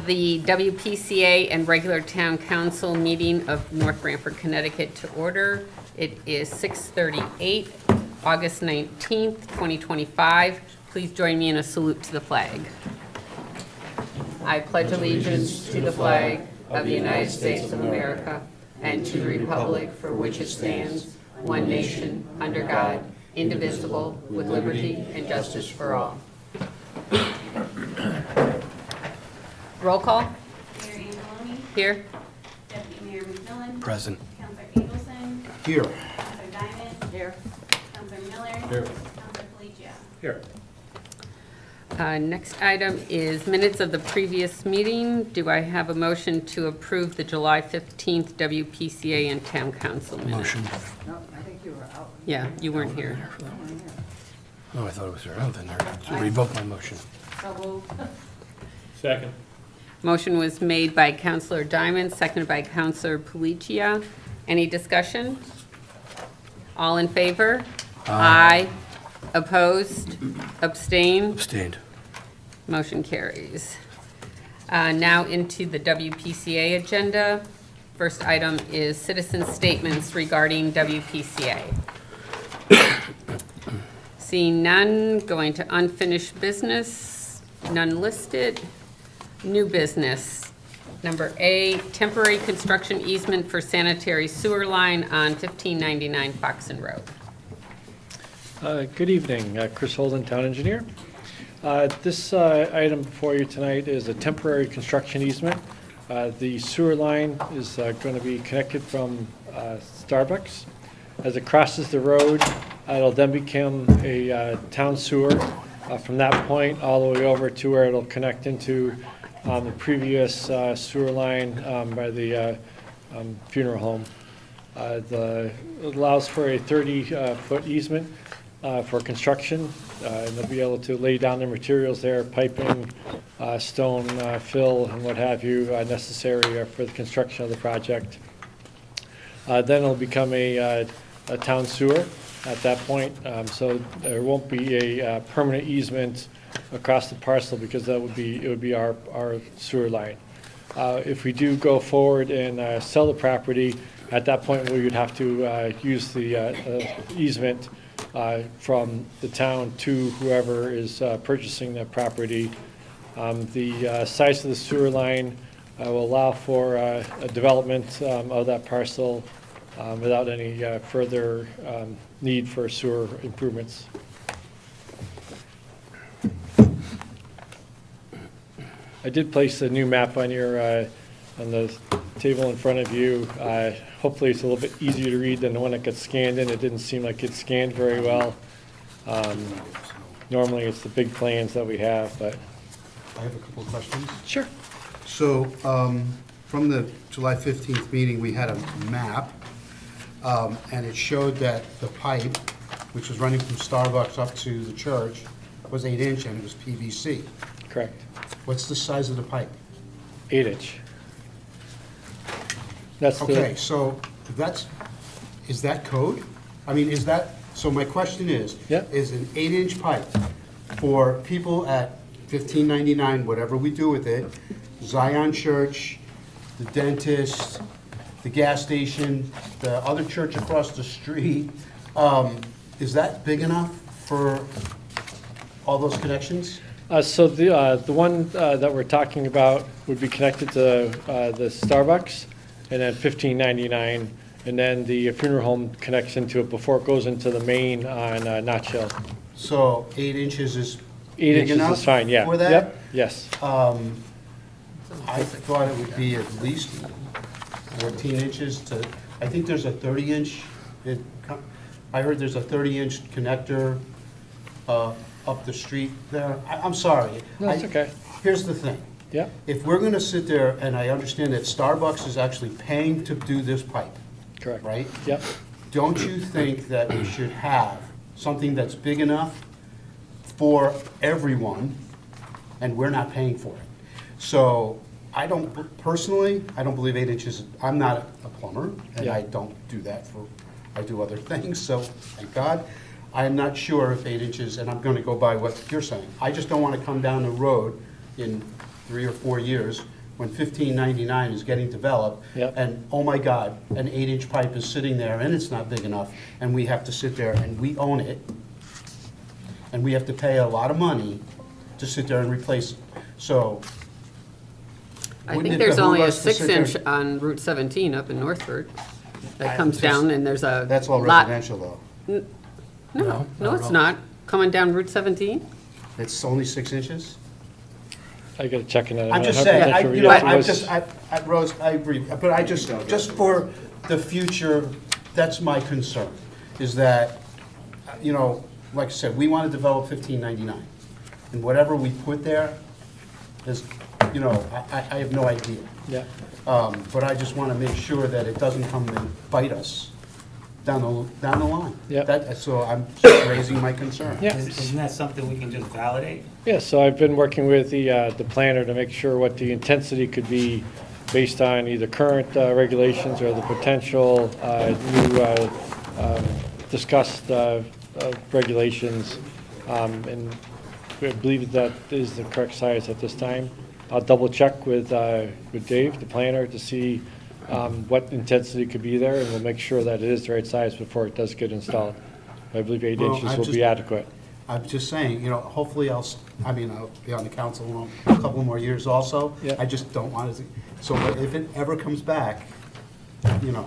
the WPCA and regular town council meeting of North Branford, Connecticut to order. It is 6:38, August 19th, 2025. Please join me in a salute to the flag. I pledge allegiance to the flag of the United States of America and to the republic for which it stands, one nation, under God, indivisible, with liberty and justice for all. Roll call. Mayor Angeloni. Here. Deputy Mayor McMillan. Present. Councilor Abelson. Here. Councilor Diamond. Here. Councilor Miller. Here. Councilor Palacio. Here. Next item is minutes of the previous meeting. Do I have a motion to approve the July 15th WPCA and Town Council minutes? Motion. No, I think you were out. Yeah, you weren't here. Oh, I thought it was there. Oh, then I revoke my motion. Second. Motion was made by Councilor Diamond, seconded by Councilor Palacio. Any discussion? All in favor? Aye. Opposed? Abstained? Abstained. Motion carries. Now into the WPCA agenda. First item is citizen statements regarding WPCA. Seeing none, going to unfinished business, none listed. New business. Number A, temporary construction easement for sanitary sewer line on 1599 Foxen Road. Good evening, Chris Holden, Town Engineer. This item before you tonight is a temporary construction easement. The sewer line is going to be connected from Starbucks. As it crosses the road, it'll then become a town sewer. From that point all the way over to where it'll connect into the previous sewer line by the funeral home. It allows for a 30-foot easement for construction, and they'll be able to lay down their materials there, piping, stone, fill, and what have you necessary for the construction of the project. Then it'll become a town sewer at that point, so there won't be a permanent easement across the parcel because it would be our sewer line. If we do go forward and sell the property, at that point we would have to use the easement from the town to whoever is purchasing the property. The size of the sewer line will allow for a development of that parcel without any further need for sewer improvements. I did place a new map on your on the table in front of you. Hopefully it's a little bit easier to read than the one that got scanned in. It didn't seem like it scanned very well. Normally it's the big plans that we have, but. I have a couple of questions. Sure. So, from the July 15th meeting, we had a map, and it showed that the pipe, which was running from Starbucks up to the church, was 8-inch and it was PVC. Correct. What's the size of the pipe? 8-inch. That's the. Okay, so is that code? I mean, so my question is, Yeah. is an 8-inch pipe for people at 1599, whatever we do with it, Zion Church, the dentist, the gas station, the other church across the street, is that big enough for all those connections? So the one that we're talking about would be connected to the Starbucks, and then 1599, and then the funeral home connects into it before it goes into the main on Notch Hill. So 8 inches is 8 big inches enough is fine, yeah. for that? Yep, yes. I thought it would be at least 14 inches to, I think there's a 30-inch, I heard there's a 30-inch connector up the street there. I'm sorry. No, it's okay. Here's the thing. Yep, If we're going to sit there, and I understand that Starbucks is actually paying to do this pipe, correct. right? Yep. Don't you think that we should have something that's big enough for everyone, and we're not paying for it? So I personally, I don't believe 8 inches, I'm not a plumber, and Yeah. I don't do that I do other things, so thank God. I'm not sure if 8 inches, and I'm gonna go by what you're saying. I just don't wanna come down the road in 3 or 4 years, when 1599 is getting developed. Yep. And, oh my God, an 8-inch pipe is sitting there and it's not big enough, and we have to sit there and we own it. And we have to pay a lot of money to sit there and replace it. So. I wouldn't think it there's behoove only a us to sit there- 6-inch on Route 17 up in Northford that I comes just- down, and there's a That's all lot. residential, though. No, not it's at all. not. Coming down Route 17? It's only 6 inches? I gotta check on that. I'm just have saying, potential you know, reason I'm was- just, Rose, I agree, but I just for the future, that's my concern, is that, you know, like I said, we want to develop 1599. And whatever we put there is, you know, I have no idea. Yeah, But I just want to make sure that it doesn't come and bite us down the line. Yeah. So I'm just raising my concern. yeah. Isn't that something we can just validate? Yeah, so I've been working with the planner to make sure what the intensity could be based on either current regulations or the potential new discussed regulations. And I believe that is the correct size at this time. I'll double check with Dave, the planner, to see what intensity could be there, and we'll make sure that it is the right size before it does get installed. I believe 8 Well, inches I'm will just- be adequate. I'm just saying, you know, hopefully I'll be on the council a couple more years also. Yeah. I just don't want to, so if it ever comes back, you know,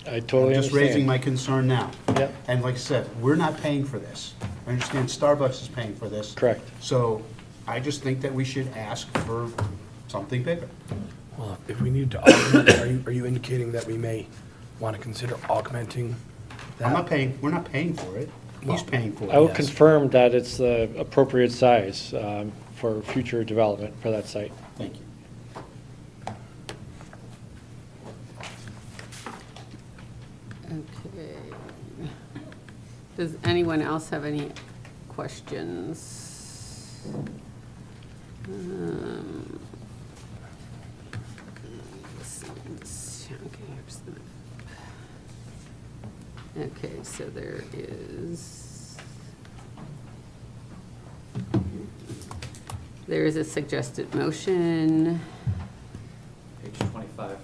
I totally I'm just raising understand. my concern now. Yep. And like I said, we're not paying for this. I understand Starbucks is paying for this. Correct. So I just think that we should ask for something bigger. Well, if we need to augment, are you indicating that we may want to consider augmenting that? I'm not paying, we're not paying for it. He's paying for it. I will Yes. confirm that it's the appropriate size for future development for that site. Thank you. Okay. Does anyone else have any questions? Let's see, okay, here's the- Okay, so there is a suggested motion. Page 25.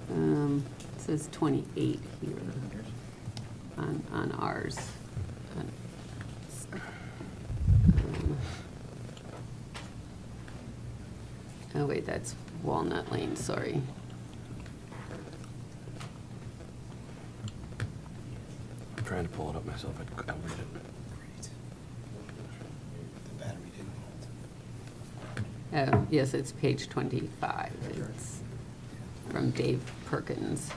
It says 28 here on ours. Oh, wait, that's Walnut Lane, sorry. I'm trying to pull it up myself. I'll read it. The battery didn't hold. Oh, yes, it's page 25. It's from Dave Perkins.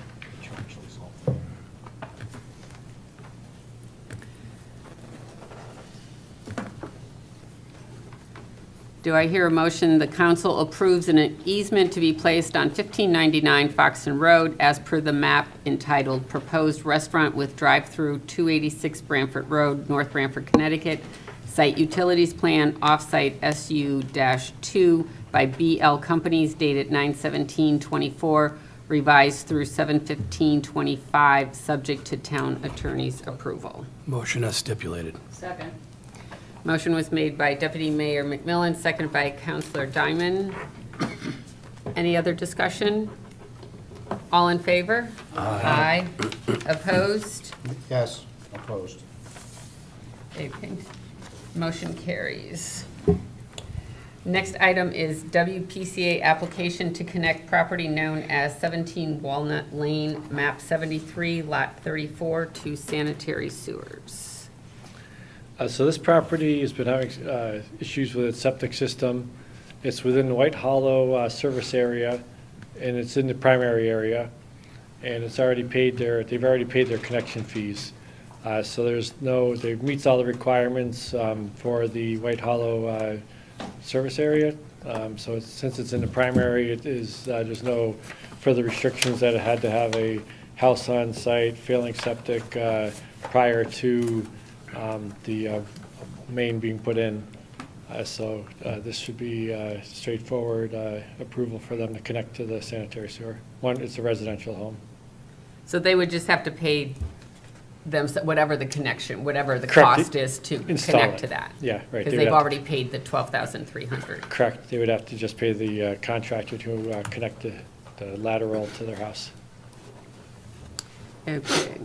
Do I hear a motion, the council approves an easement to be placed on 1599 Foxton Road as per the map entitled Proposed Restaurant with Drive-Through 286 Branford Road, North Branford, Connecticut, Site Utilities Plan, Offsite SU-2 by BL Companies dated 9/17/24, revised through 7/15/25, subject to town attorney's approval. Motion as stipulated. Second. Motion was made by Deputy Mayor McMillan, seconded by Councilor Diamond. Any other discussion? All in favor? Aye. Opposed? Yes, opposed. Okay. Motion carries. Next item is WPCA application to connect property known as 17 Walnut Lane, map 73, lot 34, to sanitary sewers. So this property has been having issues with its septic system. It's within the White Hollow service area, and it's in the primary area, and they've already paid their connection fees. So it meets all the requirements for the White Hollow service area. So since it's in the primary, there's no further restrictions that it had to have a house on site, failing septic prior to the main being put in. So this should be straightforward approval for them to connect to the sanitary sewer. One, it's a residential home. So they would just have to pay them, whatever the connection, whatever the Correct. cost is to Install connect it. to that. Yeah, right. Because They would they've have to- already paid the $12,300. Correct. They would have to just pay the contractor to connect the lateral to their house. Okay.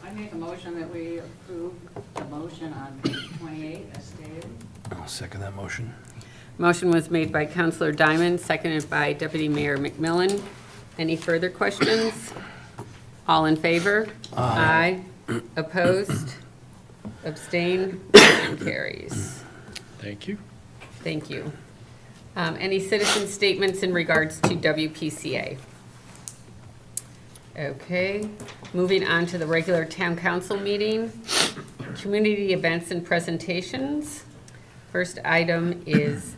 I make a motion that we approve the motion on page 28 as stated. I'll second that motion. Motion was made by Counselor Diamond, seconded by Deputy Mayor McMillan. Any further questions? All in favor? Aye. Opposed? Abstained? Motion carries. Thank you. Thank you. Any citizen statements in regards to WPCA? Okay, moving on to the regular town council meeting. Community events and presentations. First item is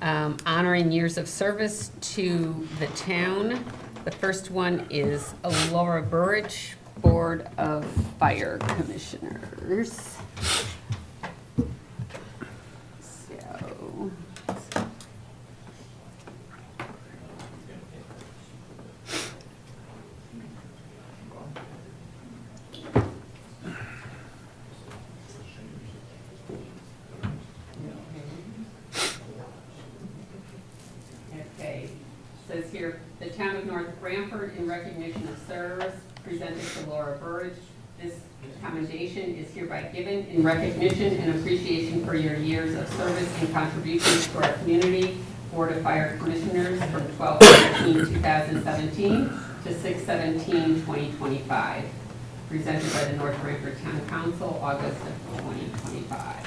honoring years of service to the town. The first one is Laura Burrich, Board of Fire Commissioners. So, okay, says here, the town of North Branford, in recognition of service presented to Laura Burrich. This commendation is hereby given in recognition and appreciation for your years of service and contributions to our community. Board of Fire Commissioners from 12/13/2017 to 6/17/2025. Presented by the North Branford Town Council, August of 2025.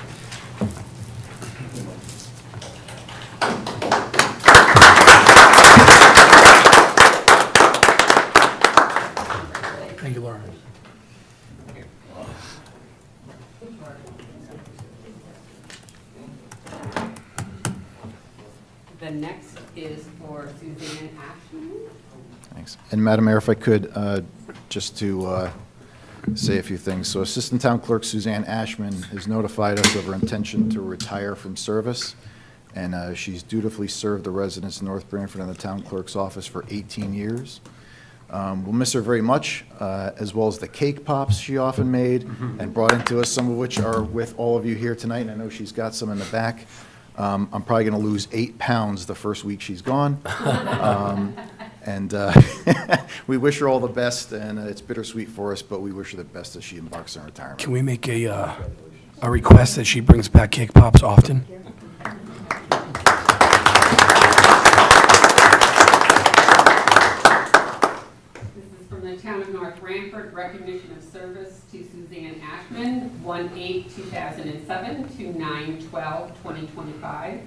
Thank you, Laura. The next is for Suzanne Ashman. Thanks. And Madam Mayor, if I could, just to say a few things. So Assistant Town Clerk Suzanne Ashman has notified us of her intention to retire from service, and she's dutifully served the residents of North Branford and the Town Clerk's office for 18 years. We'll miss her very much, as well as the cake pops she often made and brought into us, some of which are with all of you here tonight, and I know she's got some in the back. I'm probably going to lose 8 pounds the first week she's gone. And we wish her all the best, and it's bittersweet for us, but we wish her the best as she embarks on retirement. Can we make a request that she brings back cake pops often? This is from the town of North Branford, recognition of service to Suzanne Ashman, 1/8/2007 to 9/12/2025.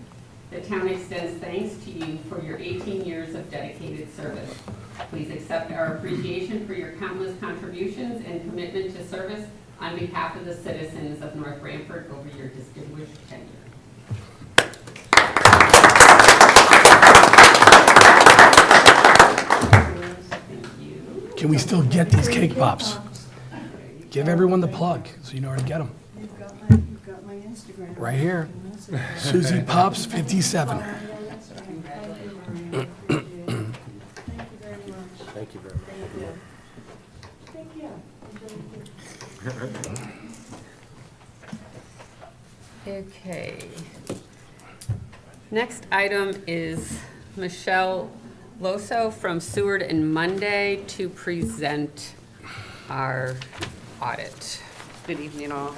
The town extends thanks to you for your 18 years of dedicated service. Please accept our appreciation for your countless contributions and commitment to service on behalf of the citizens of North Branford over your distinguished tenure. Thank you. Can we still get these cake pops? Give everyone the plug, so you know where to get them. You've got my Instagram. Right here. And that's it. Susie Pops, 57. Yeah, that's right. Thank you, Maria. Thank you very much. Thank you. Thank you. Okay. Next item is Michelle Loso from Seward and Monday to present our audit. Good evening, all.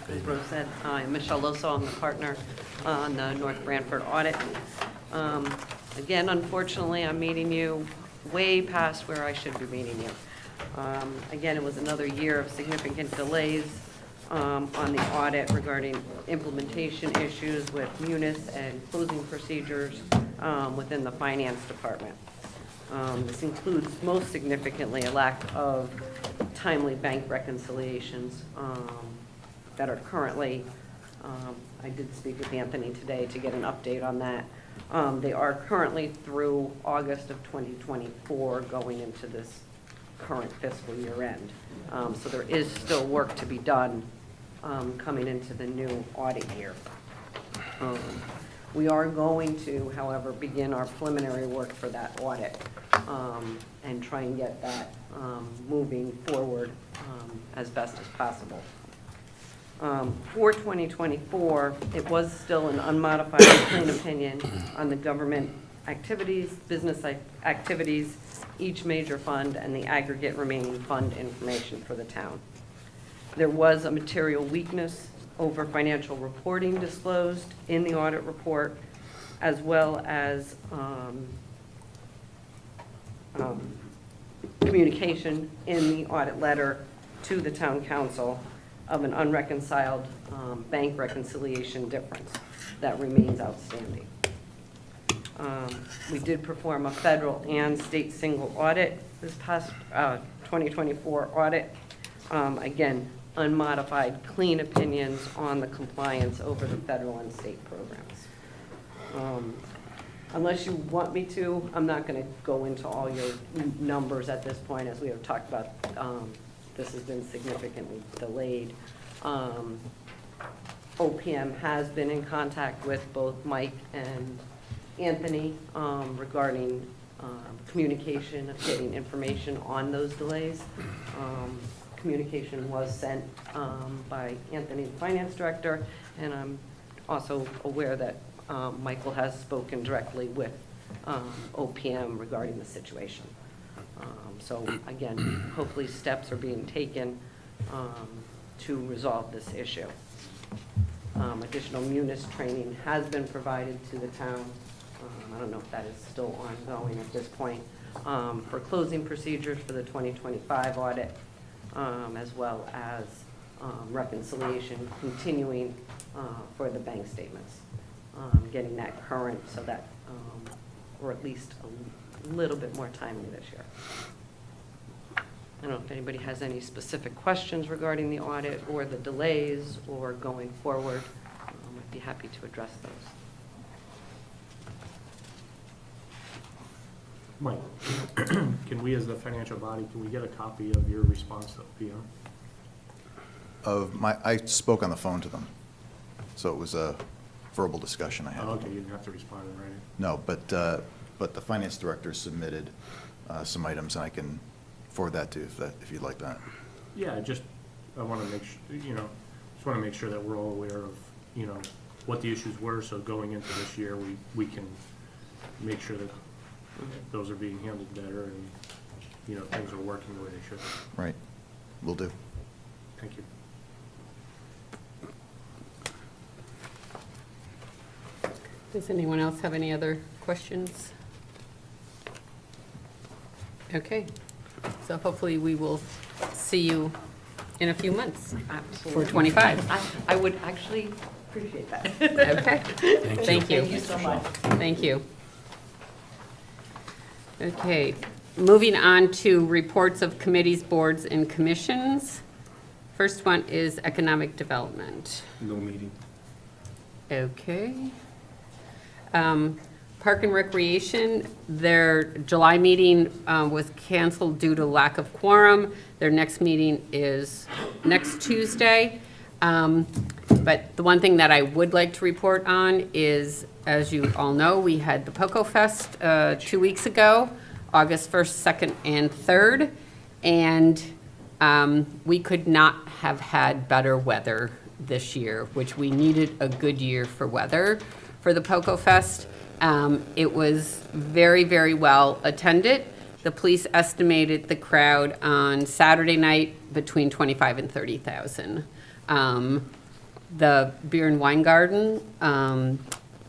As Rose said, I'm Michelle Loso. I'm the partner on the North Branford audit. Again, unfortunately, I'm meeting you way past where I should be meeting you. Again, it was another year of significant delays on the audit regarding implementation issues with munis and closing procedures within the finance department. This includes most significantly a lack of timely bank reconciliations that are currently, I did speak with Anthony today to get an update on that. They are currently through August of 2024 going into this current fiscal year end. So there is still work to be done coming into the new audit year. We are going to, however, begin our preliminary work for that audit and try and get that moving forward as best as possible. For 2024, it was still an unmodified plain opinion on the government activities, business activities, each major fund, and the aggregate remaining fund information for the town. There was a material weakness over financial reporting disclosed in the audit report, as well as communication in the audit letter to the town council of an unreconciled bank reconciliation difference that remains outstanding. We did perform a federal and state single audit this past 2024 audit. Again, unmodified, clean opinions on the compliance over the federal and state programs. Unless you want me to, I'm not going to go into all your numbers at this point, as we have talked about. This has been significantly delayed. OPM has been in contact with both Mike and Anthony regarding communication of getting information on those delays. Communication was sent by Anthony, the finance director, and I'm also aware that Michael has spoken directly with OPM regarding the situation. So again, hopefully steps are being taken to resolve this issue. Additional munis training has been provided to the town. I don't know if that is still ongoing at this point, for closing procedures for the 2025 audit, as well as reconciliation continuing for the bank statements, getting that current so that we're at least a little bit more timely this year. I don't know if anybody has any specific questions regarding the audit or the delays or going forward. I'd be happy to address those. Mike, can we, as the financial body, can we get a copy of your response to OPM? I spoke on the phone to them, so it was a verbal discussion I had. Oh, okay, you didn't have to respond in writing. No, but the finance director submitted some items, and I can forward that to you if you'd like that. Yeah, I want to make sure, just want to make sure that we're all aware of, what the issues were, so going into this year, we can make sure that those are being handled better and, things are working the way they should. Right, will do. Thank you. Does anyone else have any other questions? Okay, so hopefully we will see you in a few months Absolutely. for 25. I would actually appreciate that. Okay, thank you. Thank you so much. Thank you. Okay, moving on to reports of committees, boards, and commissions. First one is economic development. No meeting. Okay. Park and Recreation, their July meeting was canceled due to lack of quorum. Their next meeting is next Tuesday. But the one thing that I would like to report on is, as you all know, we had the POCO Fest 2 weeks ago, August 1st, 2nd, and 3rd. And we could not have had better weather this year, which we needed a good year for weather for the POCO Fest. It was very, very well attended. The police estimated the crowd on Saturday night between 25 and 30,000. The Beer and Wine Garden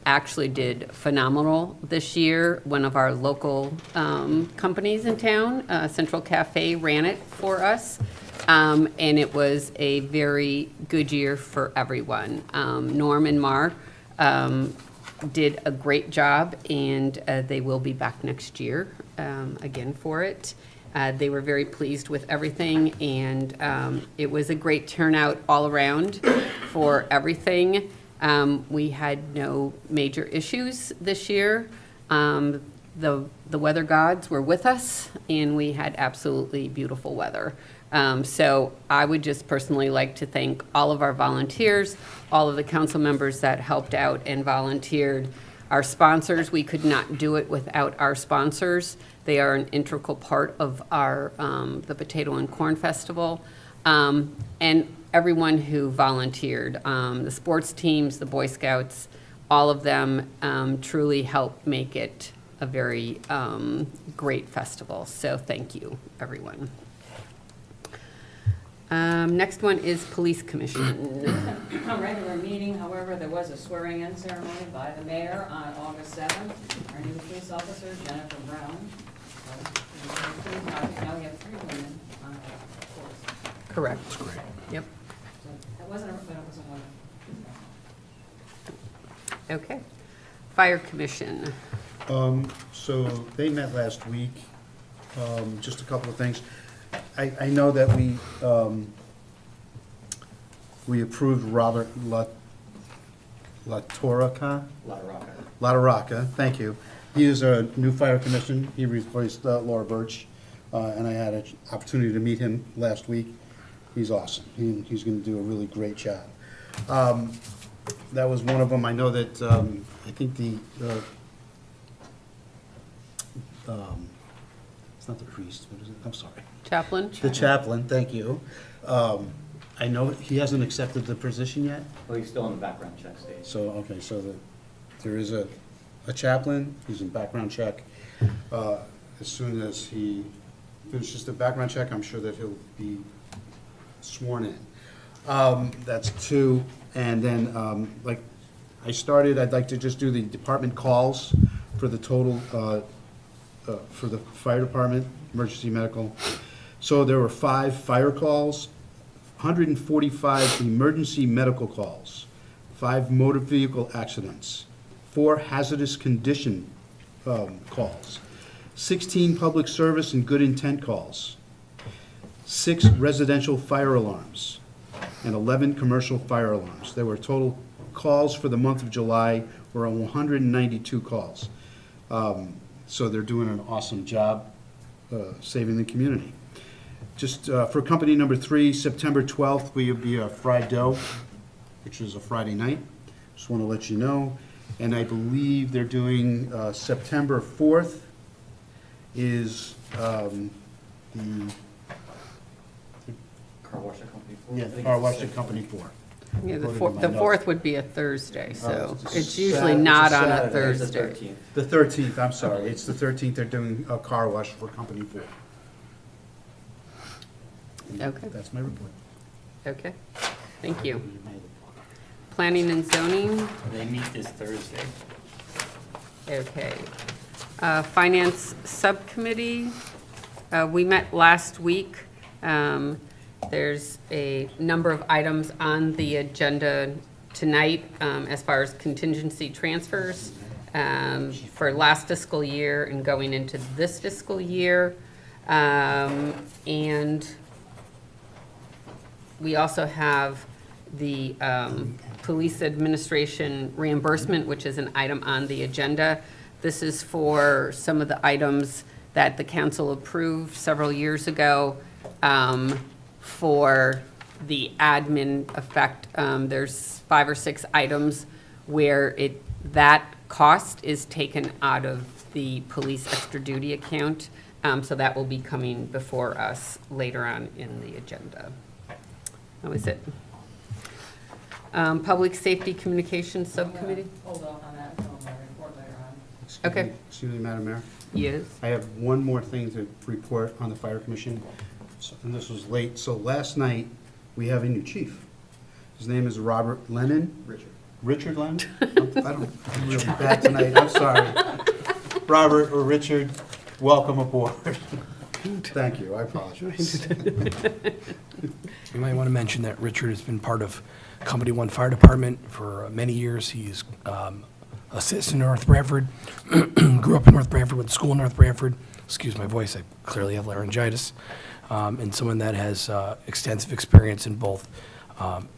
actually did phenomenal this year. One of our local companies in town, Central Cafe, ran it for us. And it was a very good year for everyone. Norm and Mar did a great job, and they will be back next year again for it. They were very pleased with everything, and it was a great turnout all around for everything. We had no major issues this year. The weather gods were with us, and we had absolutely beautiful weather. So I would just personally like to thank all of our volunteers, all of the council members that helped out and volunteered, Our sponsors, we could not do it without our sponsors. They are an integral part of our, the Potato and Corn Festival. And everyone who volunteered, the sports teams, the Boy Scouts, all of them truly helped make it a very great festival. So thank you, everyone. Next one is Police Commission. A regular meeting, however, there was a swearing-in ceremony by the mayor on August 7th. Our new police officer, Jennifer Brown. Now we have 3 women on the force. Correct. Yep. So that wasn't a, but it was a one. Okay. Fire Commission. So they met last week. Just a couple of things. I know that we approved Robert LaTorraca. LaTorraca, thank you. He is a new fire commission. He replaced Laura Birch, and I had an opportunity to meet him last week. He's awesome. He's going to do a really great job. That was one of them. I know that, I think it's not the priest, what is it? I'm sorry. Chaplain? The chaplain, thank you. I know he hasn't accepted the position yet, Well, he's still in the background check stage. so, okay, so there is a chaplain, he's in background check. As soon as he finishes the background check, I'm sure that he'll be sworn in. That's 2, and then, like, I'd like to just do the department calls for the total, for the fire department, emergency medical. So there were 5 fire calls, 145 emergency medical calls, 5 motor vehicle accidents, 4 hazardous condition calls, 16 public service and good intent calls, 6 residential fire alarms, and 11 commercial fire alarms. There were total calls for the month of July were 192 calls. So they're doing an awesome job saving the community. Just for company number 3, September 12th, will be a fried dough, which is a Friday night. Just want to let you know. And I believe they're doing September 4th is the Car wash at Company 4. yeah, the car wash at Company 4. Yeah, the Put it four- in my the notes. 4th would be a Thursday, so it's a it's usually Sat- not it's a on a Saturday. It's the Thursday. 13th. The 13th, I'm sorry, it's the 13th, they're doing a car wash for Company 4. Okay. That's my report. Okay, thank you. Planning and zoning, They meet this Thursday. okay. Finance Subcommittee, we met last week. There's a number of items on the agenda tonight as far as contingency transfers for last fiscal year and going into this fiscal year. And we also have the police administration reimbursement, which is an item on the agenda. This is for some of the items that the council approved several years ago for the admin effect. There's 5 or 6 items where that cost is taken out of the police extra duty account. So that will be coming before us later on in the agenda. That was it. Public Safety Communications Subcommittee? Hold off on that until my report later on. Okay. Excuse me, Madam Mayor. Yes. I have one more thing to report on the fire commission, and this was late. So last night, we have a new chief. His name is Robert Lennon. Richard Lennon? I'm really bad tonight, I'm sorry. Robert or Richard, welcome aboard. Thank you, I apologize. You might want to mention that Richard has been part of Company 1 Fire Department for many years. He's a citizen of North Branford, grew up in North Branford, went to school in North Branford. Excuse my voice, I clearly have laryngitis. And someone that has extensive experience in both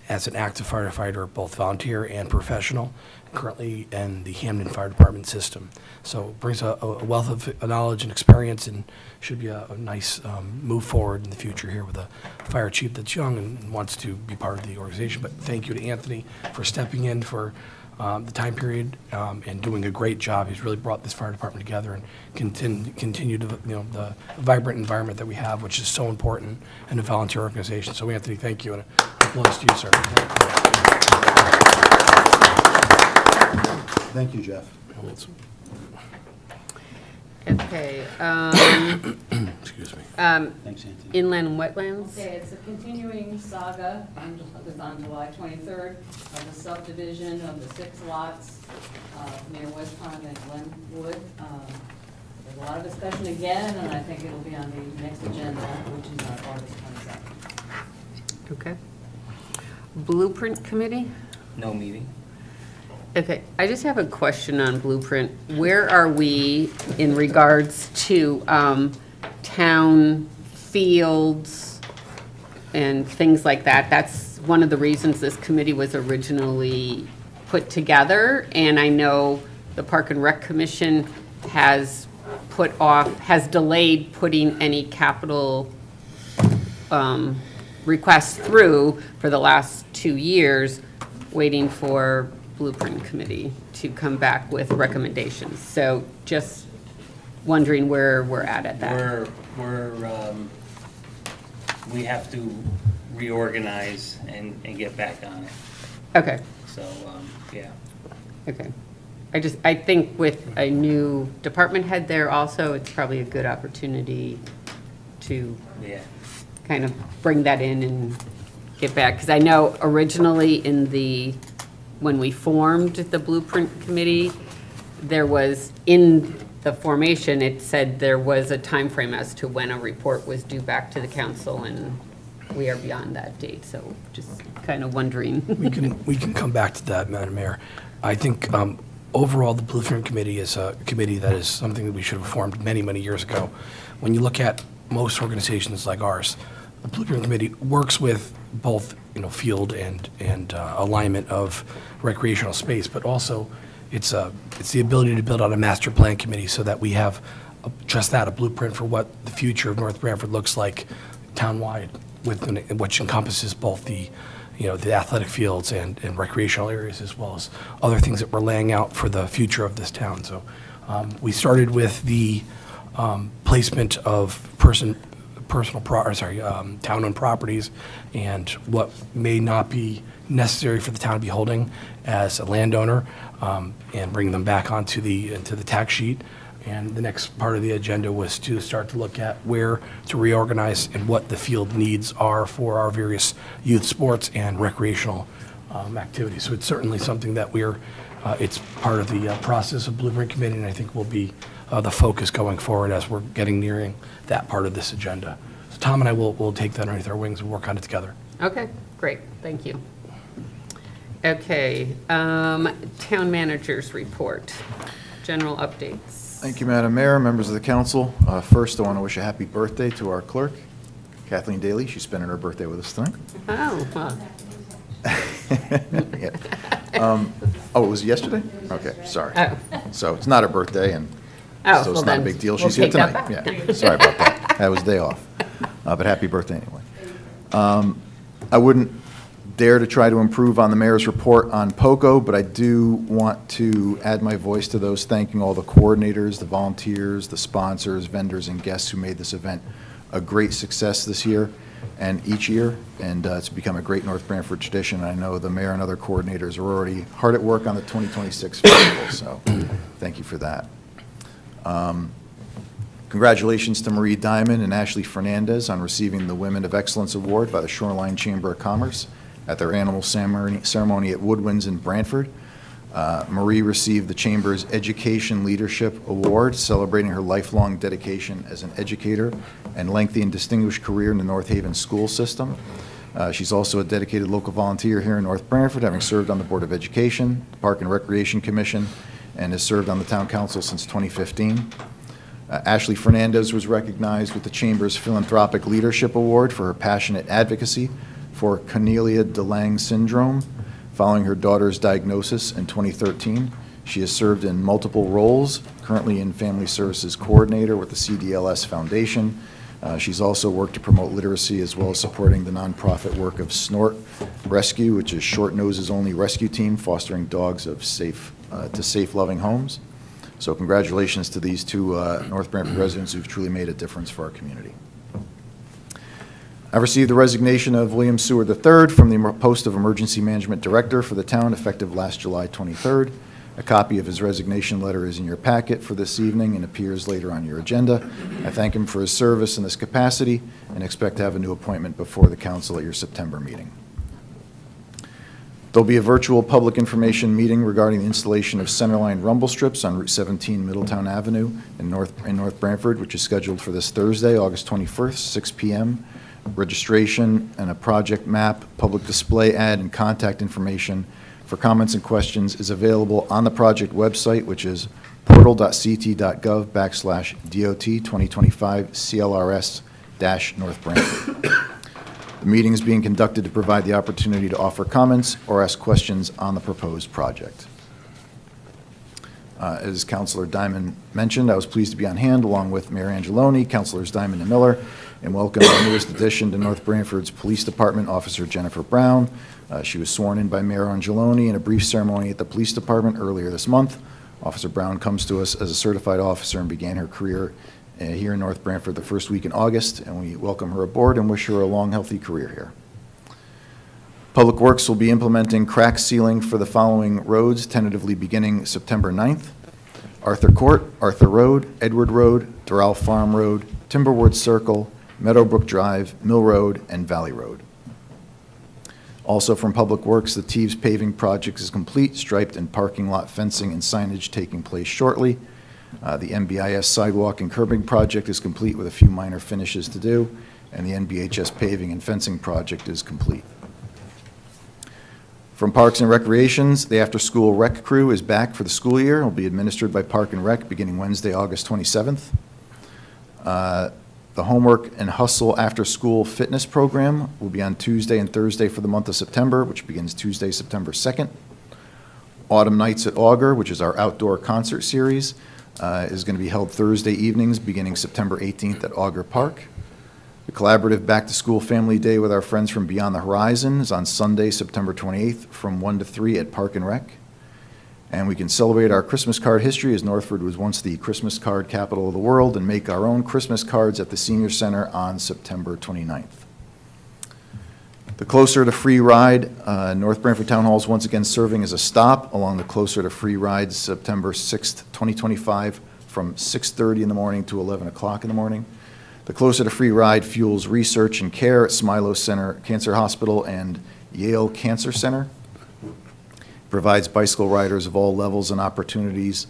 as an active firefighter, both volunteer and professional, currently in the Hamden Fire Department system. So brings a wealth of knowledge and experience, and should be a nice move forward in the future here with a fire chief that's young and wants to be part of the organization. But thank you to Anthony for stepping in for the time period and doing a great job. He's really brought this fire department together and continue to, the vibrant environment that we have, which is so important in a volunteer organization. So Anthony, thank you, and applause to you, sir. Thank you, Jeff. Okay, Excuse me. Thanks, Anthony. inland wetlands? Okay, it's a continuing saga, on July 23rd, of the subdivision of the 6 lots near West Pond and Glenwood. There's a lot of discussion again, and I think it'll be on the next agenda, which is on August 22nd. Okay. Blueprint Committee? No meeting. Okay, I just have a question on Blueprint. Where are we in regards to town fields and things like that? That's one of the reasons this committee was originally put together. And I know the Park and Rec Commission has delayed putting any capital requests through for the last 2 years, waiting for Blueprint Committee to come back with recommendations. So just wondering where we're at that. We have to reorganize and get back on it. Okay, So, yeah. okay. I think with a new department head there also, it's probably a good opportunity to Yeah. kind of bring that in and get back. Because I know originally when we formed the Blueprint Committee, there was, in the formation, it said there was a time frame as to when a report was due back to the council, and we are beyond that date, so just kind of wondering. We can come back to that, Madam Mayor. I think overall, the Blueprint Committee is a committee that is something that we should have formed many, many years ago. When you look at most organizations like ours, the Blueprint Committee works with both, field and alignment of recreational space, but also it's the ability to build out a master plan committee so that we have just that, a blueprint for what the future of North Branford looks like townwide, which encompasses both the athletic fields and recreational areas, as well as other things that we're laying out for the future of this town. So we started with the placement of town-owned properties and what may not be necessary for the town to be holding as a landowner, and bring them back into the tax sheet. And the next part of the agenda was to start to look at where to reorganize and what the field needs are for our various youth sports and recreational activities. So it's certainly something that it's part of the process of Blueprint Committee, and I think will be the focus going forward as we're nearing that part of this agenda. So Tom and I will take that underneath our wings and work on it together. Okay, great, thank you. Okay, town managers report, general updates. Thank you, Madam Mayor, members of the council. First, I want to wish a happy birthday to our clerk, Kathleen Daly. She's spending her birthday with us tonight. Oh, well, Yeah. It was yesterday? Okay, sorry. Oh. So it's not her birthday, and Oh, so it's well not a then, big deal. we'll She's here take that tonight. back. Yeah, sorry about that. That was day off. But happy birthday anyway. I wouldn't dare to try to improve on the mayor's report on POCO, but I do want to add my voice to those thanking all the coordinators, the volunteers, the sponsors, vendors, and guests who made this event a great success this year and each year, and it's become a great North Branford tradition. I know the mayor and other coordinators are already hard at work on the 2026 festival, so thank you for that. Congratulations to Marie Diamond and Ashley Fernandez on receiving the Women of Excellence Award by the Shoreline Chamber of Commerce at their annual ceremony at Woodwinds in Branford. Marie received the Chamber's Education Leadership Award, celebrating her lifelong dedication as an educator and lengthy and distinguished career in the North Haven school system. She's also a dedicated local volunteer here in North Branford, having served on the Board of Education, the Park and Recreation Commission, and has served on the Town Council since 2015. Ashley Fernandez was recognized with the Chamber's Philanthropic Leadership Award for her passionate advocacy for Cornelia de Lange syndrome. Following her daughter's diagnosis in 2013, she has served in multiple roles, currently in Family Services Coordinator with the CDLS Foundation, She's also worked to promote literacy as well as supporting the nonprofit work of Snort Rescue, which is Short Noses Only Rescue Team, fostering dogs of to safe, loving homes. So congratulations to these two North Branford residents who've truly made a difference for our community. I received the resignation of William Seward III from the post of Emergency Management Director for the town effective last July 23rd. A copy of his resignation letter is in your packet for this evening and appears later on your agenda. I thank him for his service in this capacity and expect to have a new appointment before the council at your September meeting. There'll be a virtual public information meeting regarding the installation of centerline rumble strips on Route 17 Middletown Avenue in North Branford, which is scheduled for this Thursday, August 21st, 6 p.m. Registration and a project map, public display ad, and contact information for comments and questions is available on the project website, which is portal.ct.gov/DOT 2025 CLRS-North Branford. The meeting is being conducted to provide the opportunity to offer comments or ask questions on the proposed project. As Councilor Diamond mentioned, I was pleased to be on hand along with Mayor Angeloni, Councilors Diamond and Miller, and welcome our newest addition to North Branford's Police Department, Officer Jennifer Brown. She was sworn in by Mayor Angeloni in a brief ceremony at the Police Department earlier this month. Officer Brown comes to us as a certified officer and began her career here in North Branford the first week in August, and we welcome her aboard and wish her a long, healthy career here. Public Works will be implementing crack sealing for the following roads, tentatively beginning September 9th. Arthur Court, Arthur Road, Edward Road, Doral Farm Road, Timberwood Circle, Meadowbrook Drive, Mill Road, and Valley Road. Also from Public Works, the Teves paving project is complete, striped and parking lot fencing and signage taking place shortly. The MBIS sidewalk and curbing project is complete with a few minor finishes to do, and the NBHS paving and fencing project is complete. From Parks and Recreations, the after-school rec crew is back for the school year. It will be administered by Park and Rec beginning Wednesday, August 27th. The Homework and Hustle after-school fitness program will be on Tuesday and Thursday for the month of September, which begins Tuesday, September 2nd. Autumn Nights at Augur, which is our outdoor concert series, is going to be held Thursday evenings beginning September 18th at Augur Park. The collaborative back-to-school family day with our friends from Beyond the Horizon is on Sunday, September 28th from 1 to 3 at Park and Rec. And we can celebrate our Christmas card history, as Northford was once the Christmas card capital of the world, and make our own Christmas cards at the Senior Center on September 29th. The Closer to Free Ride, North Branford Town Hall is once again serving as a stop along the Closer to Free Ride, September 6th, 2025, from 6:30 in the morning to 11 o'clock in the morning. The Closer to Free Ride fuels research and care at Smilow Center Cancer Hospital and Yale Cancer Center. Provides bicycle riders of all levels and opportunities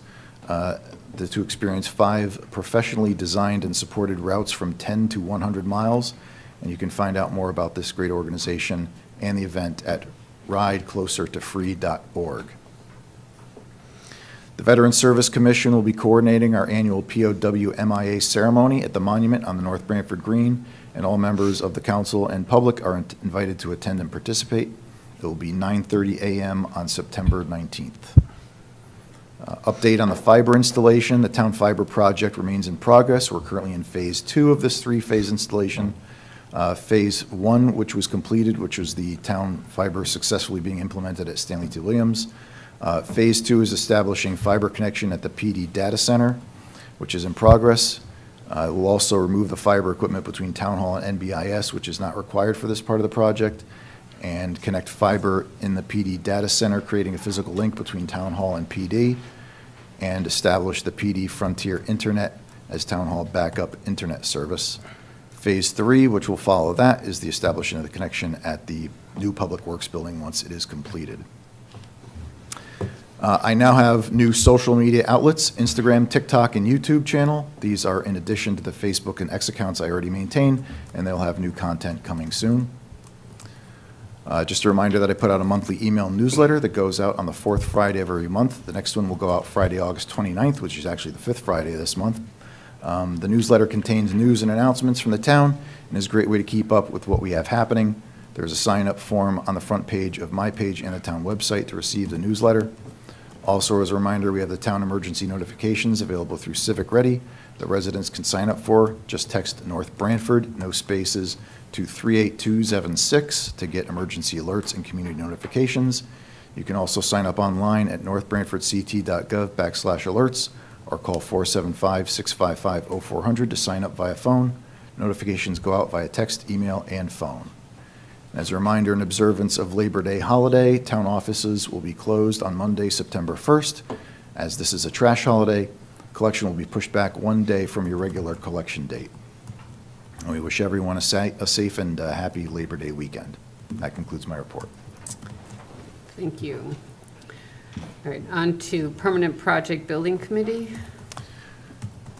to experience 5 professionally designed and supported routes from 10 to 100 miles. And you can find out more about this great organization and the event at rideclosertofree.org. The Veterans Service Commission will be coordinating our annual POW MIA ceremony at the monument on the North Branford Green, and all members of the council and public are invited to attend and participate. It will be 9:30 a.m. on September 19th. Update on the fiber installation. The town fiber project remains in progress. We're currently in phase 2 of this 3-phase installation. Phase 1, which was completed, which was the town fiber successfully being implemented at Stanley T. Williams. Phase 2 is establishing fiber connection at the PD data center, which is in progress. We'll also remove the fiber equipment between Town Hall and NBIS, which is not required for this part of the project, and connect fiber in the PD data center, creating a physical link between Town Hall and PD, and establish the PD Frontier Internet as Town Hall backup internet service. Phase 3, which will follow that, is the establishment of the connection at the new Public Works building once it is completed. I now have new social media outlets, Instagram, TikTok, and YouTube channel. These are in addition to the Facebook and X accounts I already maintain, and they'll have new content coming soon. Just a reminder that I put out a monthly email newsletter that goes out on the 4th Friday of every month. The next one will go out Friday, August 29th, which is actually the 5th Friday of this month. The newsletter contains news and announcements from the town and is a great way to keep up with what we have happening. There's a sign-up form on the front page of my page and the town website to receive the newsletter. Also, as a reminder, we have the town emergency notifications available through Civic Ready that residents can sign up for. Just text North Branford, no spaces, to 38276 to get emergency alerts and community notifications. You can also sign up online at northbrantfordct.gov/alerts or call 475-655-0400 to sign up via phone. Notifications go out via text, email, and phone. As a reminder, in observance of Labor Day holiday, town offices will be closed on Monday, September 1st. As this is a trash holiday, collection will be pushed back one day from your regular collection date. And we wish everyone a safe and happy Labor Day weekend. That concludes my report. Thank you. All right, on to Permanent Project Building Committee.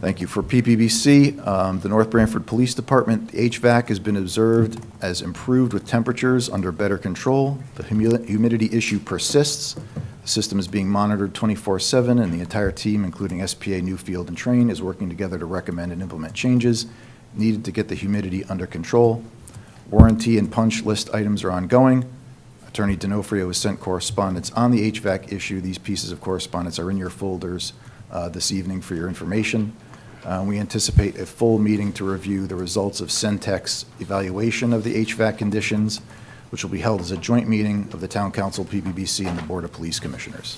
Thank you. For PPBC, the North Branford Police Department, the HVAC has been observed as improved with temperatures under better control. The humidity issue persists. The system is being monitored 24/7, and the entire team, including SPA, Newfield, and Train, is working together to recommend and implement changes needed to get the humidity under control. Warranty and punch list items are ongoing. Attorney D'Onofrio has sent correspondence on the HVAC issue. These pieces of correspondence are in your folders this evening for your information. We anticipate a full meeting to review the results of Centec's evaluation of the HVAC conditions, which will be held as a joint meeting of the Town Council, PPBC, and the Board of Police Commissioners.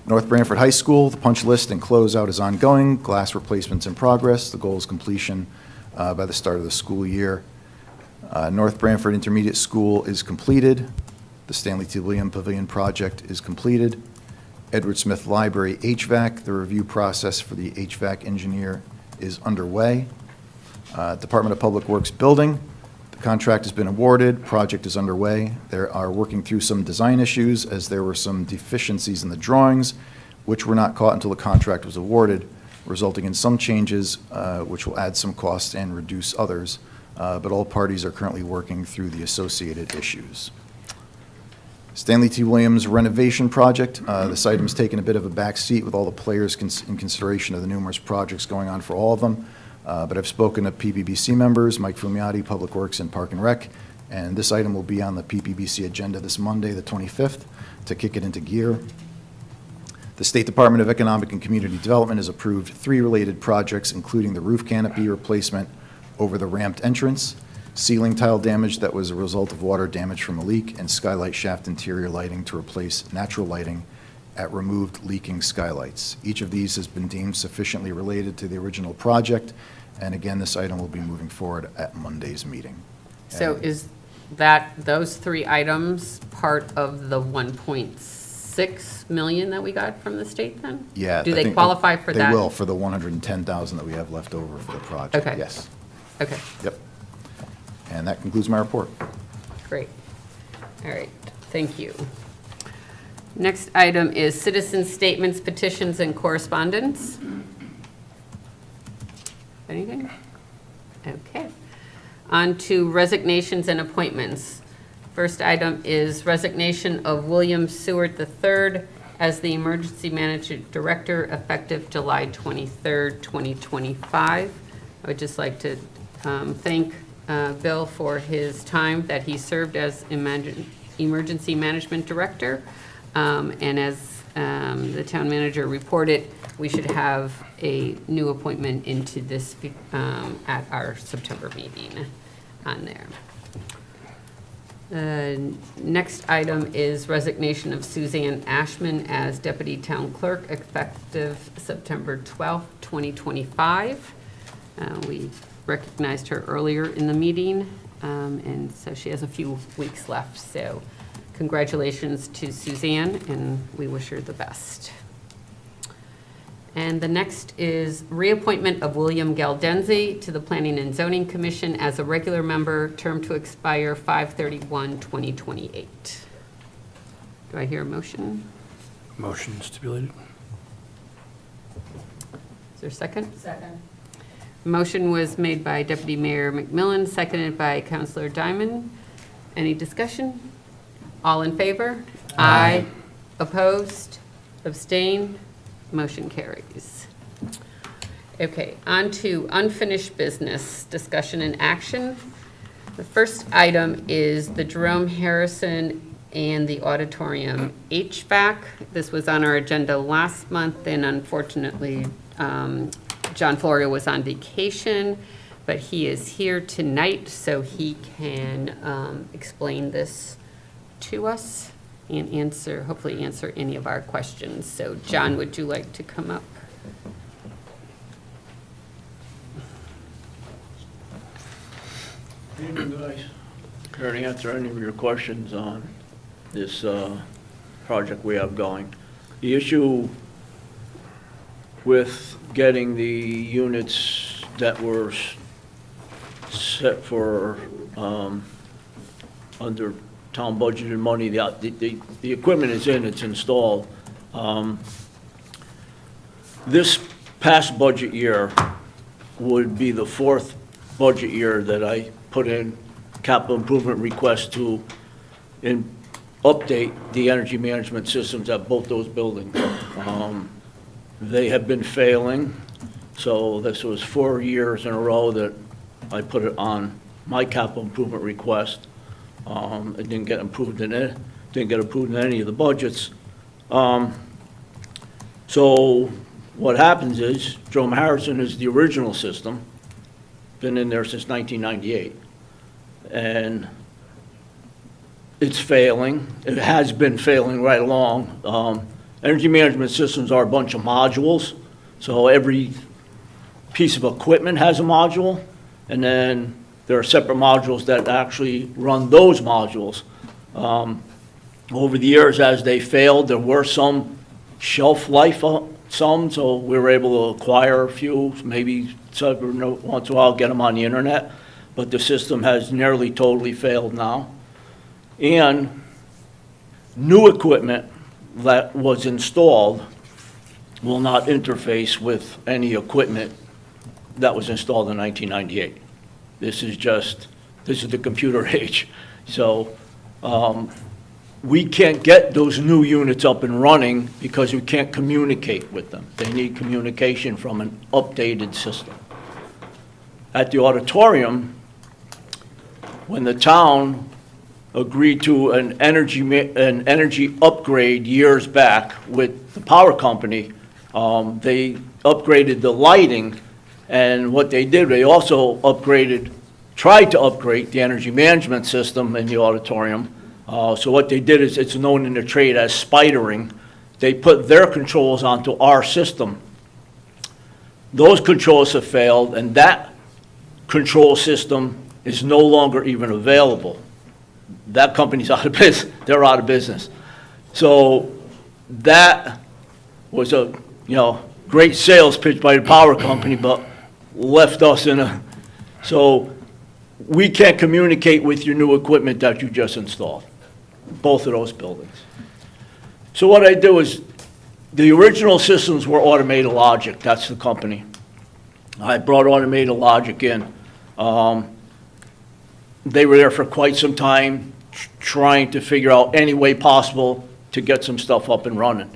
North Branford High School, the punch list and closeout is ongoing. Glass replacement's in progress. The goal is completion by the start of the school year. North Branford Intermediate School is completed. The Stanley T. William Pavilion project is completed. Edward Smith Library HVAC, the review process for the HVAC engineer is underway. Department of Public Works Building, the contract has been awarded, project is underway. They are working through some design issues as there were some deficiencies in the drawings, which were not caught until the contract was awarded, resulting in some changes which will add some costs and reduce others. But all parties are currently working through the associated issues. Stanley T. Williams renovation project. This item has taken a bit of a back seat with all the players in consideration of the numerous projects going on for all of them. But I've spoken to PPBC members, Mike Fumiati, Public Works, and Park and Rec, and this item will be on the PPBC agenda this Monday, the 25th, to kick it into gear. The State Department of Economic and Community Development has approved 3 related projects, including the roof canopy replacement over the ramped entrance, ceiling tile damage that was a result of water damage from a leak, and skylight shaft interior lighting to replace natural lighting at removed leaking skylights. Each of these has been deemed sufficiently related to the original project, and again, this item will be moving forward at Monday's meeting. So is that, those 3 items, part of the 1.6 million that we got from the state then? Yeah. Do I they think qualify for that? They will, for the 110,000 that we have left over for the project. Okay. Yes. Okay, Yep. And that concludes my report. great. All right, thank you. Next item is citizen statements, petitions, and correspondence. Anything? Okay. On to resignations and appointments. First item is resignation of William Seward III as the Emergency Management Director effective July 23rd, 2025. I would just like to thank Bill for his time that he served as Emergency Management Director. And as the town manager reported, we should have a new appointment into this at our September meeting on there. Next item is resignation of Suzanne Ashman as Deputy Town Clerk effective September 12th, 2025. We recognized her earlier in the meeting, and so she has a few weeks left. So congratulations to Suzanne, and we wish her the best. And the next is reappointment of William Galdenzi to the Planning and Zoning Commission as a regular member, term to expire 5/31/2028. Do I hear a motion? Motion stipulated. Is there a second? Second. Motion was made by Deputy Mayor McMillan, seconded by Councilor Diamond. Any discussion? All in favor? Aye. Opposed? Abstained? Motion carries. Okay, on to unfinished business, discussion and action. The first item is the Jerome Harrison and the auditorium HVAC. This was on our agenda last month, and unfortunately, John Florio was on vacation, but he is here tonight, so he can explain this to us and hopefully answer any of our questions. So John, would you like to come up? Evening, guys. Here to answer any of your questions on this project we have going. The issue with getting the units that were set for under town budgeted money, the equipment is in, it's installed. This past budget year would be the fourth budget year that I put in capital improvement requests to update the energy management systems at both those buildings. They have been failing, so this was 4 years in a row that I put it on my capital improvement request. It didn't get approved in it, didn't get approved in any of the budgets. So what happens is, Jerome Harrison is the original system, been in there since 1998. And it's failing. It has been failing right along. Energy management systems are a bunch of modules. So every piece of equipment has a module, and then there are separate modules that actually run those modules. Over the years, as they failed, there were some shelf life, so we were able to acquire a few, maybe once in a while get them on the internet, but the system has nearly totally failed now. And new equipment that was installed will not interface with any equipment that was installed in 1998. This is the computer age. So we can't get those new units up and running because we can't communicate with them. They need communication from an updated system. At the auditorium, when the town agreed to an energy upgrade years back with the power company, they upgraded the lighting, and what they did, they also tried to upgrade the energy management system in the auditorium. So what they did is, it's known in the trade as spidering. They put their controls onto our system. Those controls have failed, and that control system is no longer even available. That company's out of business. They're out of business. So that was a great sales pitch by the power company, but left us in a. So we can't communicate with your new equipment that you just installed, both of those buildings. So what I do is, the original systems were Automated Logic. That's the company. I brought Automated Logic in. They were there for quite some time, trying to figure out any way possible to get some stuff up and running.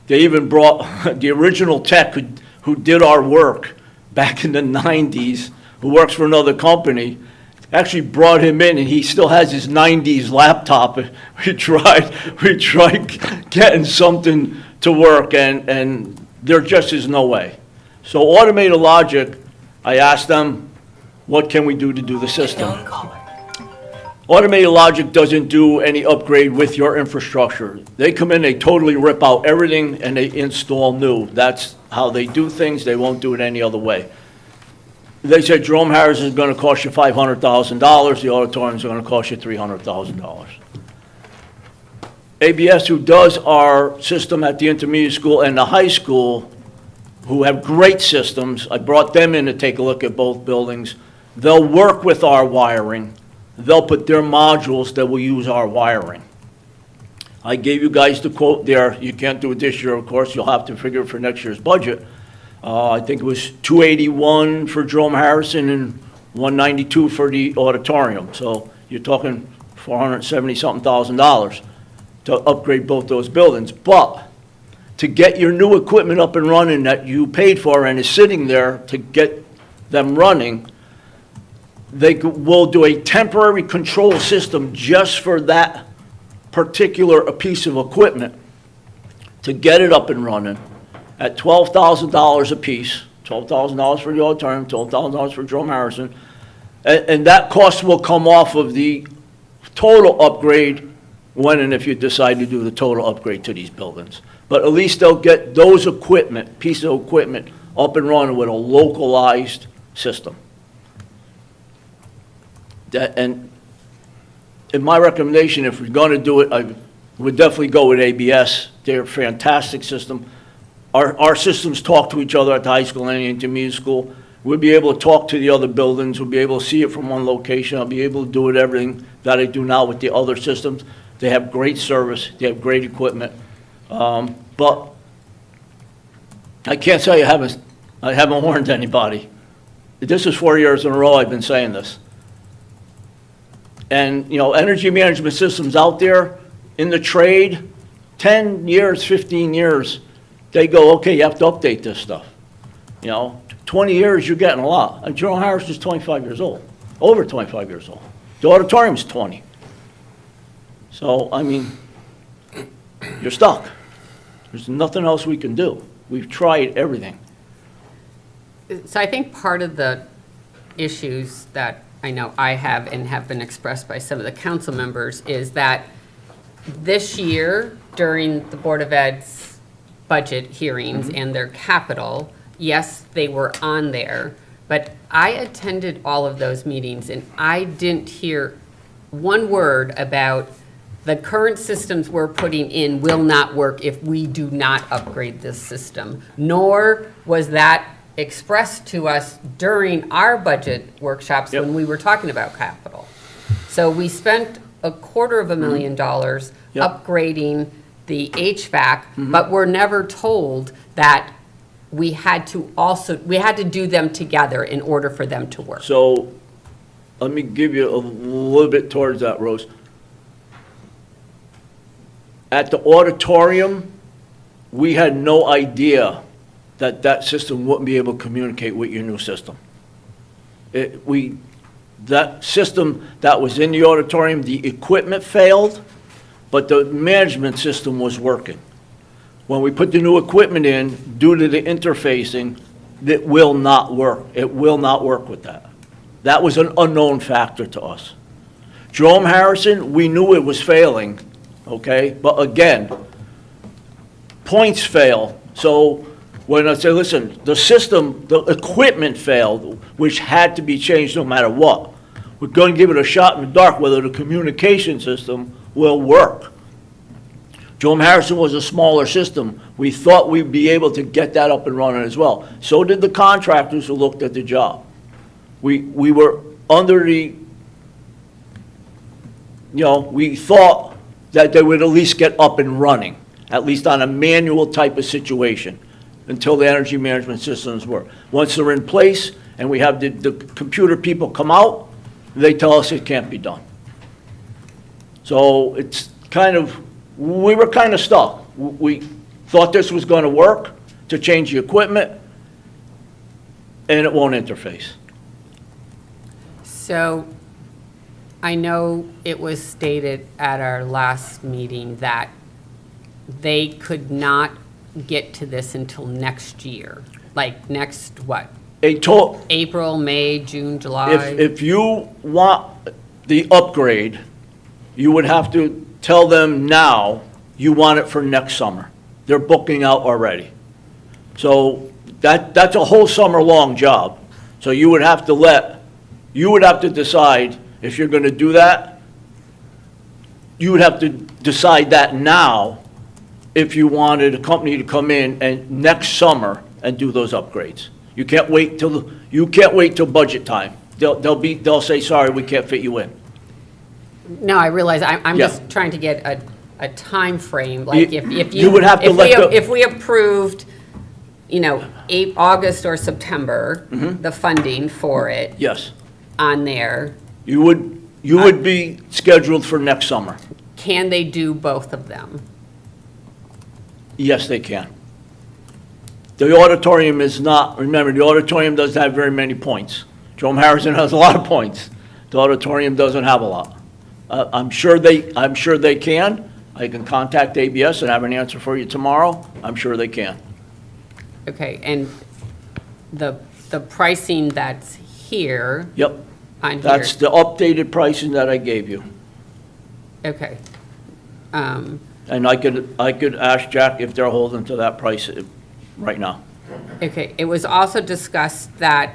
They even brought the original tech who did our work back in the 90s, who works for another company, actually brought him in, and he still has his 90s laptop. We tried getting something to work, and there just is no way. So Automated Logic, I asked them, what can we do to do the system? Automated Logic doesn't do any upgrade with your infrastructure. They come in, they totally rip out everything, and they install new. That's how they do things. They won't do it any other way. They said Jerome Harrison is going to cost you $500,000. The auditorium is going to cost you $300,000. ABS, who does our system at the intermediate school and the high school, who have great systems, I brought them in to take a look at both buildings. They'll work with our wiring. They'll put their modules that will use our wiring. I gave you guys the quote there. You can't do it this year, of course. You'll have to figure it for next year's budget. I think it was $281 for Jerome Harrison and $192 for the auditorium. So you're talking $470-something thousand to upgrade both those buildings. But to get your new equipment up and running that you paid for and is sitting there to get them running, they will do a temporary control system just for that particular a piece of equipment to get it up and running at $12,000 apiece, $12,000 for the auditorium, $12,000 for Jerome Harrison, and that cost will come off of the total upgrade when and if you decide to do the total upgrade to these buildings. But at least they'll get those equipment, pieces of equipment, up and running with a localized system. And in my recommendation, if we're going to do it, I would definitely go with ABS. They're a fantastic system. Our systems talk to each other at the high school and the intermediate school. We'll be able to talk to the other buildings. We'll be able to see it from one location. I'll be able to do it everything that I do now with the other systems. They have great service. They have great equipment. But I can't say I haven't warned anybody. This is 4 years in a row I've been saying this. And, you know, energy management systems out there in the trade, 10 years, 15 years, they go, okay, you have to update this stuff. You know, 20 years, you're getting a lot. And Jerome Harris is 25 years old, over 25 years old. The auditorium's 20. So, I mean, you're stuck. There's nothing else we can do. We've tried everything. So I think part of the issues that I know I have and have been expressed by some of the council members is that this year, during the Board of Ed's budget hearings and their capital, yes, they were on there, but I attended all of those meetings and I didn't hear one word about the current systems we're putting in will not work if we do not upgrade this system, nor was that expressed to us during our budget workshops when we were talking about capital. So we spent $250,000 upgrading the HVAC, but we're never told that we had to do them together in order for them to work. So let me give you a little bit towards that, Rose. At the auditorium, we had no idea that that system wouldn't be able to communicate with your new system. That system that was in the auditorium, the equipment failed, but the management system was working. When we put the new equipment in, due to the interfacing, it will not work. It will not work with that. That was an unknown factor to us. Jerome Harrison, we knew it was failing, okay? But again, points fail. So when I say, listen, the system, the equipment failed, which had to be changed no matter what. We're going to give it a shot in the dark whether the communication system will work. Jerome Harrison was a smaller system. We thought we'd be able to get that up and running as well. So did the contractors who looked at the job. We were under the, we thought that they would at least get up and running, at least on a manual type of situation, until the energy management systems work. Once they're in place and we have the computer people come out, they tell us it can't be done. So it's we were kind of stuck. We thought this was going to work to change the equipment, and it won't interface. So I know it was stated at our last meeting that they could not get to this until next year, like next what? April, May, June, July? If you want the upgrade, you would have to tell them now you want it for next summer. They're booking out already. So that's a whole summer-long job. So you would have to decide if you're going to do that. You would have to decide that now if you wanted a company to come in and next summer and do those upgrades. You can't wait till budget time. They'll say, sorry, we can't fit you in. No, I realize, I'm just trying to get a time frame, like if You would have to if we approved, August or September, the funding for it. Yes. On there. You would be scheduled for next summer. Can they do both of them? Yes, they can. The auditorium is not, remember, the auditorium doesn't have very many points. Jerome Harrison has a lot of points. The auditorium doesn't have a lot. I'm sure they can. I can contact ABS and have an answer for you tomorrow. I'm sure they can. Okay, and the pricing that's here Yep, on here. that's the updated pricing that I gave you. Okay. And I could ask Jack if they're holding to that price right now. Okay, it was also discussed that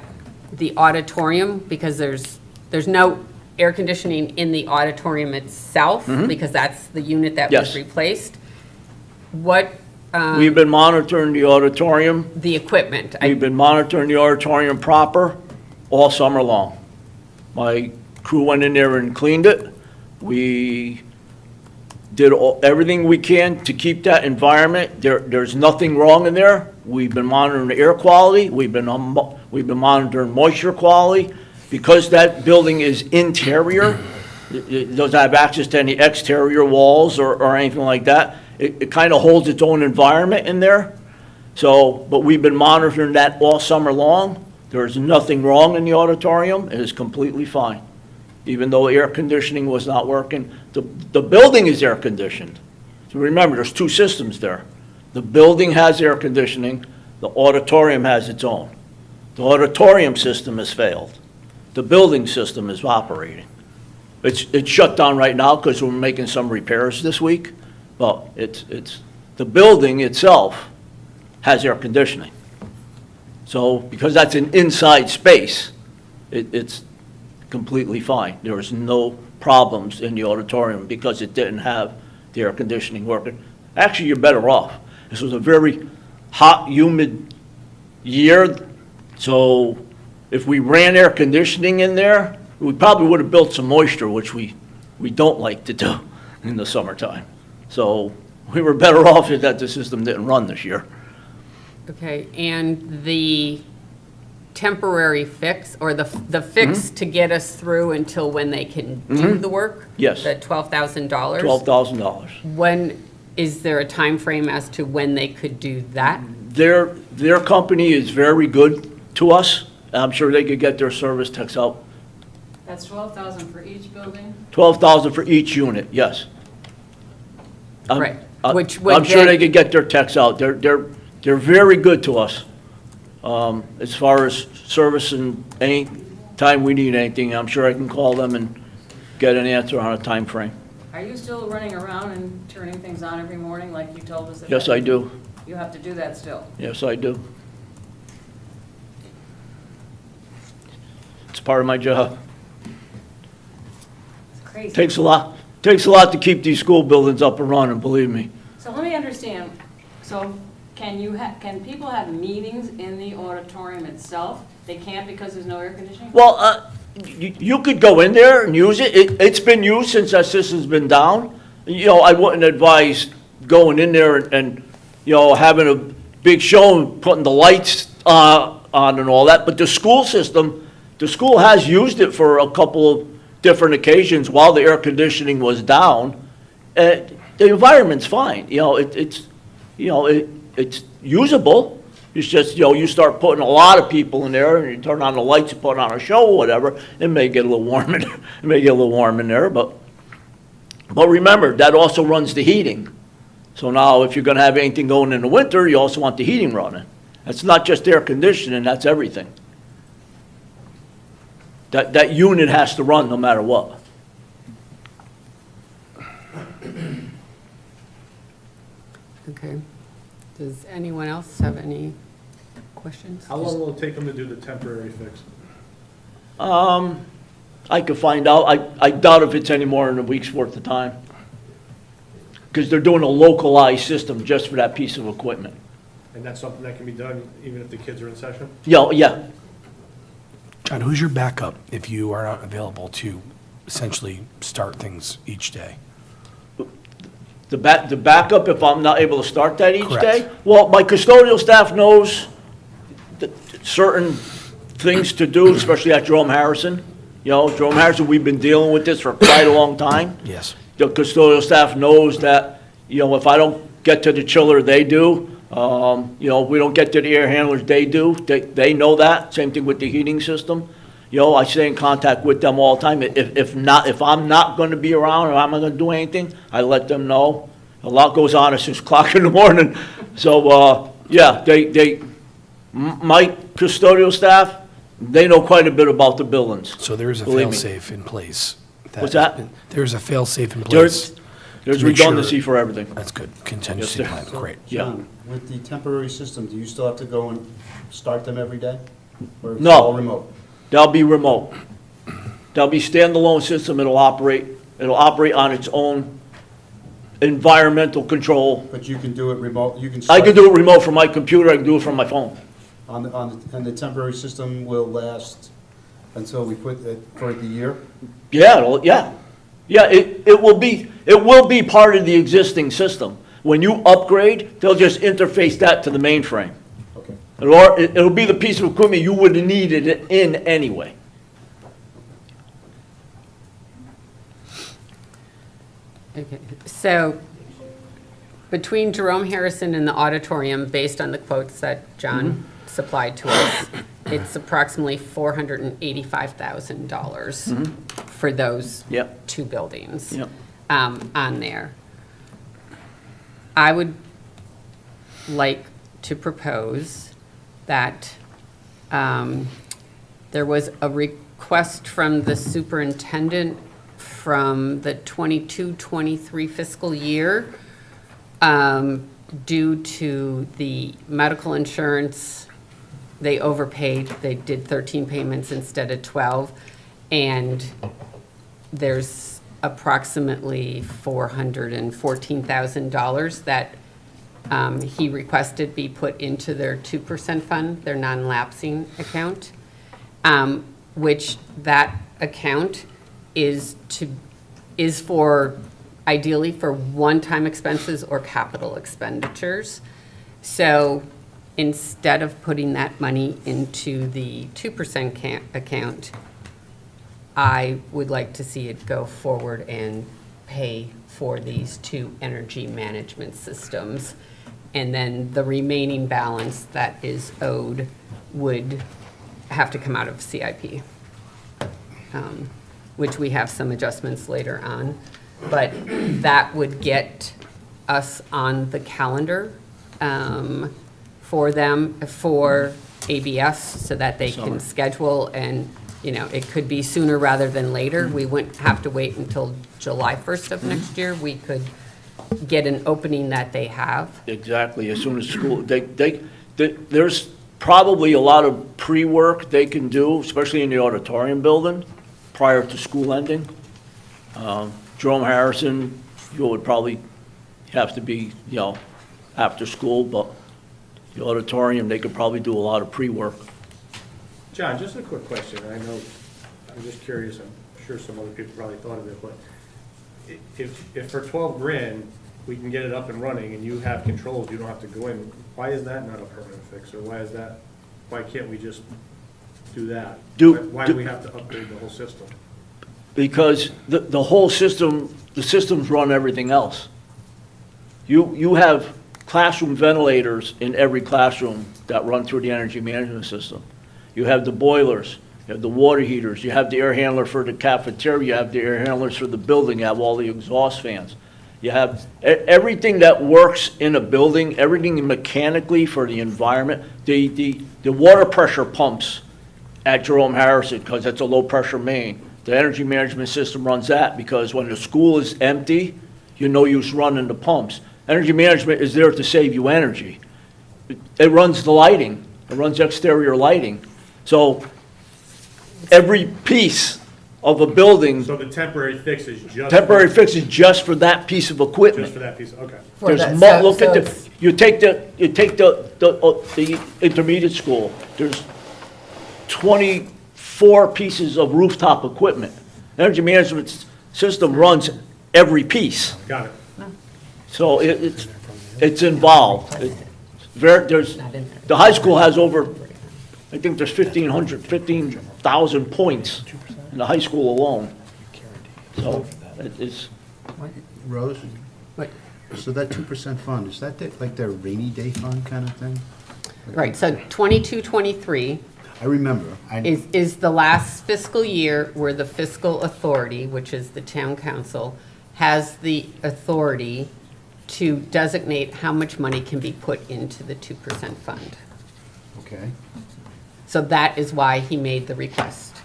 the auditorium, because there's no air conditioning in the auditorium itself, because that's the unit that was Yes. replaced. What, We've been monitoring the auditorium. the equipment? We've been monitoring the auditorium proper all summer long. My crew went in there and cleaned it. We did everything we can to keep that environment. There's nothing wrong in there. We've been monitoring the air quality. We've been monitoring moisture quality. Because that building is interior, it doesn't have access to any exterior walls or anything like that. It kind of holds its own environment in there. So, but we've been monitoring that all summer long. There's nothing wrong in the auditorium. It is completely fine. Even though air conditioning was not working, the building is air conditioned. So remember, there's two systems there. The building has air conditioning, the auditorium has its own. The auditorium system has failed. The building system is operating. It's shut down right now because we're making some repairs this week, but the building itself has air conditioning. So, because that's an inside space, it's completely fine. There was no problems in the auditorium because it didn't have the air conditioning working. Actually, you're better off. This was a very hot, humid year, so if we ran air conditioning in there, we probably would have built some moisture, which we don't like to do in the summertime. So we were better off that the system didn't run this year. Okay, and the temporary fix, or the fix to get us through until when they can do the work? Yes. The $12,000? $12,000. When, is there a time frame as to when they could do that? Their company is very good to us. I'm sure they could get their service techs out. That's 12,000 for each building? 12,000 for each unit, yes. Right. Which would I'm sure then- they could get their techs out. They're very good to us. As far as service and any time we need anything, I'm sure I can call them and get an answer on a time frame. Are you still running around and turning things on every morning like you told us? Yes, I do. You have to do that still? Yes, I do. It's part of my job. It's crazy. Takes a lot to keep these school buildings up and running, believe me. So let me understand, so can people have meetings in the auditorium itself? They can't because there's no air conditioning? Well, you could go in there and use it. It's been used since that system's been down. You know, I wouldn't advise going in there and having a big show and putting the lights on and all that. But the school system, the school has used it for a couple of different occasions while the air conditioning was down. The environment's fine. It's usable. It's just, you start putting a lot of people in there and you turn on the lights and put on a show or whatever, it may get a little warm in there. It may get a little warm in there, but remember, that also runs the heating. So now if you're gonna have anything going in the winter, you also want the heating running. That's not just air conditioning, that's everything. That unit has to run no matter what. Okay. Does anyone else have any questions? How long will it take them to do the temporary fix? I could find out. I doubt if it's any more than a week's worth of time. Because they're doing a localized system just for that piece of equipment. And that's something that can be done even if the kids are in session? Yeah. John, who's your backup if you are not available to essentially start things each day? The backup, if I'm not able to start that each day? Correct. Well, my custodial staff knows certain things to do, especially at Jerome Harrison. Jerome Harrison, we've been dealing with this for quite a long time. Yes. The custodial staff knows that, if I don't get to the chiller, they do. We don't get to the air handlers, they do. They know that. Same thing with the heating system. I stay in contact with them all the time. If I'm not gonna be around or I'm not gonna do anything, I let them know. A lot goes on at 6 o'clock in the morning. So, yeah, my custodial staff, they know quite a bit about the buildings. So there is a Believe me. fail-safe in place. What's that? There's a fail-safe in place. There's to make sure- redundancy for everything. That's good. Contingency Yes, plan, sir. great. Yeah. John, with the temporary system, do you still have to go and start them every day? Or it's No. all remote? They'll be remote. They'll be standalone system, it'll operate on its own environmental control. But you can do it remote, you can I start... can do it remote from my computer, I can do it from my phone. And the temporary system will last until we put it for the year? Yeah, it will be part of the existing system. When you upgrade, they'll just interface that to the mainframe. Okay. It'll be the piece of equipment you would have needed it in anyway. Okay, so between Jerome Harrison and the auditorium, based on the quotes that John supplied to us, it's approximately $485,000 for those Yep. two buildings Yep. on there. I would like to propose that there was a request from the superintendent from the 22-23 fiscal year due to the medical insurance. They overpaid. They did 13 payments instead of 12. And there's approximately $414,000 that he requested be put into their 2% fund, their non-lapsing account, which that account is for, ideally for one-time expenses or capital expenditures. So instead of putting that money into the 2% account, I would like to see it go forward and pay for these two energy management systems. And then the remaining balance that is owed would have to come out of CIP, which we have some adjustments later on. But that would get us on the calendar for them, for ABS, so that they can schedule, and, it could be sooner rather than later. We wouldn't have to wait until July 1st of next year. We could get an opening that they have. Exactly, as soon as school, there's probably a lot of pre-work they can do, especially in the auditorium building, prior to school ending. Jerome Harrison, you would probably have to be, after school, but the auditorium, they could probably do a lot of pre-work. John, just a quick question. I know, I'm just curious, I'm sure some other people probably thought of it, but if for 12 grand, we can get it up and running and you have controls, you don't have to go in, why is that not a permanent fix? Or why can't we just do that? Why do we have to upgrade the whole system? Because the whole system, the systems run everything else. You have classroom ventilators in every classroom that run through the energy management system. You have the boilers, you have the water heaters, you have the air handler for the cafeteria, you have the air handlers for the building, you have all the exhaust fans. You have everything that works in a building, everything mechanically for the environment. The water pressure pumps at Jerome Harrison, because it's a low-pressure main. The energy management system runs that, because when the school is empty, you's running the pumps. Energy management is there to save you energy. It runs the lighting. It runs exterior lighting. So every piece of a building, So the temporary fix is just. temporary fix is just for that piece of equipment. Just for that piece, okay. For There's that, look so at it's- you take the intermediate school, there's 24 pieces of rooftop equipment. Energy management system runs every piece, Got it. so it's involved. The high school has over, I think there's 15,000 points in the high school alone. So it's, Rose? What? So that 2% fund, is that like their rainy day fund kind of thing? Right, so 22-23, I remember. is the last fiscal year where the fiscal authority, which is the town council, has the authority to designate how much money can be put into the 2% fund. Okay, So that is why he made the request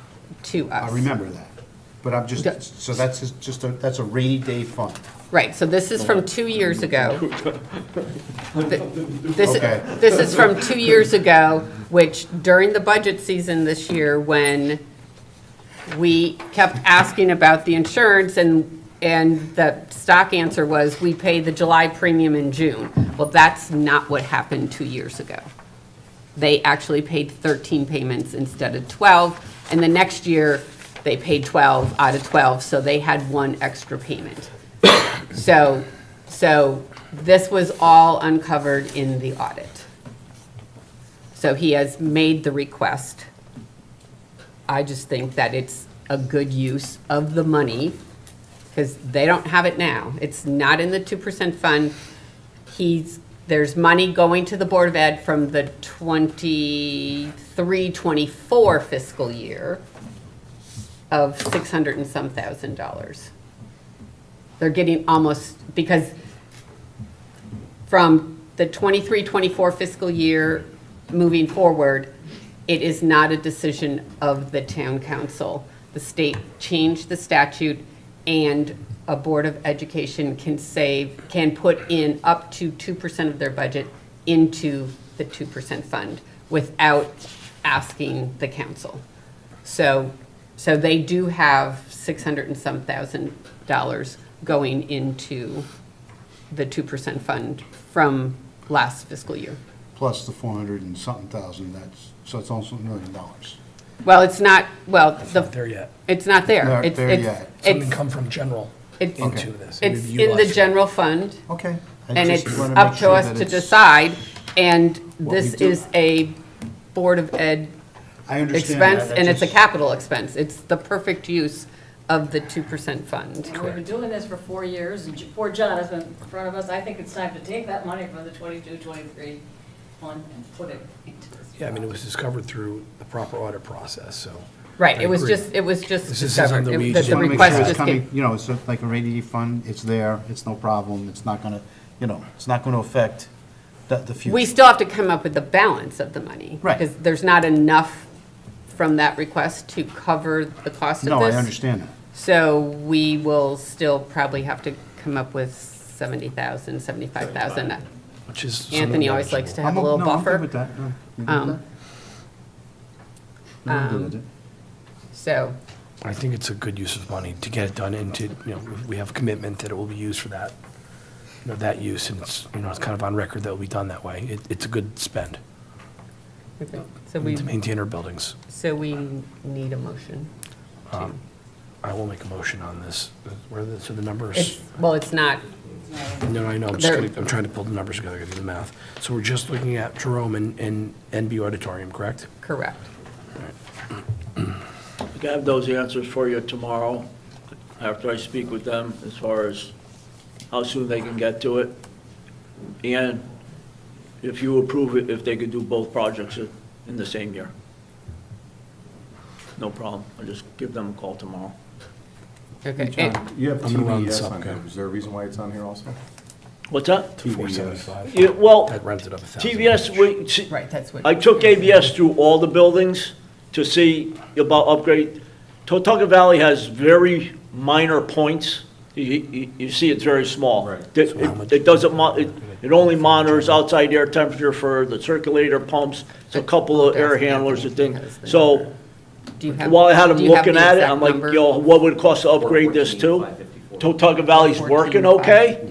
to us. I remember that. But I'm just, so that's that's a rainy day fund. Right, so this is from 2 years ago. This, Okay. this is from 2 years ago, which during the budget season this year, when we kept asking about the insurance and the stock answer was, we pay the July premium in June. Well, that's not what happened 2 years ago. They actually paid 13 payments instead of 12, and the next year, they paid 12 out of 12, so they had one extra payment. So this was all uncovered in the audit. So he has made the request. I just think that it's a good use of the money, because they don't have it now. It's not in the 2% fund. There's money going to the Board of Ed from the 23-24 fiscal year of 600 and some $1,000. They're getting almost, because from the 23-24 fiscal year moving forward, it is not a decision of the town council. The state changed the statute, and a Board of Education can put in up to 2% of their budget into the 2% fund without asking the council. So they do have 600 and some $1,000 going into the 2% fund from last fiscal year. Plus the 400 and something thousand, so it's also $1 million. Well, it's not, well, Not there yet. it's not there. Not It's- there it's- yet. Something It's, come from general it's, into this. it's Maybe in the utilize it. general fund, Okay. I and just it's wanna up make to sure us that to it's- decide, and What we this do. is a Board of Ed I understand expense, that. and it's a just- capital expense. It's the perfect use of the 2% fund. And we've been doing this for 4 years, and poor John has been in front of us. I think it's time to take that money from the 22-23 fund and put it into this. Yeah, I mean, it was discovered through the proper audit process, so. Right, I it was agree. just This is discovered. something we The just Wanna make request sure it's just coming, came. you know, it's like a rainy day fund, it's there, it's no problem, it's not gonna, you know, it's not gonna affect the future. We still have to come up with the balance of the money. Right. Because there's not enough from that request to cover the cost of this. No, I understand that. So we will still probably have to come up with 70,000, 75,000. Which is. somewhat Anthony always likes to have a little No, I'm buffer. good with that. No, you good with Um, that? No, I'm good with it. So, I think it's a good use of money to get it done and to, you know, we have a commitment that it will be used for that, you know, that use, and it's, you know, it's kind of on record that it will be done that way. It's a good spend okay. So we, to maintain our buildings. so we need a motion. I will make a motion on this. Where are the, so the numbers? It's, well, it's not, No, I know, I'm trying to pull the numbers together, I gotta do the math. So we're just looking at Jerome and NB Auditorium, correct? correct. I can have those answers for you tomorrow, after I speak with them, as far as how soon they can get to it. And if you approve it, if they could do both projects in the same year. No problem, I'll just give them a call tomorrow. Okay. John, you have I'm gonna round this TVS up, on here. okay. Is there a reason why it's on here also? What's that? To 475. Yeah, well, That rounds it up 1,000. TVS, Right, that's what. I took ABS through all the buildings to see about upgrade. Totucket Valley has very minor points. You see it's very small. Right. It- So how much- It doesn't, it only monitors outside air temperature for the circulator pumps, it's a couple of air handlers and things. So Do you have- while I had them do you have looking the at it, exact I'm like, number? yo, what would it cost to upgrade this too? Totucket Valley's working okay.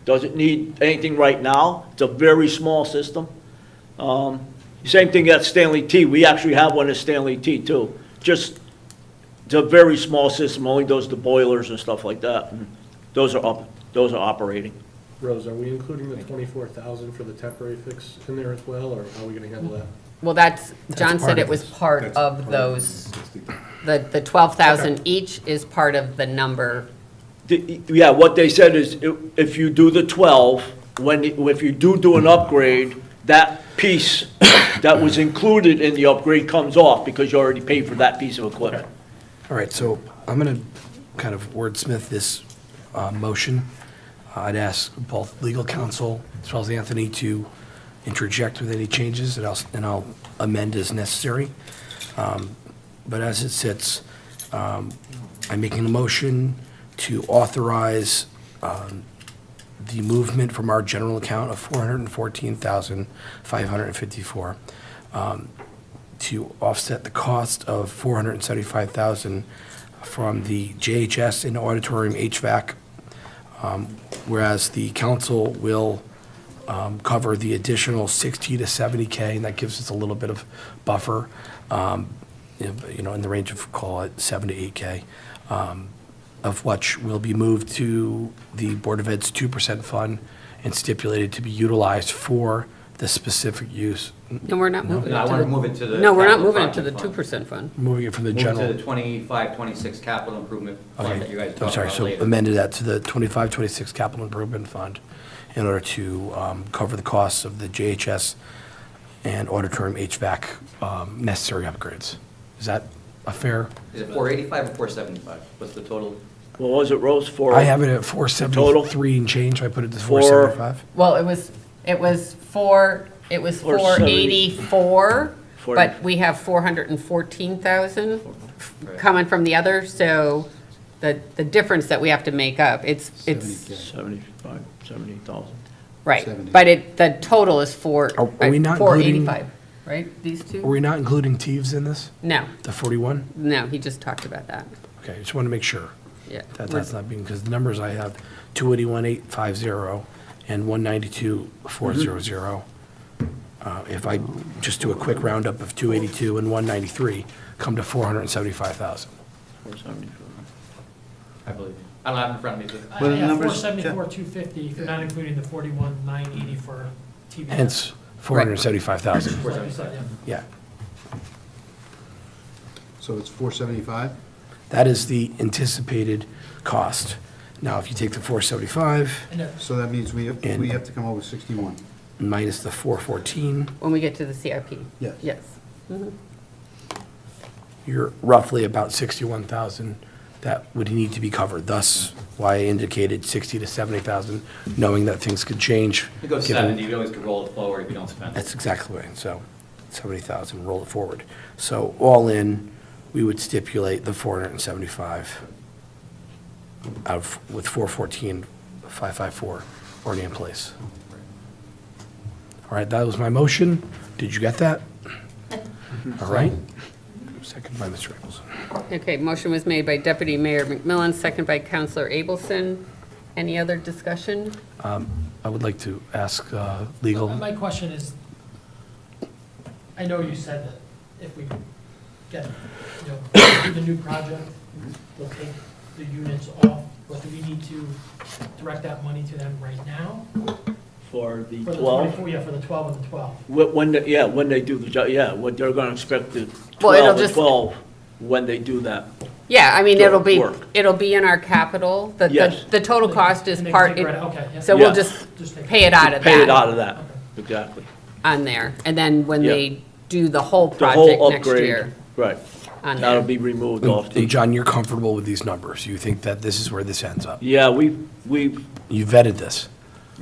Doesn't need anything right now. It's a very small system. Same thing at Stanley T. We actually have one at Stanley T too. Just, it's a very small system, only does the boilers and stuff like that. And those are operating. Rose, are we including the 24,000 for the temporary fix in there as well, or how are we gonna handle that? Well, that's, John part said it of was this. part That's of part of those, it. the 12,000 each is part of the number. Yeah, what they said is if you do the 12, if you do an upgrade, that piece that was included in the upgrade comes off because you already paid for that piece of equipment. All right, so I'm going to kind of wordsmith this motion. I'd ask both legal counsel as well as Anthony to interject with any changes, and I'll amend as necessary. But as it sits, I'm making a motion to authorize the movement from our general account of $414,554 to offset the cost of $475,000 from the JHS and auditorium HVAC, whereas the council will cover the additional 60 to 70K, and that gives us a little bit of buffer, in the range of, call it 7 to 8K, of which will be moved to the Board of Ed's 2% fund and stipulated to be utilized for the specific use. No, we're not moving it No, I to want to the, move it to the. no, we're not capital moving it to the project fund. 2% fund. Moving it from the Move it general. to the 25-26 capital improvement fund that you guys I'm talked sorry, about so later. amended that to the 25-26 capital improvement fund in order to cover the costs of the JHS and auditorium HVAC necessary upgrades. Is that a fair? Is it 485 or 475? What's the total? What was it, Rose? I have it at 473 and change, so I put it to 475. Well, it was 484, but we have 414,000 coming from the other, so the difference that we have to make up, it's, 75, 78,000. right. 70. But the total is Are we not including- 485, right, these Are two? we not including Teves in this? No, The 41? no, he just talked about that, Okay, just want to make sure yeah. that that's not being, because the numbers I have, 281,850 and 192,400. If I just do a quick roundup of 282 and 193, come to 475,000. 474. I believe. I don't have it in front of me, but What are the Yeah, numbers? 474, 250, if you're not including the 41,980 for TV. Hence, 475,000. 477, Yeah, So it's 475? that is the anticipated cost. Now, if you take the 475 And So that means we have to come up with 61. minus the 414, When we get to the CIP. Yes. Yes. you're roughly about 61,000 that would need to be covered. Thus, why I indicated 60 to 70,000, knowing that things could change. it goes given- 70, you always could roll it forward if you don't spend it. That's exactly right. So 70,000, roll it forward. So all in, we would stipulate the 475 with 414,554 already in place. All right, that was my motion. Did you get that? All right. Second by Mr. Abelson. Okay, motion was made by Deputy Mayor McMillan, second by Counselor Abelson. Any other discussion? I would like to ask legal. My question is, I know you said that if we get, do the new project, we'll take the units off, but do we need to direct that money to them right now? For the For the 12? 24, yeah, for the 12 and the 12. When they do the job, yeah, what they're gonna expect the Well, it'll 12 and just- 12 when they do that. Yeah, I mean, Go it'll be work. in our capital. Yes. The total cost is And they can part, take it right out. Okay, yeah. so we'll Yeah. just take pay it out of Pay it out that of that, exactly. on there. And then when Yeah. they do the whole The project whole next upgrade, year right. on That'll there. be removed off And the, John, you're comfortable with these numbers? You think that this is where this ends up? yeah, we You vetted this?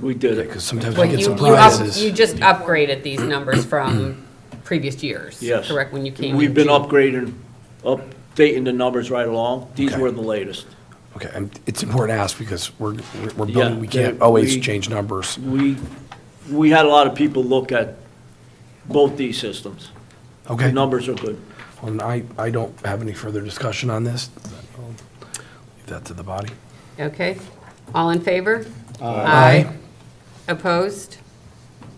did it. Because sometimes Well, we get you surprises. just upgraded these numbers from previous years. Yes. Correct, when you came in? We've been June. updating the numbers right along. These Okay. were the latest. Okay, and it's important to ask because we're Yeah, building, we can't yeah, always we- change numbers. We had a lot of people look at both these systems. The Okay, numbers are good. well, I don't have any further discussion on this. I'll leave that to the body. Okay, all in favor? Aye. Opposed?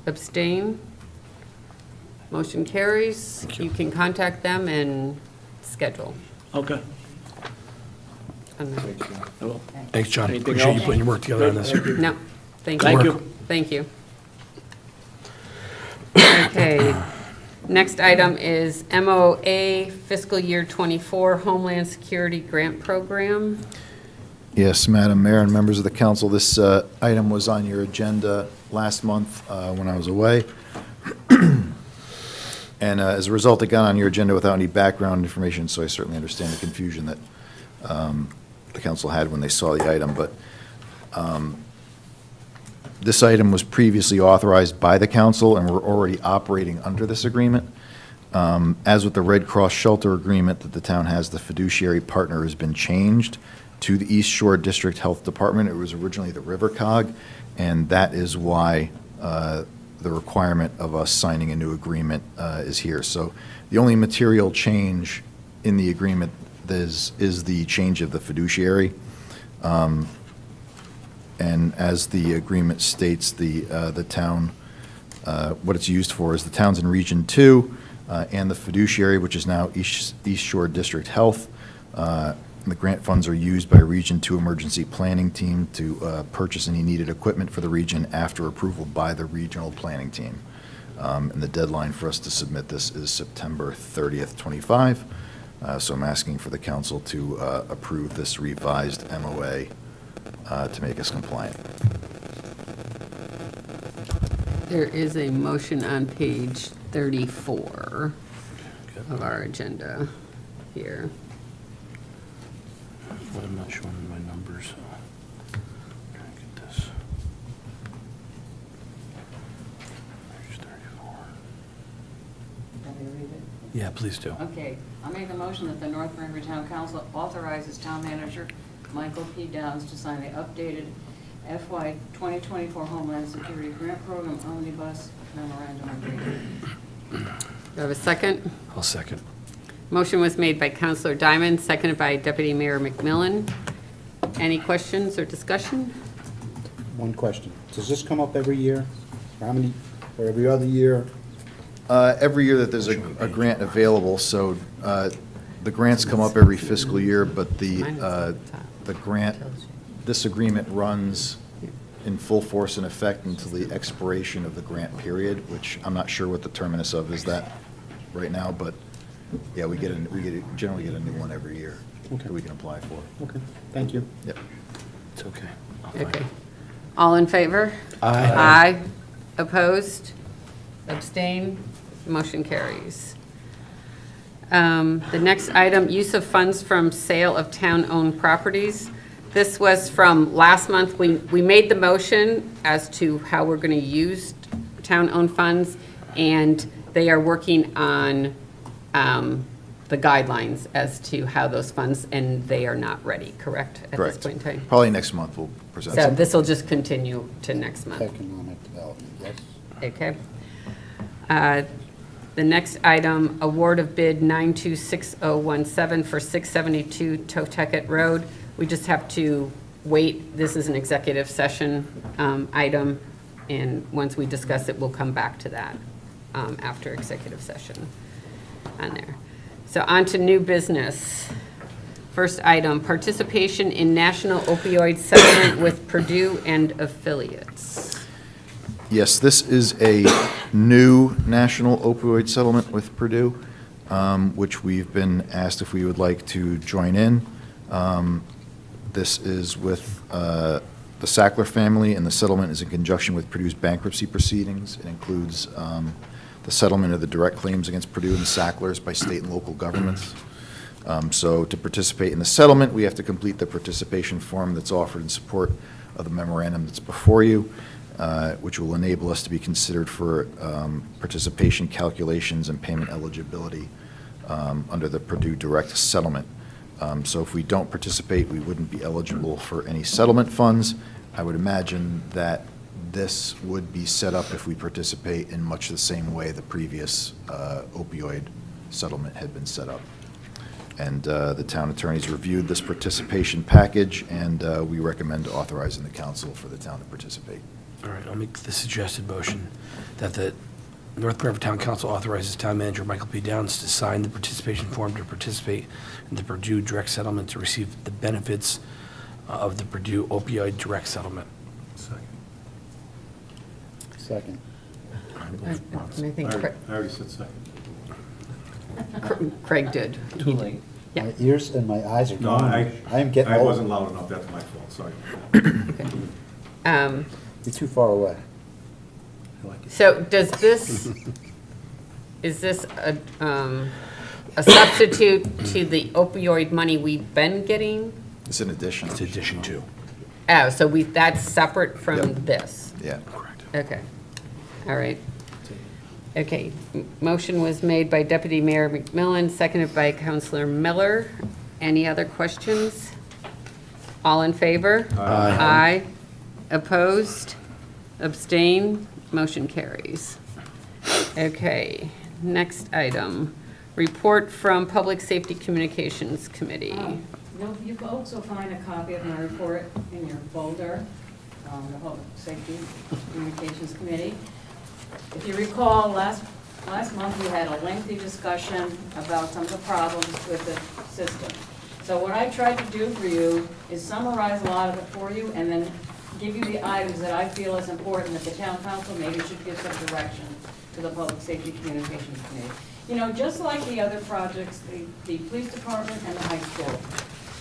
Abstain? Motion carries. Thank you. You can contact them and schedule. Okay. on that. I will. Thanks, John. Anything Appreciate you else? putting your work together on Good, this. thank you. No, thank you. Thank you. Thank you. Okay, next item is MOA fiscal year '24 Homeland Security Grant Program. Yes, Madam Mayor and members of the council, this item was on your agenda last month when I was away. And as a result, it got on your agenda without any background information, so I certainly understand the confusion that the council had when they saw the item. But this item was previously authorized by the council, and we're already operating under this agreement. As with the Red Cross Shelter Agreement that the town has, the fiduciary partner has been changed to the East Shore District Health Department. It was originally the River Cog, and that is why the requirement of us signing a new agreement is here. So the only material change in the agreement is the change of the fiduciary. And as the agreement states, the town, what it's used for is the towns in Region 2 and the fiduciary, which is now East Shore District Health. The grant funds are used by Region 2 Emergency Planning Team to purchase any needed equipment for the region after approval by the Regional Planning Team. And the deadline for us to submit this is September 30th, 25. So I'm asking for the council to approve this revised MOA to make us compliant. There is a motion on page 34 of our agenda here. Well, I'm not showing my numbers, so trying to get this. Page 34. Want me to read it? Yeah, please do. Okay, I make a motion that the North Branford Town Council authorizes Town Manager Michael P. Downs to sign the updated FY 2024 Homeland Security Grant Program Omnibus Memorandum Agreement. Do I have a second? I'll second. Motion was made by Counselor Diamond, seconded by Deputy Mayor McMillan. Any questions or discussion? One question. Does this come up every year? Or how many, or every other year? Every year that there's a grant available, so the grants come up every fiscal year, but the grant, this agreement runs in full force and effect until the expiration of the grant period, which I'm not sure what the terminus of is that right now, but yeah, we generally get a new one every year Okay. that we can apply for. Okay, thank you. Yep. It's okay. I'll find Okay. it. All in favor? Aye. Aye. Opposed? Abstain? Motion carries. The next item, use of funds from sale of town-owned properties. This was from last month. We made the motion as to how we're going to use town-owned funds, and they are working on the guidelines as to how those funds, and they are not ready, correct? At this Correct. point in time? Probably next month we'll present So some. this will just continue to next month. Economic development, yes. Okay. The next item, award of bid 926017 for 672 Totucket Road. We just have to wait. This is an executive session item, and once we discuss it, we'll come back to that after executive session on there. So on to new business. First item, participation in national opioid settlement with Purdue and affiliates. Yes, this is a new national opioid settlement with Purdue, which we've been asked if we would like to join in. This is with the Sackler family, and the settlement is in conjunction with Purdue's bankruptcy proceedings. It includes the settlement of the direct claims against Purdue and the Sacklers by state and local governments. So to participate in the settlement, we have to complete the participation form that's offered in support of the memorandum that's before you, which will enable us to be considered for participation calculations and payment eligibility under the Purdue direct settlement. So if we don't participate, we wouldn't be eligible for any settlement funds. I would imagine that this would be set up if we participate in much the same way the previous opioid settlement had been set up. And the town attorneys reviewed this participation package, and we recommend authorizing the council for the town to participate. All right, I'll make the suggested motion that the North Branford Town Council authorizes Town Manager Michael P. Downs to sign the participation form to participate in the Purdue direct settlement to receive the benefits of the Purdue opioid direct settlement. Second. And I think I already said second. Craig did. Too late. Yeah. My ears and my eyes are No, going. I am getting I old. wasn't loud enough, that's my fault, sorry. Um, You're too far away. So does this, is this a substitute to the opioid money we've been getting? It's an addition. It's addition to. Oh, so that's separate from Yep. this? Yeah. Correct. Okay, all right. Okay, motion was made by Deputy Mayor McMillan, seconded by Councilor Miller. Any other questions? All in favor? Aye. Aye. Opposed? Abstain? Motion carries. Okay, next item, report from Public Safety Communications Committee. You folks will find a copy of my report in your folder, the Public Safety Communications Committee. If you recall, last month we had a lengthy discussion about some of the problems with the system. So what I tried to do for you is summarize a lot of it for you and then give you the items that I feel is important that the town council maybe should give some direction to the Public Safety Communications Committee. You know, just like the other projects, the police department and the high school,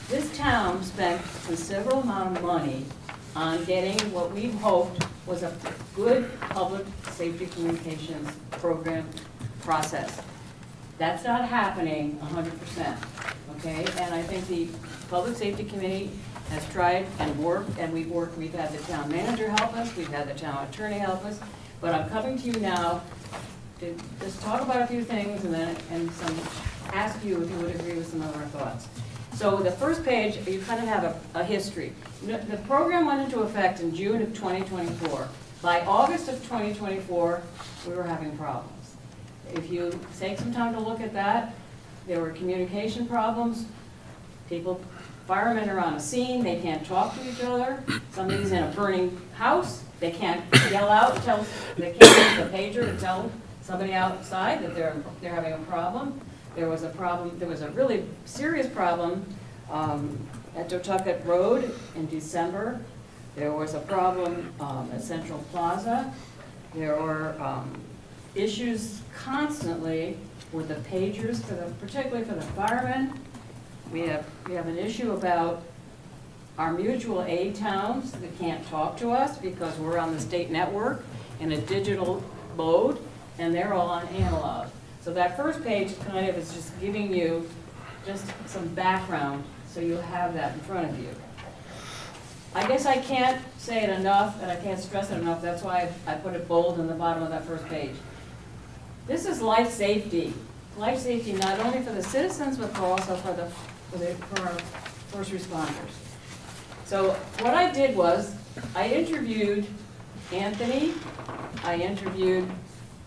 this town spent a considerable amount of money on getting what we hoped was a good public safety communications program process. That's not happening 100%, okay? And I think the Public Safety Committee has tried and worked, and we've had the town manager help us, we've had the town attorney help us, but I'm coming to you now to just talk about a few things and ask you if you would agree with some of our thoughts. So the first page, you kind of have a history. The program went into effect in June of 2024. By August of 2024, we were having problems. If you take some time to look at that, there were communication problems. Firemen are on a scene, they can't talk to each other. Somebody's in a burning house, they can't yell out, they can't use the pager to tell somebody outside that they're having a problem. There was a really serious problem at Totucket Road in December. There was a problem at Central Plaza. There were issues constantly with the pagers, particularly for the firemen. We have an issue about our mutual aid towns that can't talk to us because we're on the state network in a digital mode, and they're all on analog. So that first page kind of is just giving you just some background, so you have that in front of you. I guess I can't say it enough, and I can't stress it enough, that's why I put it bold in the bottom of that first page. This is life safety. Life safety not only for the citizens, but also for our first responders. So what I did was, I interviewed Anthony, I interviewed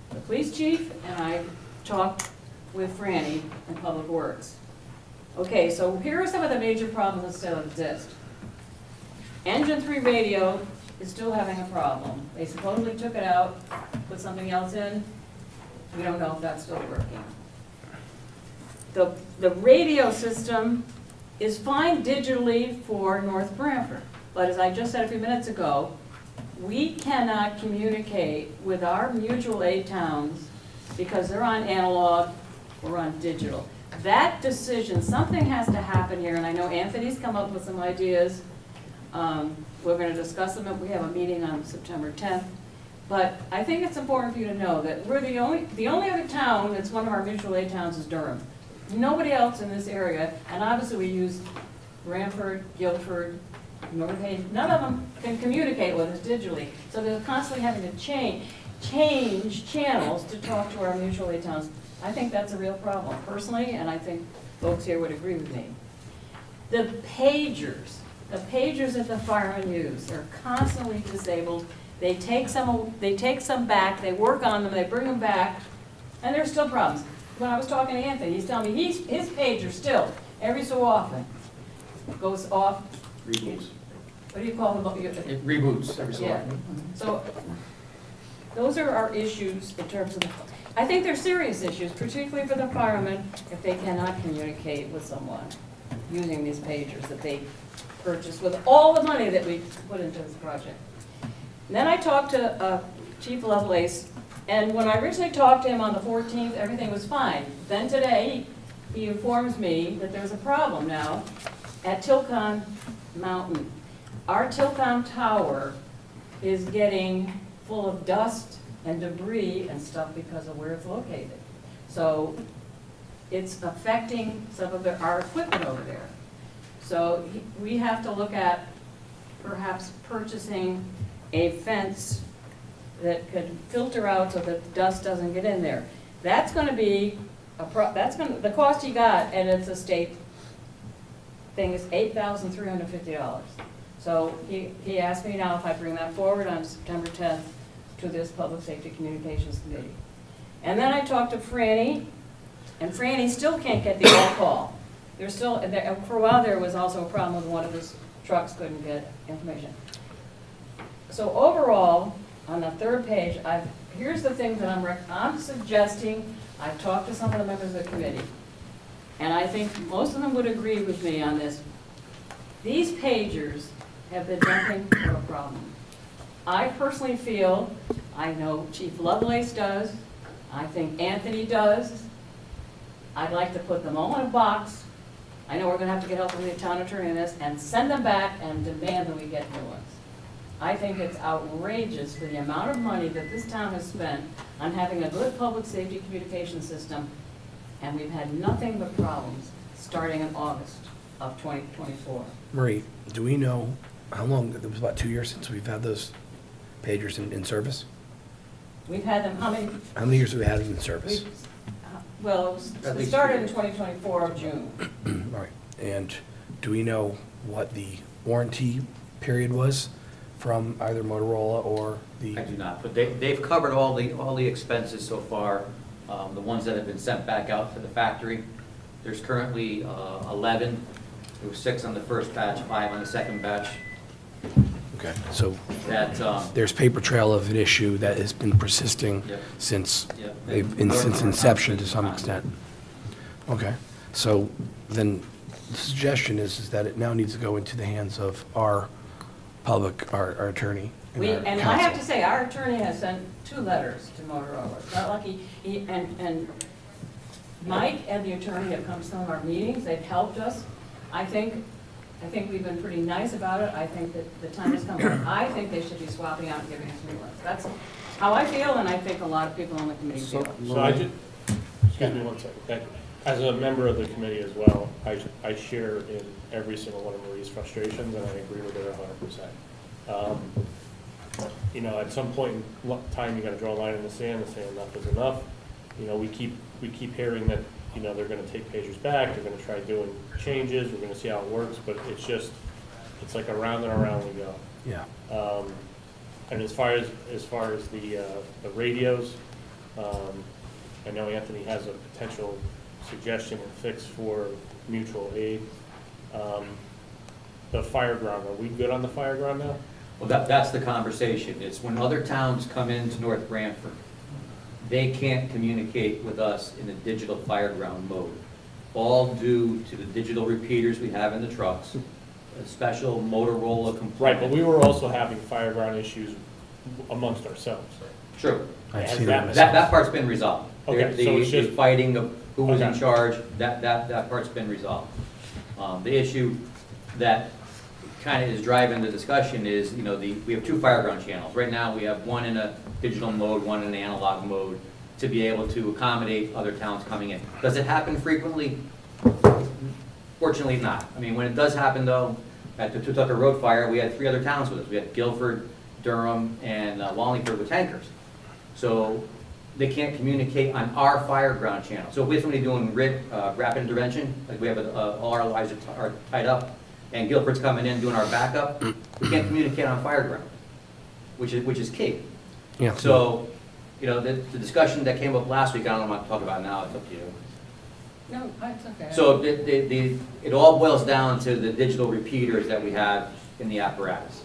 the police chief, and I talked with Franny in Public Works. Okay, so here are some of the major problems that still exist. Engine 3 radio is still having a problem. They supposedly took it out, put something else in. We don't know if that's still working. The radio system is fine digitally for North Branford, but as I just said a few minutes ago, we cannot communicate with our mutual aid towns because they're on analog, we're on digital. That decision, something has to happen here, and I know Anthony's come up with some ideas. We're going to discuss them, we have a meeting on September 10th. But I think it's important for you to know that we're the only other town that's one of our mutual aid towns is Durham. Nobody else in this area, and obviously we use Branford, Guilford, North Haven, none of them can communicate with us digitally. So they're constantly having to change channels to talk to our mutual aid towns. I think that's a real problem, personally, and I think folks here would agree with me. The pagers that the firemen use are constantly disabled. They take some back, they work on them, they bring them back, and there's still problems. When I was talking to Anthony, he's telling me his pager still, every so often, goes off. Reboots. What do you call them? It reboots every so Yeah. often. So those are our issues in terms of, I think they're serious issues, particularly for the firemen if they cannot communicate with someone using these pagers that they purchased with all the money that we put into this project. And then I talked to Chief Lovelace, and when I originally talked to him on the 14th, everything was fine. Then today, he informs me that there's a problem now at Tilcon Mountain. Our Tilcon Tower is getting full of dust and debris and stuff because of where it's located. So it's affecting some of our equipment over there. So we have to look at perhaps purchasing a fence that could filter out so that the dust doesn't get in there. That's gonna be the cost he got, and it's a state thing, is $8,350. So he asked me now if I bring that forward on September 10th to this Public Safety Communications Committee. And then I talked to Franny, and Franny still can't get the all-call. There's still, for a while there was also a problem with one of his trucks couldn't get information. So overall, on the third page, here's the things that I'm suggesting. I've talked to some of the members of the committee, and I think most of them would agree with me on this. These pagers have been dumping for a problem. I personally feel, I know Chief Lovelace does, I think Anthony does. I'd like to put them all in a box. I know we're gonna have to get help from the town attorney on this, and send them back and demand that we get new ones. I think it's outrageous for the amount of money that this town has spent on having a good public safety communication system, and we've had nothing but problems starting in August of 2024. Marie, do we know how long, it was about 2 years since we've had those pagers in service? We've had them, how many? How many years have we had them in service? Well, it started in 2024 of June. All right, and do we know what the warranty period was from either Motorola or the? I do not, but they've covered all the expenses so far, the ones that have been sent back out to the factory. There's currently 11. There were 6 on the first batch, 5 on the second batch. Okay, so That, there's paper trail of an issue that has been persisting Yep. since, Yep. since inception to some extent. Okay, so then the suggestion is that it now needs to go into the hands of our our attorney and our And I have to counsel. say, our attorney has sent 2 letters to Motorola. It's not like and Mike and the attorney have come to some of our meetings, they've helped us. I think we've been pretty nice about it. I think that the time has come. I think they should be swapping out and giving us new ones. That's how I feel, and I think a lot of people on the committee feel. So I just, excuse me one second, thank you. As a member of the committee as well, I share in every single one of Marie's frustrations, and I agree with her 100%. You know, at some point in time, you gotta draw a line in the sand and say enough is enough. You know, we keep hearing that, you know, they're gonna take pagers back, they're gonna try doing changes, we're gonna see how it works, but it's like around and around we go. Yeah. And as far as the radios, I know Anthony has a potential suggestion and fix for mutual aid. The fire ground, are we good on the fire ground now? well, that's the conversation. It's when other towns come into North Branford, they can't communicate with us in a digital fire ground mode, all due to the digital repeaters we have in the trucks, a special Motorola component. Right, but we were also having fire ground issues amongst ourselves. True. I've Has seen that- it. That part's been resolved. Okay, The- so it's the just- fighting of who was in Okay. charge, that part's been resolved. The issue that kind of is driving the discussion is, you know, we have 2 fireground channels. Right now, we have one in a digital mode, one in an analog mode, to be able to accommodate other towns coming in. Does it happen frequently? Fortunately not. I mean, when it does happen, though, at the Tutucker Road fire, we had 3 other towns with us. We had Guilford, Durham, and Wallingford with tankers. So they can't communicate on our fireground channel. So if we have somebody doing rapid intervention, like we have all our lines are tied up, and Guilford's coming in doing our backup, we can't communicate on fireground, which is key. Yeah. So, you know, the discussion that came up last week, I don't know what to talk about now, it's up to you. No, it's okay. So it all boils down to the digital repeaters that we have in the apparatus.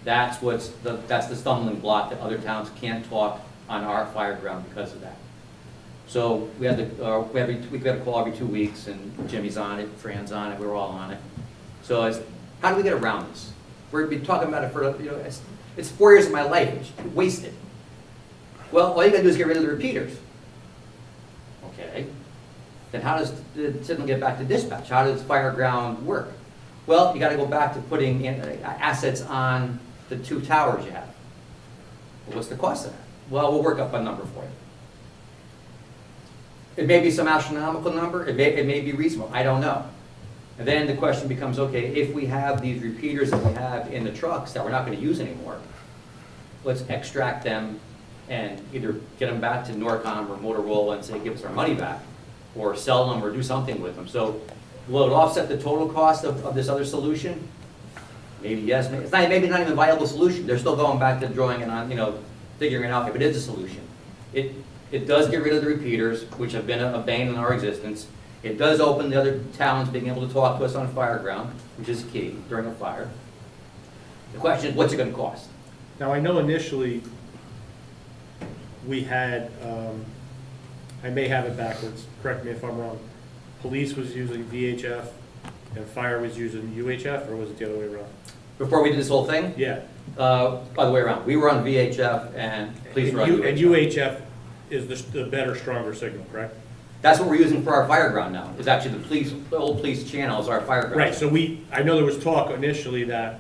That's the stumbling block that other towns can't talk on our fire ground because of that. So we had we got a call every 2 weeks, and Jimmy's on it, Fran's on it, we're all on it. So how do we get around this? We've been talking about it for, you know, it's 4 years of my life, it's wasted. Well, all you gotta do is get rid of the repeaters. Okay. Then how does the signal get back to dispatch? How does fireground work? Well, you gotta go back to putting in assets on the 2 towers you have. Well, what's the cost of that? Well, we'll work up a number for you. It may be some astronomical number, it may be reasonable, I don't know. And then the question becomes, okay, if we have these repeaters that we have in the trucks that we're not gonna use anymore, let's extract them and either get them back to Norcom or Motorola and say, give us our money back, or sell them or do something with them. So will it offset the total cost of this other solution? Maybe yes, maybe, maybe not even a viable solution. They're still going back to drawing it on, figuring it out if it is a solution. It does get rid of the repeaters, which have been a bane in our existence. It does open the other towns being able to talk to us on fire ground, which is key during a fire. The question is, what's it gonna cost? Now, I know initially, we had, I may have it backwards, correct me if I'm wrong. Police was using VHF and fire was using UHF, or was it the other way around? Before we did this whole thing? Yeah. Other way around. We were on VHF and police were on UHF. And UHF is the better, stronger signal, correct? That's what we're using for our fire ground now, is actually the old police channel is our fire ground. Right, so I know there was talk initially that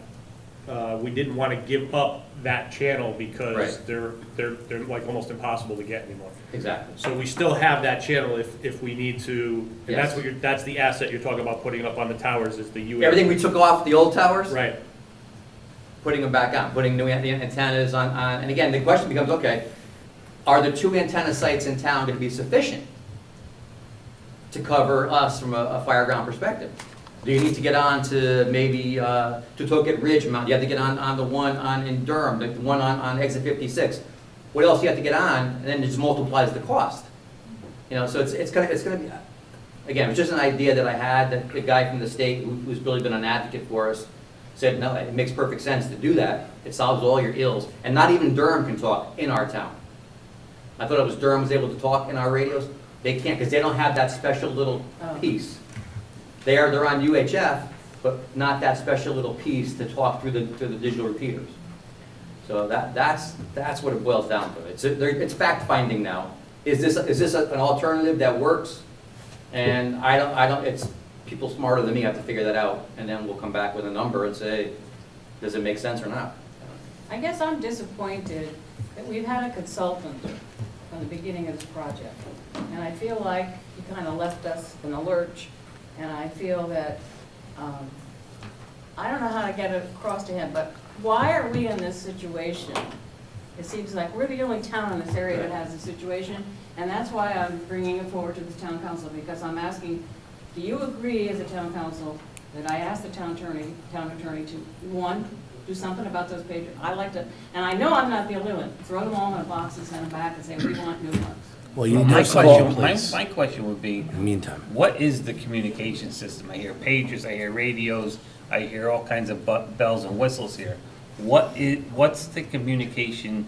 we didn't want to give up that channel because Right. they're like almost impossible to get anymore. Exactly. So we still have that channel if we need to, and Yes. that's the asset you're talking about putting up on the towers is the UHF. Everything we took off the old towers, Right. putting them back on, putting new antennas on, and again, the question becomes, okay, are the 2 antenna sites in town going to be sufficient to cover us from a fire ground perspective? Do you need to get on to maybe Totoket Ridge Mount? You have to get on the one in Durham, the one on exit 56. What else do you have to get on? And then it just multiplies the cost. So it's gonna be, again, it's just an idea that I had that the guy from the state who's really been an advocate for us said, no, it makes perfect sense to do that. It solves all your ills. And not even Durham can talk in our town. I thought it was Durham was able to talk in our radios. They can't because they don't have that special little piece. They're on UHF, but not that special little piece to talk through the digital repeaters. So that's what it boils down to. It's fact finding now. Is this an alternative that works? And I don't. It's people smarter than me have to figure that out, and then we'll come back with a number and say, does it make sense or not? I guess I'm disappointed that we've had a consultant from the beginning of this project. And I feel like he kind of left us in a lurch. And I feel that, I don't know how to get it across to him, but why are we in this situation? It seems like we're the only town in this area that has a situation. And that's why I'm bringing it forward to the town council, because I'm asking, do you agree as a town council that I ask the town attorney to, one, do something about those pages? I like to, and I know I'm not the only one, throw them all in a box and send them back and say, we want new ones. Well, you need to My have someone in question, place my question would be, in the meantime. what is the communication system? I hear pagers, I hear radios, I hear all kinds of bells and whistles here. What's the communication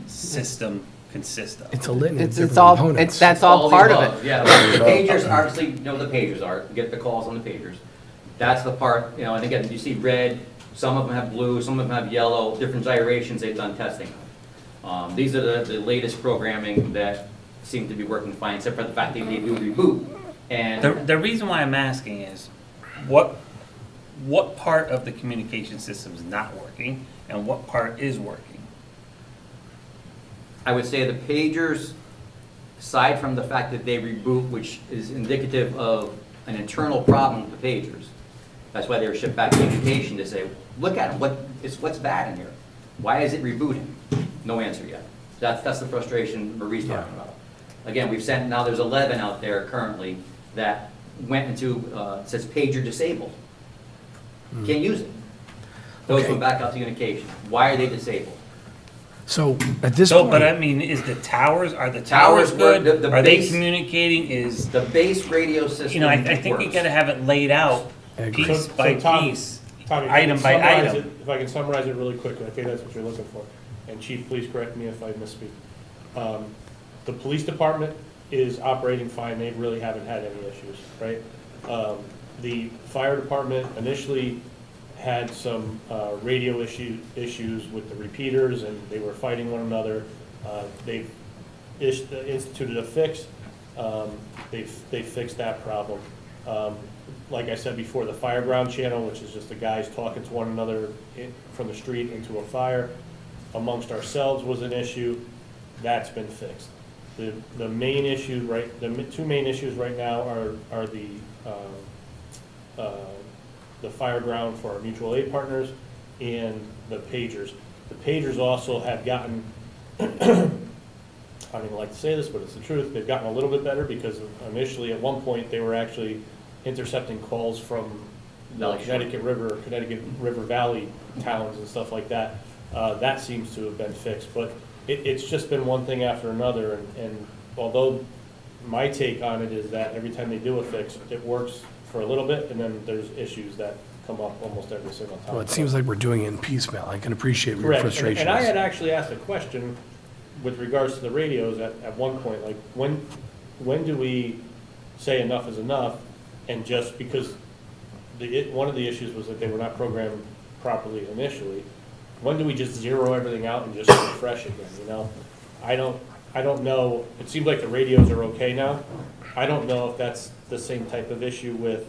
system consist of? It's a litany of It's different all, components. that's all the part of above. it. Yeah, the pagers, obviously, you know what the pagers are, get the calls on the pagers. That's the part, and again, you see red, some of them have blue, some of them have yellow, different gyrations they've done testing on. These are the latest programming that seem to be working fine, except for the fact that they do reboot. And The reason why I'm asking is, what part of the communication system is not working, and what part is working? I would say the pagers, aside from the fact that they reboot, which is indicative of an internal problem with the pagers. That's why they were shipped back to education to say, look at them, what's bad in here? Why is it rebooting? No answer yet. That's the frustration Marie's talking about. Again, we've sent, now there's 11 out there currently that went into, says pager disabled. Can't use it. Those Okay. went back out to communication. Why are they disabled? So at this So, point. but I mean, are the towers Towers work, good? the Are they base- communicating? The base radio system I think you works. gotta have it laid out I agree. piece So, by Tom- piece, Tommy, item by item. If I can summarize it really quickly, I think that's what you're looking for. And Chief, please correct me if I misspeak. The police department is operating fine, they really haven't had any issues, right? The fire department initially had some radio issues with the repeaters, and they were fighting one another. They've instituted a fix. They've fixed that problem. Like I said before, the fire ground channel, which is just the guys talking to one another from the street into a fire, amongst ourselves was an issue. That's been fixed. The main issue, two main issues right now are the fire ground for our mutual aid partners and the pagers. The pagers also have gotten, I don't even like to say this, but it's the truth, they've gotten a little bit better because initially, at one point, they were actually intercepting calls from the Connecticut River Valley towns and stuff like that. That seems to have been fixed, but it's just been one thing after another, and although my take on it is that every time they do a fix, it works for a little bit, and then there's issues that come up almost every single time. Well, it seems like we're doing it in piecemeal. I can appreciate your Correct. frustration. And I had actually asked a question with regards to the radios at one point, like, when do we say enough is enough? And just because one of the issues was that they were not programmed properly initially, when do we just zero everything out and just refresh again, you know? I don't know, it seems like the radios are okay now. I don't know if that's the same type of issue with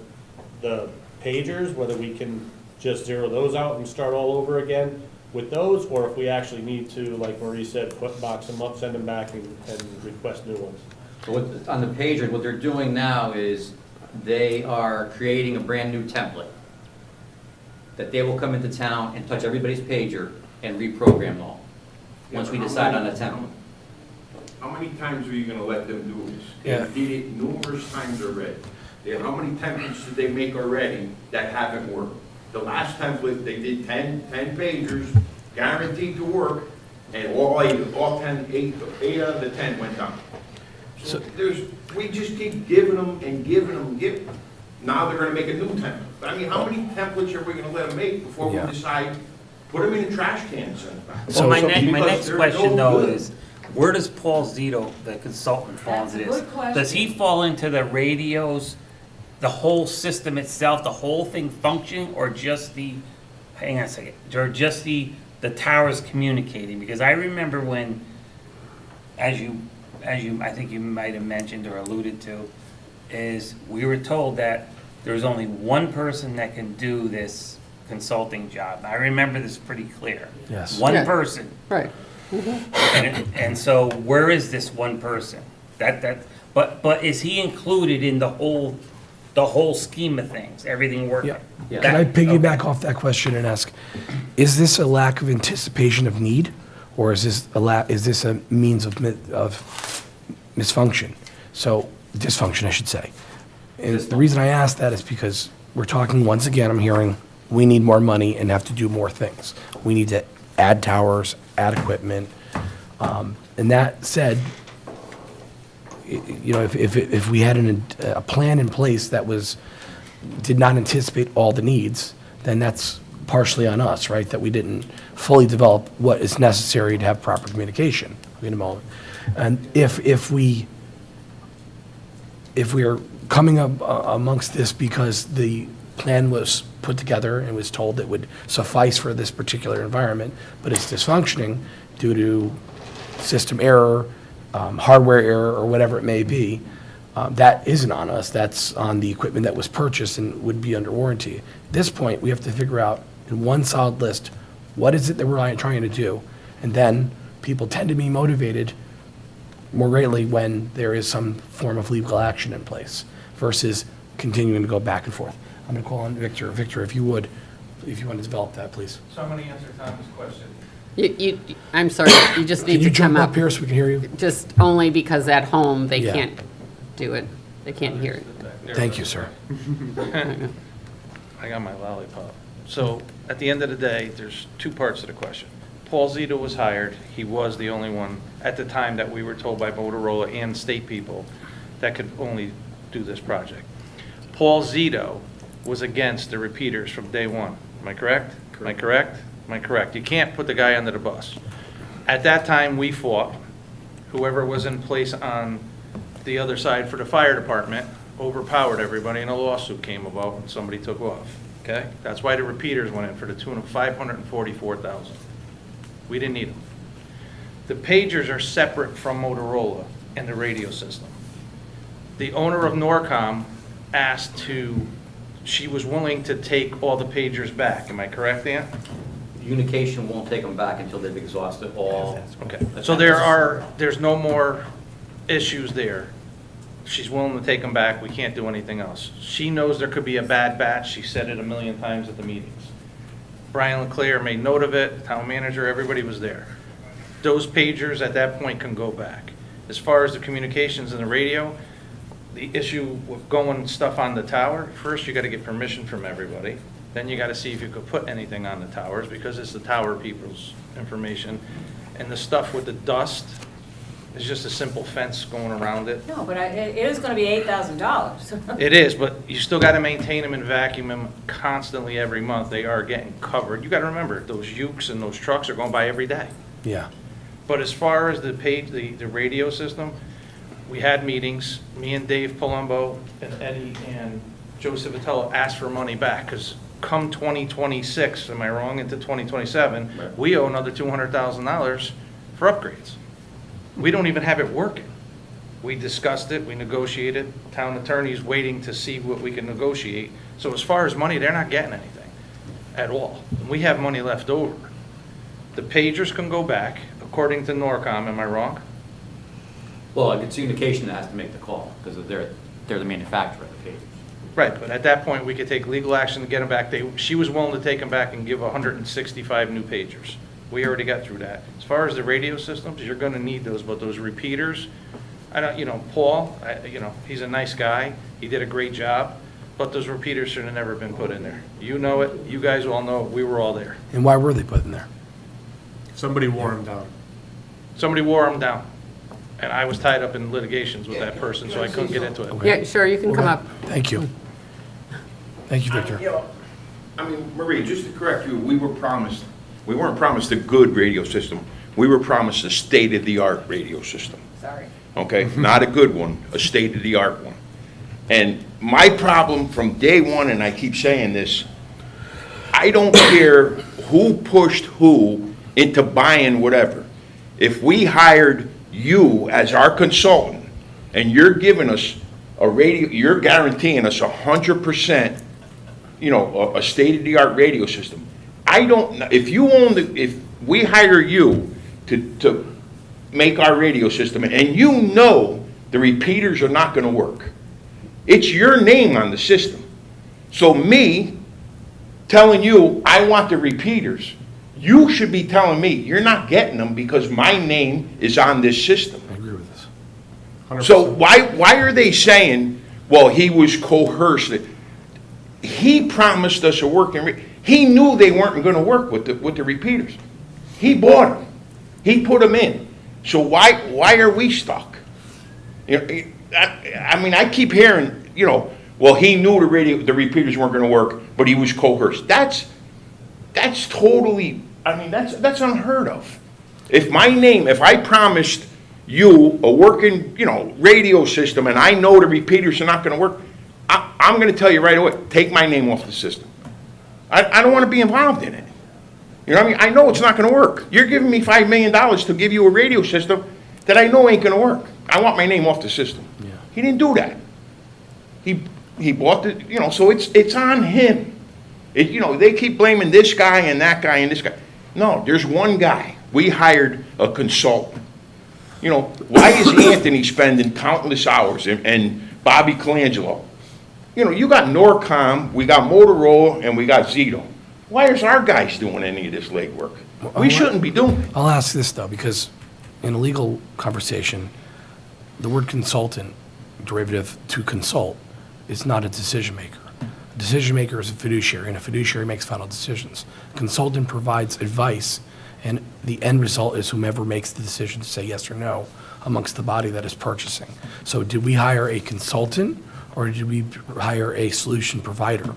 the pagers, whether we can just zero those out and start all over again with those, or if we actually need to, like Marie said, box them up, send them back, and request new ones. So on the pager, what they're doing now is they are creating a brand-new template that they will come into town and touch everybody's pager and reprogram them all, once we decide on a template. How many times are you gonna let them do this? Yeah. They did it numerous times already. How many templates did they make already that haven't worked? The last template, they did 10 pagers, guaranteed to work, and all 8 out of the 10 went down. So we just keep giving them and giving them. Now they're gonna make a new template. But I mean, how many templates are we gonna let them make before we decide, put them in the trash can and send them back? Well, my next Because they're question no though good. is, where does Paul Zito, the consultant, fall into That's a this? good question. Does he fall into the radios, the whole system itself, the whole thing functioning, or just hang on a second, or just the towers communicating? Because I remember when, as you, I think you might have mentioned or alluded to, is we were told that there's only one person that can do this consulting job. I remember this pretty clear. Yes. One Yeah. person. Right. And so where is this one person? But is he included in the whole scheme of things, everything working? Yeah. Can I piggyback off that question and ask, is this a lack of anticipation of need, or is this a means of misfunction? So, dysfunction, I should say. And the reason I ask that is because we're talking, once again, I'm hearing, we need more money and have to do more things. We need to add towers, add equipment. And that said, you know, if we had a plan in place that did not anticipate all the needs, then that's partially on us, right? That we didn't fully develop what is necessary to have proper communication in a moment. And if we are coming up amongst this because the plan was put together and was told it would suffice for this particular environment, but it's dysfunctioning due to system error, hardware error, or whatever it may be, that isn't on us. That's on the equipment that was purchased and would be under warranty. At this point, we have to figure out in one solid list, what is it that we're trying to do? And then people tend to be motivated more greatly when there is some form of legal action in place versus continuing to go back and forth. I'm going to call on Victor. Victor, if you want to develop that, please. So I'm going to answer Tom's question. I'm sorry, you just need Can you to come jump up. up here so we can hear you? Just only because at home, they Yeah. can't do it. They can't hear it. Thank you, sir. I got my lollipop. So at the end of the day, there's two parts to the question. Paul Zito was hired. He was the only one at the time that we were told by Motorola and state people that could only do this project. Paul Zito was against the repeaters from day one. Am I correct? Am I correct? Am I correct? You can't put the guy under the bus. At that time, we fought. Whoever was in place on the other side for the fire department overpowered everybody, and a lawsuit came about and somebody took off. Okay? That's why the repeaters went in for the tune of $544,000. We didn't need them. The pagers are separate from Motorola and the radio system. The owner of Norcom she was willing to take all the pagers back. Am I correct, Ann? Unication won't take them back until they've exhausted all. Okay. So there's no more issues there. She's willing to take them back, we can't do anything else. She knows there could be a bad batch, she said it a million times at the meetings. Brian Leclerc made note of it, town manager, everybody was there. Those pagers at that point can go back. As far as the communications and the radio, the issue with going stuff on the tower, first you gotta get permission from everybody. Then you gotta see if you could put anything on the towers, because it's the tower people's information. And the stuff with the dust is just a simple fence going around it. No, but it is gonna be $8,000. It is, but you still gotta maintain them and vacuum them constantly every month. They are getting covered. You gotta remember, those ukes and those trucks are going by every day. Yeah. But as far as the radio system, we had meetings, me and Dave Palumbo and Eddie and Joe Civitello asked for money back, because come 2026, am I wrong, into 2027, we owe another $200,000 for upgrades. We don't even have it working. We discussed it, we negotiated, town attorney's waiting to see what we can negotiate. So as far as money, they're not getting anything at all. We have money left over. The pagers can go back, according to Norcom, am I wrong? Well, it's communication that has to make the call, because they're the manufacturer of the pagers. Right, but at that point, we could take legal action to get them back. She was willing to take them back and give 165 new pagers. We already got through that. As far as the radio systems, you're gonna need those, but those repeaters, I don't, Paul, he's a nice guy, he did a great job, but those repeaters should have never been put in there. You know it, you guys all know it, we were all there. And why were they put in there? Somebody wore them down. Somebody wore them down, and I was tied up in litigations with that person, so I couldn't get into it. Okay. Yeah, sure, you can come up. Thank you. Thank you, Victor. I mean, Marie, just to correct you, we weren't promised a good radio system. We were promised a state-of-the-art radio system. Sorry. Okay, not a good one, a state-of-the-art one. And my problem from day one, and I keep saying this, I don't care who pushed who into buying whatever. If we hired you as our consultant, and you're giving us a radio, you're guaranteeing us 100%, a state-of-the-art radio system. I don't, if we hire you to make our radio system, and the repeaters are not gonna work, it's your name on the system. So me telling you I want the repeaters, you should be telling me you're not getting them because my name is on this system. I agree with this. 100%. So why are they saying, well, he was coerced? He promised us a working, he knew they weren't gonna work with the repeaters. He bought them, he put them in. So why are we stuck? I mean, I keep hearing, well, he knew the repeaters weren't gonna work, but he was coerced. That's totally, that's unheard of. If I promised you a working, radio system, and I know the repeaters are not gonna work, I'm gonna tell you right away, take my name off the system. I don't wanna be involved in it. You know what I mean? I know it's not gonna work. You're giving me $5 million to give you a radio system that I know ain't gonna work. I want my name off the system. Yeah. He didn't do that. He bought the, so it's on him. They keep blaming this guy and that guy and this guy. No, there's one guy. We hired a consultant. Why is Anthony spending countless hours and Bobby Colangelo? You got Norcom, we got Motorola, and we got Zito. Why is our guys doing any of this legwork? We shouldn't be doing it. I'll ask this, though, because in a legal conversation, the word consultant, derivative to consult, is not a decision maker. A decision maker is a fiduciary, and a fiduciary makes final decisions. Consultant provides advice, and the end result is whomever makes the decision to say yes or no amongst the body that is purchasing. So did we hire a consultant, or did we hire a solution provider?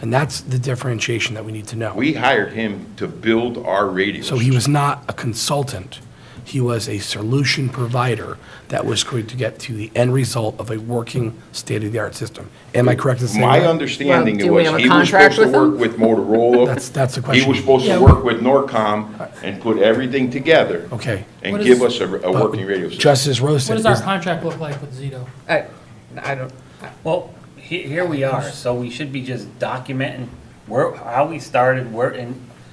And that's the differentiation that we need to know. We hired him to build our radio So he was not a consultant. He was a solution provider that was going to get to the end result of a working state-of-the-art system. Am I correct in saying My that? understanding Well, do we was have a he was contract supposed to with work with Motorola. That's the question. He was supposed to work with Norcom and put everything together Okay. and What give is- us a working radio system. Justice Rose said, What does our contract look like with Zito? I don't, Well, here we are, so we should be just documenting how we started,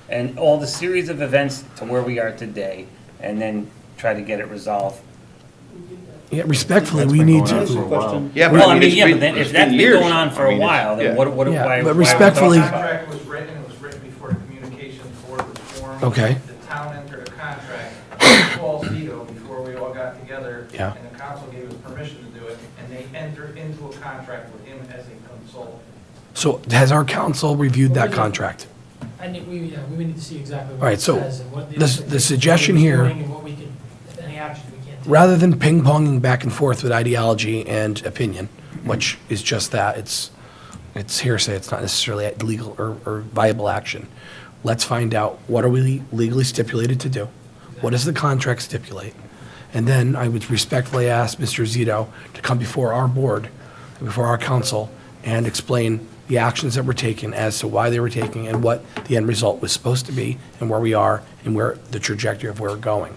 and all the series of events to where we are today, and then try to get it resolved Yeah, respectfully, That's we been need going on for a to, while. Yeah, Well, I mean, it's yeah, been- but then it's if that's been years. going on for I a mean, while, yeah. then what, Yeah, why? but why are we respectfully- talking about it? Contract was written, it was written before the communications board was formed. Okay. The town entered a contract with Paul Zito before we all got together. Yeah. And the council gave us permission to do it, and they entered into a contract with him as a consultant. so has our council reviewed that contract? I need, we need to see exactly All what right, it so says and what the suggestion here- And what we can, any action we can take. Rather than ping-ponging back and forth with ideology and opinion, which is just that, it's hearsay, it's not necessarily legal or viable action. Let's find out, what are we legally stipulated to do? What does the contract stipulate? And then I would respectfully ask Mr. Zito to come before our board, before our council, and explain the actions that were taken as to why they were taken and what the end result was supposed to be and where we are and where the trajectory of where we're going.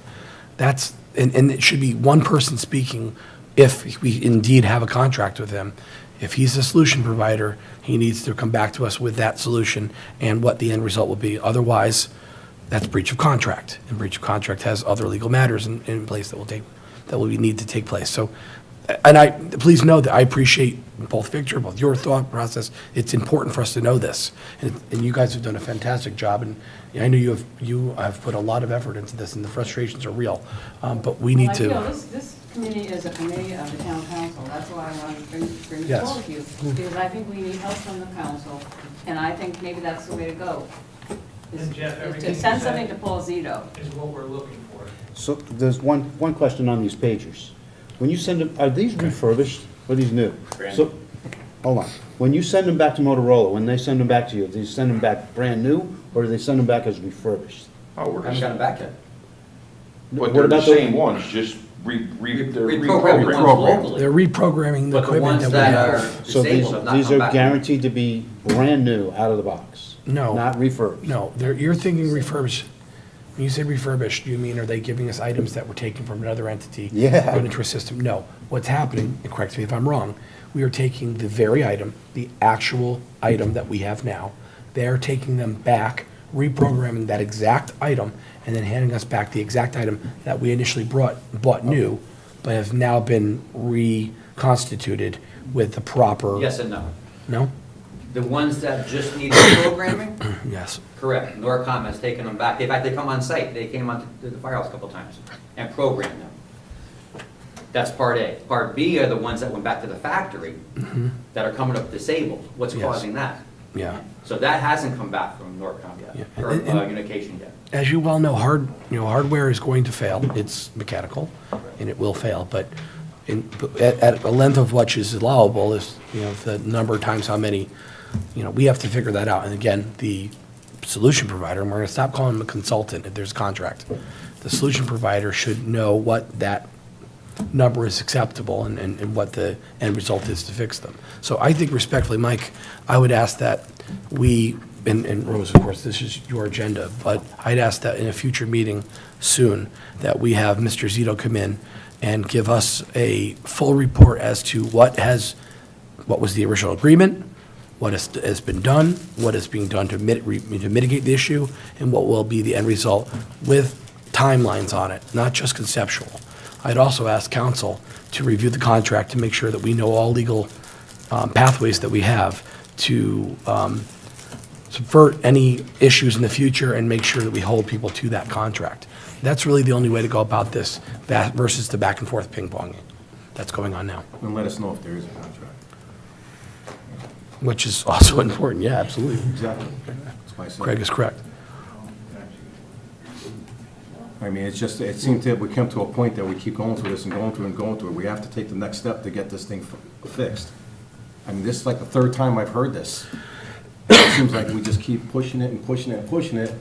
That's, and it should be one person speaking if we indeed have a contract with him. If he's a solution provider, he needs to come back to us with that solution and what the end result will be. Otherwise, that's breach of contract, and breach of contract has other legal matters in place that will need to take place. So, and please know that I appreciate both Victor, both your thought process. It's important for us to know this, and you guys have done a fantastic job, and I know you have put a lot of effort into this, and the frustrations are real, but we need Well, I to. feel this committee is a committee of the town council. That's why I wanted to bring this Yes. forward to you, because I think we need help from the council, and I think maybe that's the way to go. is- And Jeff, is everything To you send said- something to Paul Zito. Is what we're looking for. So there's one question on these pagers. When you send them, are these refurbished or are these new? Brand So, hold on. When you send them back to Motorola, when they send them back to you, do they send them back brand new or do they send them back as refurbished? Oh, we're Haven't gotten back yet. But What they're the about the- same ones, just they're Reprogrammed ones reprogrammed. locally. They're reprogramming the But the equipment ones that we that have. are So disabled have not these come are back. guaranteed to be brand new out of the box? No. Not refurbished? No, you're thinking refurbished. When you say refurbished, do you mean, are they giving us items that were taken from another entity? Yeah. Put into a system? No. What's happening, and correct me if I'm wrong, we are taking the very item, the actual item that we have now, they're taking them back, reprogramming that exact item, and then handing us back the exact item that we initially bought new, but have now been reconstituted with the proper. Yes and no. No? The ones that just need reprogramming, Yes. correct. Norcom has taken them back. In fact, they come on site. They came on to the firehouse a couple times and programmed them. That's part A. Part B are the ones that went back to the factory that are coming up disabled. What's Yes. causing that? Yeah. So that hasn't come back from Norcom yet, Yeah. or And- communication yet. As you well know, hardware is going to fail. It's mechanical, and it will fail. But at a length of which is allowable is, the number of times how many, we have to figure that out. And again, the solution provider, and we're going to stop calling them a consultant if there's a contract. The solution provider should know what that number is acceptable and what the end result is to fix them. So I think respectfully, Mike, I would ask that we, and Rose, of course, this is your agenda, but I'd ask that in a future meeting soon, that we have Mr. Zito come in and give us a full report as to what was the original agreement, what has been done, what is being done to mitigate the issue, and what will be the end result with timelines on it, not just conceptual. I'd also ask council to review the contract to make sure that we know all legal pathways that we have to subvert any issues in the future and make sure that we hold people to that contract. That's really the only way to go about this versus the back and forth ping-ponging that's going on now, And let us know if there is a contract. which is also important. Yeah, absolutely. Exactly. That's why I said. Craig is correct. I mean, it's just, it seemed that we come to a point that we keep going through this and going through and going through it. We have to take the next step to get this thing fixed. I mean, this is like the third time I've heard this. It seems like we just keep pushing it and pushing it and pushing it.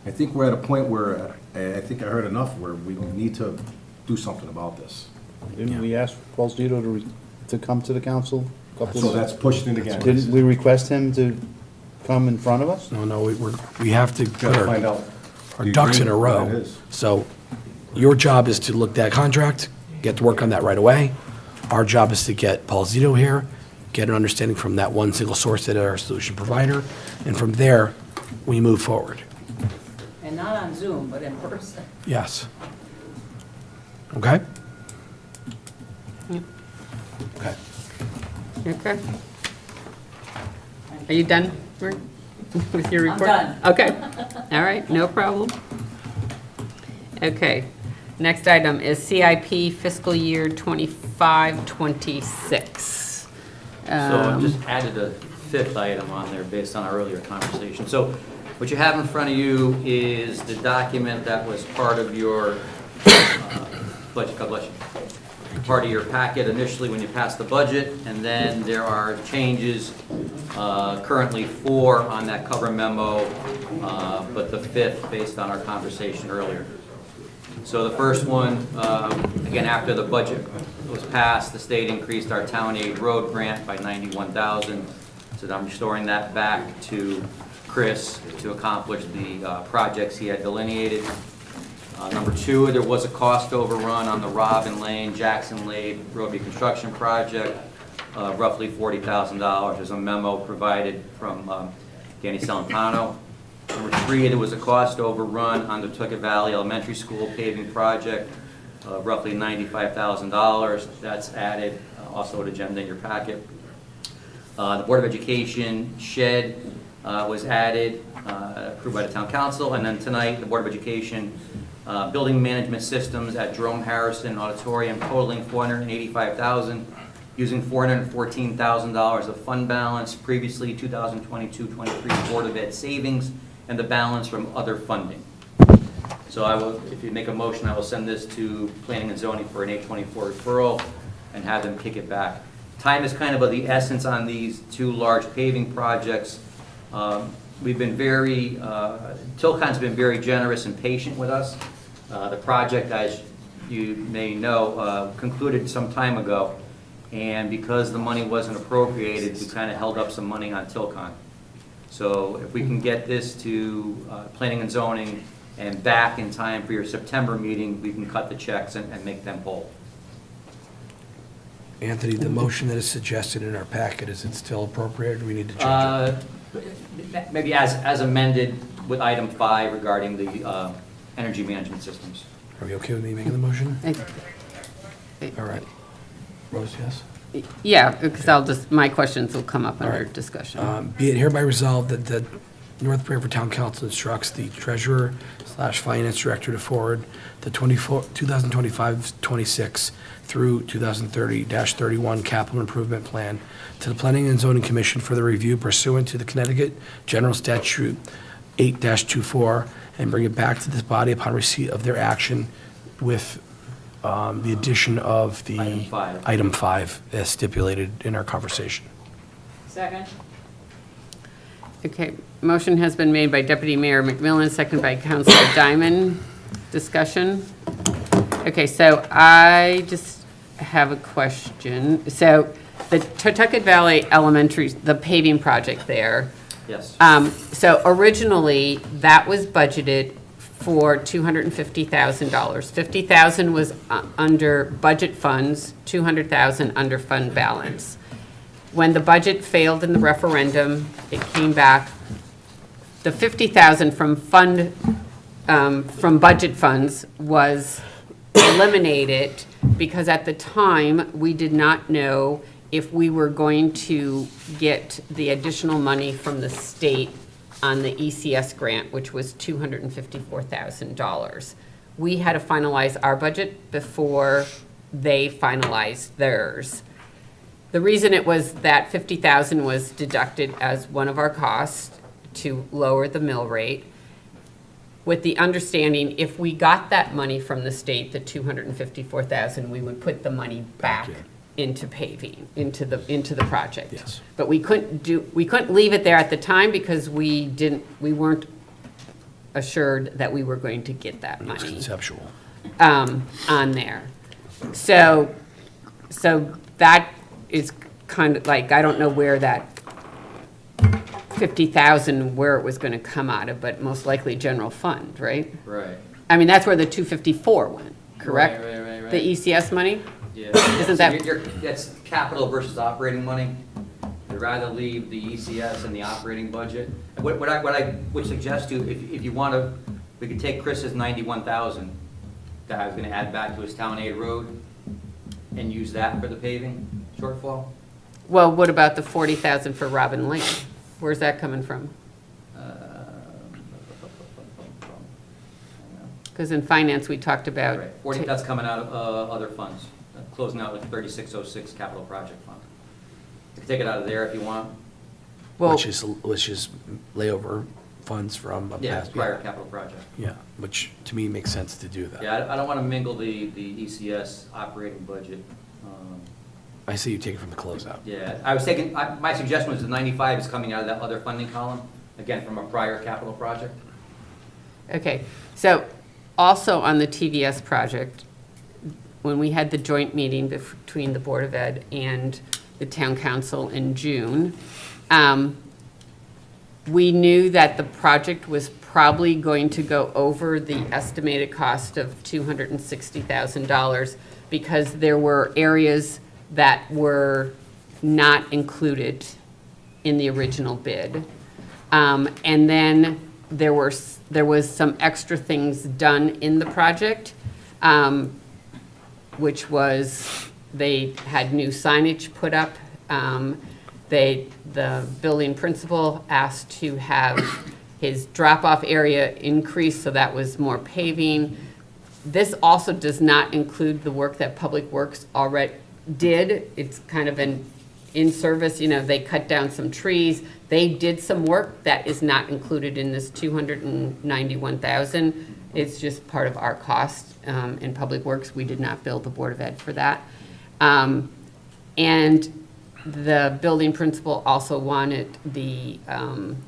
I think we're at a point where, I think I heard enough, where we need to do something about this. Didn't we ask Paul Zito to come to the council? So that's pushing it again. Didn't we request him to come in front of us? No, we have to put Gotta find out. our the ducks in a agreement, what row. it is. So your job is to look at that contract, get to work on that right away. Our job is to get Paul Zito here, get an understanding from that one single source that is our solution provider, and from there, we move forward. And not on Zoom, but in person. Yes. Okay? Okay. Are you done, Marie, with your I'm report? done. Okay, all right, no problem. Okay, next item is CIP fiscal year 25-26. So I just added a fifth item on there based on our earlier conversation. So what you have in front of you is the document that was part of your budget, God bless you, part of your packet initially when you passed the budget, and then there are changes, currently 4 on that cover memo, but the 5th based on our conversation earlier. So the first one, again, after the budget was passed, the state increased our town aid road grant by $91,000. So I'm restoring that back to Chris to accomplish the projects he had delineated. Number 2, there was a cost overrun on the Robin Lane, Jackson Lane road reconstruction project, roughly $40,000. There's a memo provided from Danny Celentano. Number 3, there was a cost overrun on the Tucket Valley Elementary School paving project, roughly $95,000. That's added, also an agenda in your packet. The Board of Education shed was added, approved by the Town Council, and then tonight, the Board of Education building management systems at Jerome Harrison Auditorium totaling $485,000, using $414,000 of fund balance, previously 2022-23 Board of Ed savings, and the balance from other funding. So I will, if you make a motion, I will send this to Planning and Zoning for an 824 referral and have them kick it back. Time is kind of the essence on these 2 large paving projects. We've been very, Tilcon's been very generous and patient with us. The project, as you may know, concluded some time ago, and because the money wasn't appropriated, we kind of held up some money on Tilcon. So if we can get this to Planning and Zoning and back in time for your September meeting, we can cut the checks and make them whole. Anthony, the motion that is suggested in our packet, is it still appropriate, or do we need to change it? Maybe as amended with item 5 regarding the energy management systems. Are we okay with me making the motion? I- All right. Rose, yes? Yeah, because my questions will come up under discussion. Be it hereby resolved that the North Branford Town Council instructs the treasurer/finance director to forward the 2025-26 through 2030-31 capital improvement plan to the Planning and Zoning Commission for the review pursuant to the Connecticut General Statute 8-24, and bring it back to this body upon receipt of their action with the addition of the item 5 as stipulated in our conversation. Second? Okay, motion has been made by Deputy Mayor McMillan, seconded by Councilor Diamond. Discussion? Okay, so I just have a question. So the Tucket Valley Elementary, the paving project there, Yes. so originally, that was budgeted for $250,000. $50,000 was under budget funds, $200,000 under fund balance. When the budget failed in the referendum, it came back, the $50,000 from budget funds was eliminated because at the time, we did not know if we were going to get the additional money from the state on the ECS grant, which was $254,000. We had to finalize our budget before they finalized theirs. The reason it was that $50,000 was deducted as one of our costs to lower the mill rate, with the understanding if we got that money from the state, the $254,000, we would put the money back into paving, into the project. Yes. But we couldn't leave it there at the time because we weren't assured that we were going to get that It's money conceptual. on there. So that is kind of like, I don't know where that 50,000, where it was going to come out of, but most likely general fund, right? Right. I mean, that's where the 254 went, correct? Right. The ECS money? Yeah. Isn't that- That's capital versus operating money. I'd rather leave the ECS in the operating budget. What I would suggest to, if you want to, we could take Chris's 91,000 that I was going to add back to his town aid road and use that for the paving shortfall. Well, what about the 40,000 for Robin Lane? Where's that coming from? Because in finance, we talked about. Right, 40, that's coming out of other funds, closing out with 3606 capital project fund. You can take it out of there if you want. Well, which is layover funds from a Yeah, past. prior capital project. Yeah, which to me makes sense to do that. Yeah, I don't want to mingle the ECS operating budget. I see you take it from the closeout. Yeah, I was taking, my suggestion was the 95 is coming out of that other funding column, again, from a prior capital project. Okay, so also on the TVS project, when we had the joint meeting between the Board of Ed and the Town Council in June, we knew that the project was probably going to go over the estimated cost of $260,000 because there were areas that were not included in the original bid. And then there was some extra things done in the project, which was they had new signage put up. The building principal asked to have his drop-off area increased, so that was more paving. This also does not include the work that Public Works already did. It's kind of an in-service, they cut down some trees. They did some work that is not included in this $291,000. It's just part of our cost in Public Works. We did not bill the Board of Ed for that. And the building principal also wanted the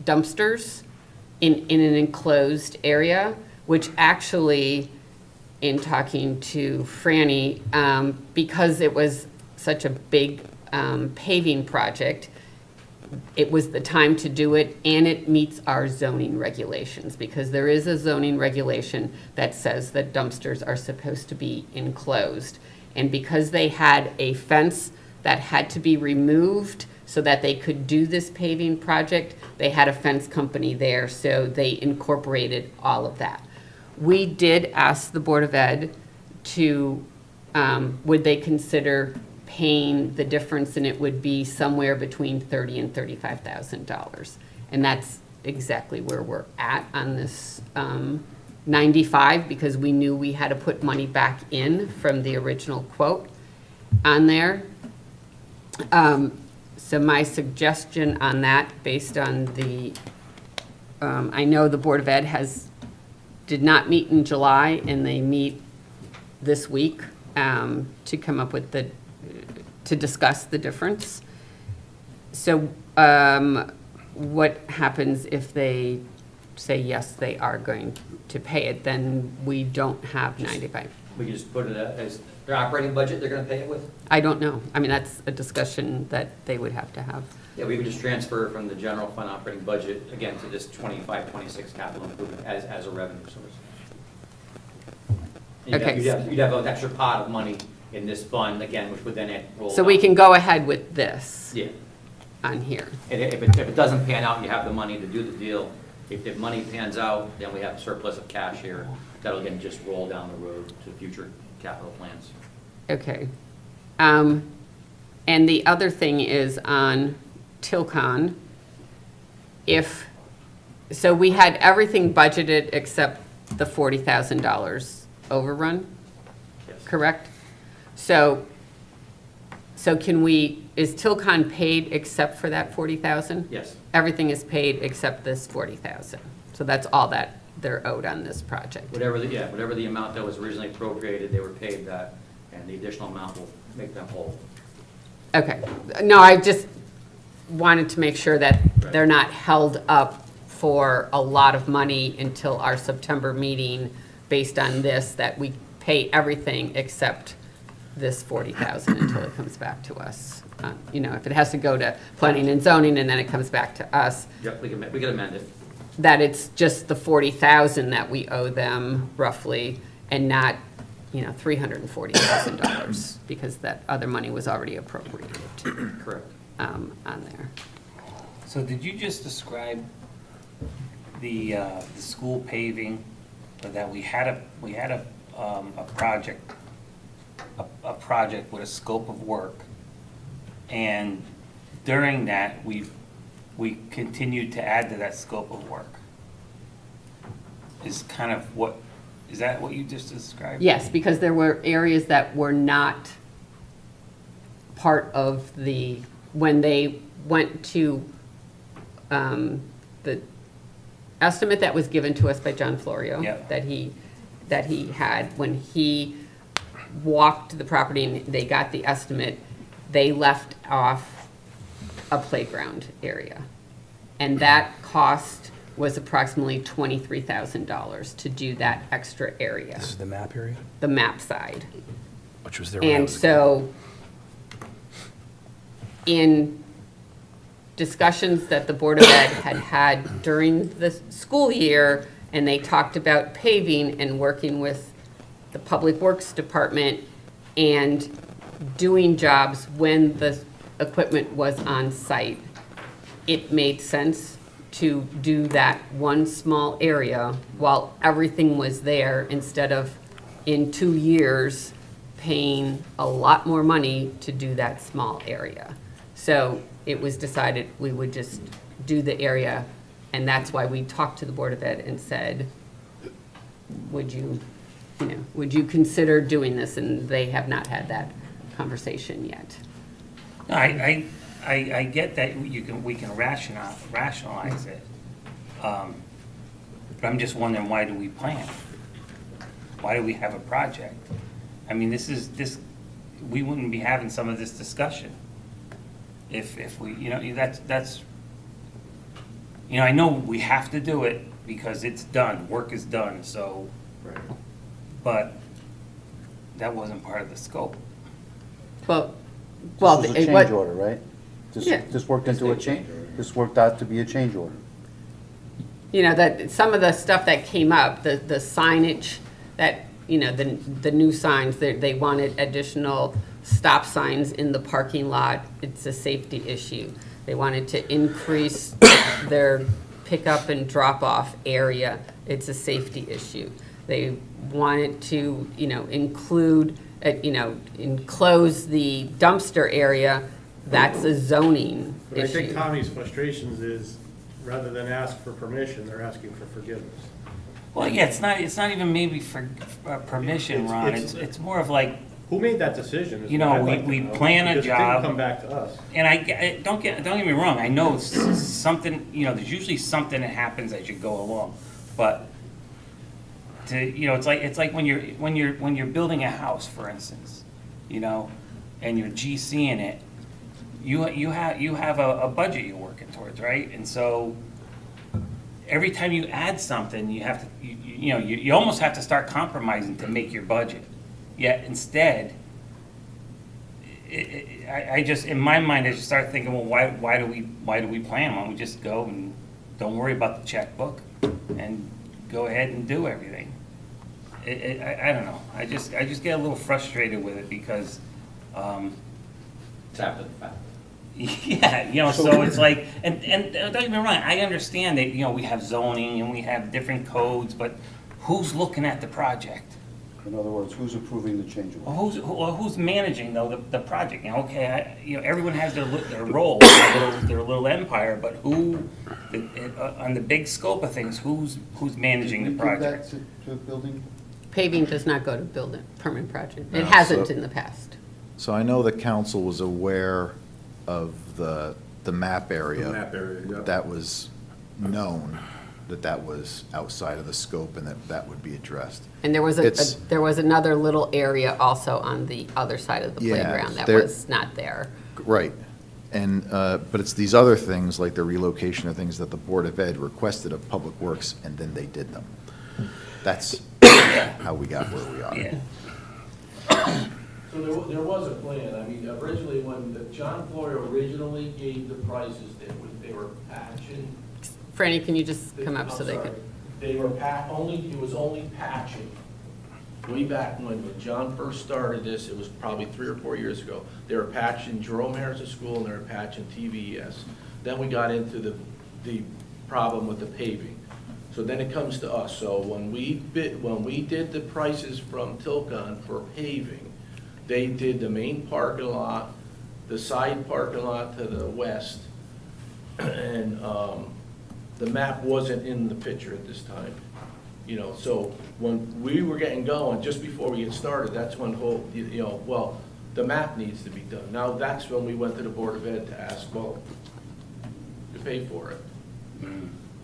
dumpsters in an enclosed area, which actually, in talking to Franny, because it was such a big paving project, it was the time to do it, and it meets our zoning regulations, because there is a zoning regulation that says that dumpsters are supposed to be enclosed. And because they had a fence that had to be removed so that they could do this paving project, they had a fence company there, so they incorporated all of that. We did ask the Board of Ed to, would they consider paying the difference, and it would be somewhere between $30,000 and $35,000. And that's exactly where we're at on this 95, because we knew we had to put money back in from the original quote on there. So my suggestion on that, based on the, I know the Board of Ed did not meet in July, and they meet this week to come up with to discuss the difference. So what happens if they say, yes, they are going to pay it? Then we don't have 95. We can just put it as their operating budget they're going to pay it with? I don't know. I mean, that's a discussion that they would have to have. Yeah, we would just transfer from the general fund operating budget, again, to this 25, 26 capital improvement as a revenue source. Okay. You'd have an extra pot of money in this fund, again, which would then roll. So we can go ahead with this Yeah. on here. And if it doesn't pan out, you have the money to do the deal. If money pans out, then we have surplus of cash here. That'll again just roll down the road to future capital plans. Okay. And the other thing is on Tilcon, so we had everything budgeted except the $40,000 overrun, Yes. correct? So is Tilcon paid except for that 40,000? Yes. Everything is paid except this 40,000. So that's all that they're owed on this project. Whatever the amount that was originally appropriated, they were paid that, and the additional amount will make them whole. Okay. No, I just wanted to make sure that they're not held up for a lot of money until our September meeting based on this, that we pay everything except this 40,000 until it comes back to us. If it has to go to planning and zoning and then it comes back to us, Yep, we can amend it. that it's just the 40,000 that we owe them roughly, and not, $340,000, because that other money was already appropriated. Correct. On there. So did you just describe the school paving, that we had a project with a scope of work, and during that, we continued to add to that scope of work. Is kind of what, is that what you just described? Yes, because there were areas that were not part of the, when they went to, the estimate that was given to us by John Florio. Yeah. That he had, when he walked the property and they got the estimate, they left off a playground area. And that cost was approximately $23,000 to do that extra area, This is the map area, the map side. which was there when I And was a kid. so, in discussions that the Board of Ed had during the school year, and they talked about paving and working with the Public Works Department and doing jobs when the equipment was on site, it made sense to do that one small area while everything was there, instead of in 2 years paying a lot more money to do that small area. So it was decided we would just do the area, and that's why we talked to the Board of Ed and said, would you consider doing this? And they have not had that conversation yet. No, I get that we can rationalize it. But I'm just wondering, why do we plan? Why do we have a project? I mean, we wouldn't be having some of this discussion if we, that's, I know we have to do it because it's done, work is done, so. But that wasn't part of the scope. Well, This was a change order, right? Yeah. This worked into a change, this worked out to be a change order. That some of the stuff that came up, the signage that, the new signs, they wanted additional stop signs in the parking lot. It's a safety issue. They wanted to increase their pickup and drop-off area. It's a safety issue. They wanted to, include, enclose the dumpster area. That's a zoning But I think issue. Tommy's frustrations is, rather than ask for permission, they're asking for forgiveness. Well, yeah, it's not even maybe for permission, Ron. It's more of like, Who made that decision? is You what know, I'd like to we know, plan a because it job. didn't come back to us. and don't get me wrong, I know it's something, there's usually something that happens as you go along, but it's like when you're building a house, for instance, and you're GCing it, you have a budget you're working towards, right? And so every time you add something, you have to, you almost have to start compromising to make your budget. Yet instead, I just, in my mind, I just start thinking, well, why do we plan? Why don't we just go and don't worry about the checkbook and go ahead and do everything? I don't know. I just get a little frustrated with it because, It's after the fact. yeah, so it's like, and don't get me wrong, I understand that, we have zoning and we have different codes, but who's looking at the project? In other words, who's approving the change order? Who's managing though the project? Everyone has their role, their little empire, but who, on the big scope of things, who's managing the project? Did we give that to building? Paving does not go to building, permanent project. It No, hasn't so- in the past. So I know the council was aware of the map area. The map area, yeah. That was known, that was outside of the scope and that would be addressed. And there was It's- there was another little area also on the other side of the Yeah, playground that there- was not there. Right. And, but it's these other things, like the relocation of things that the Board of Ed requested of Public Works, and then they did them. That's how we got where we are. Yeah. So there was a plan. I mean, originally, when John Florio originally gave the prices, they were patching. Franny, can you just come up I'm so they sorry. can? They were it was only patching. Way back when John first started this, it was probably 3 or 4 years ago. They were patching Jerome Harrison School and they were patching TVES. Then we got into the problem with the paving. So then it comes to us. So when we did the prices from Tilcon for paving, they did the main parking lot the side parking lot to the west, and the map wasn't in the picture at this time. You know, so when we were getting going, just before we get started, that's when well, the map needs to be done. Now, that's when we went to the Board of Ed to ask, well, you pay for it.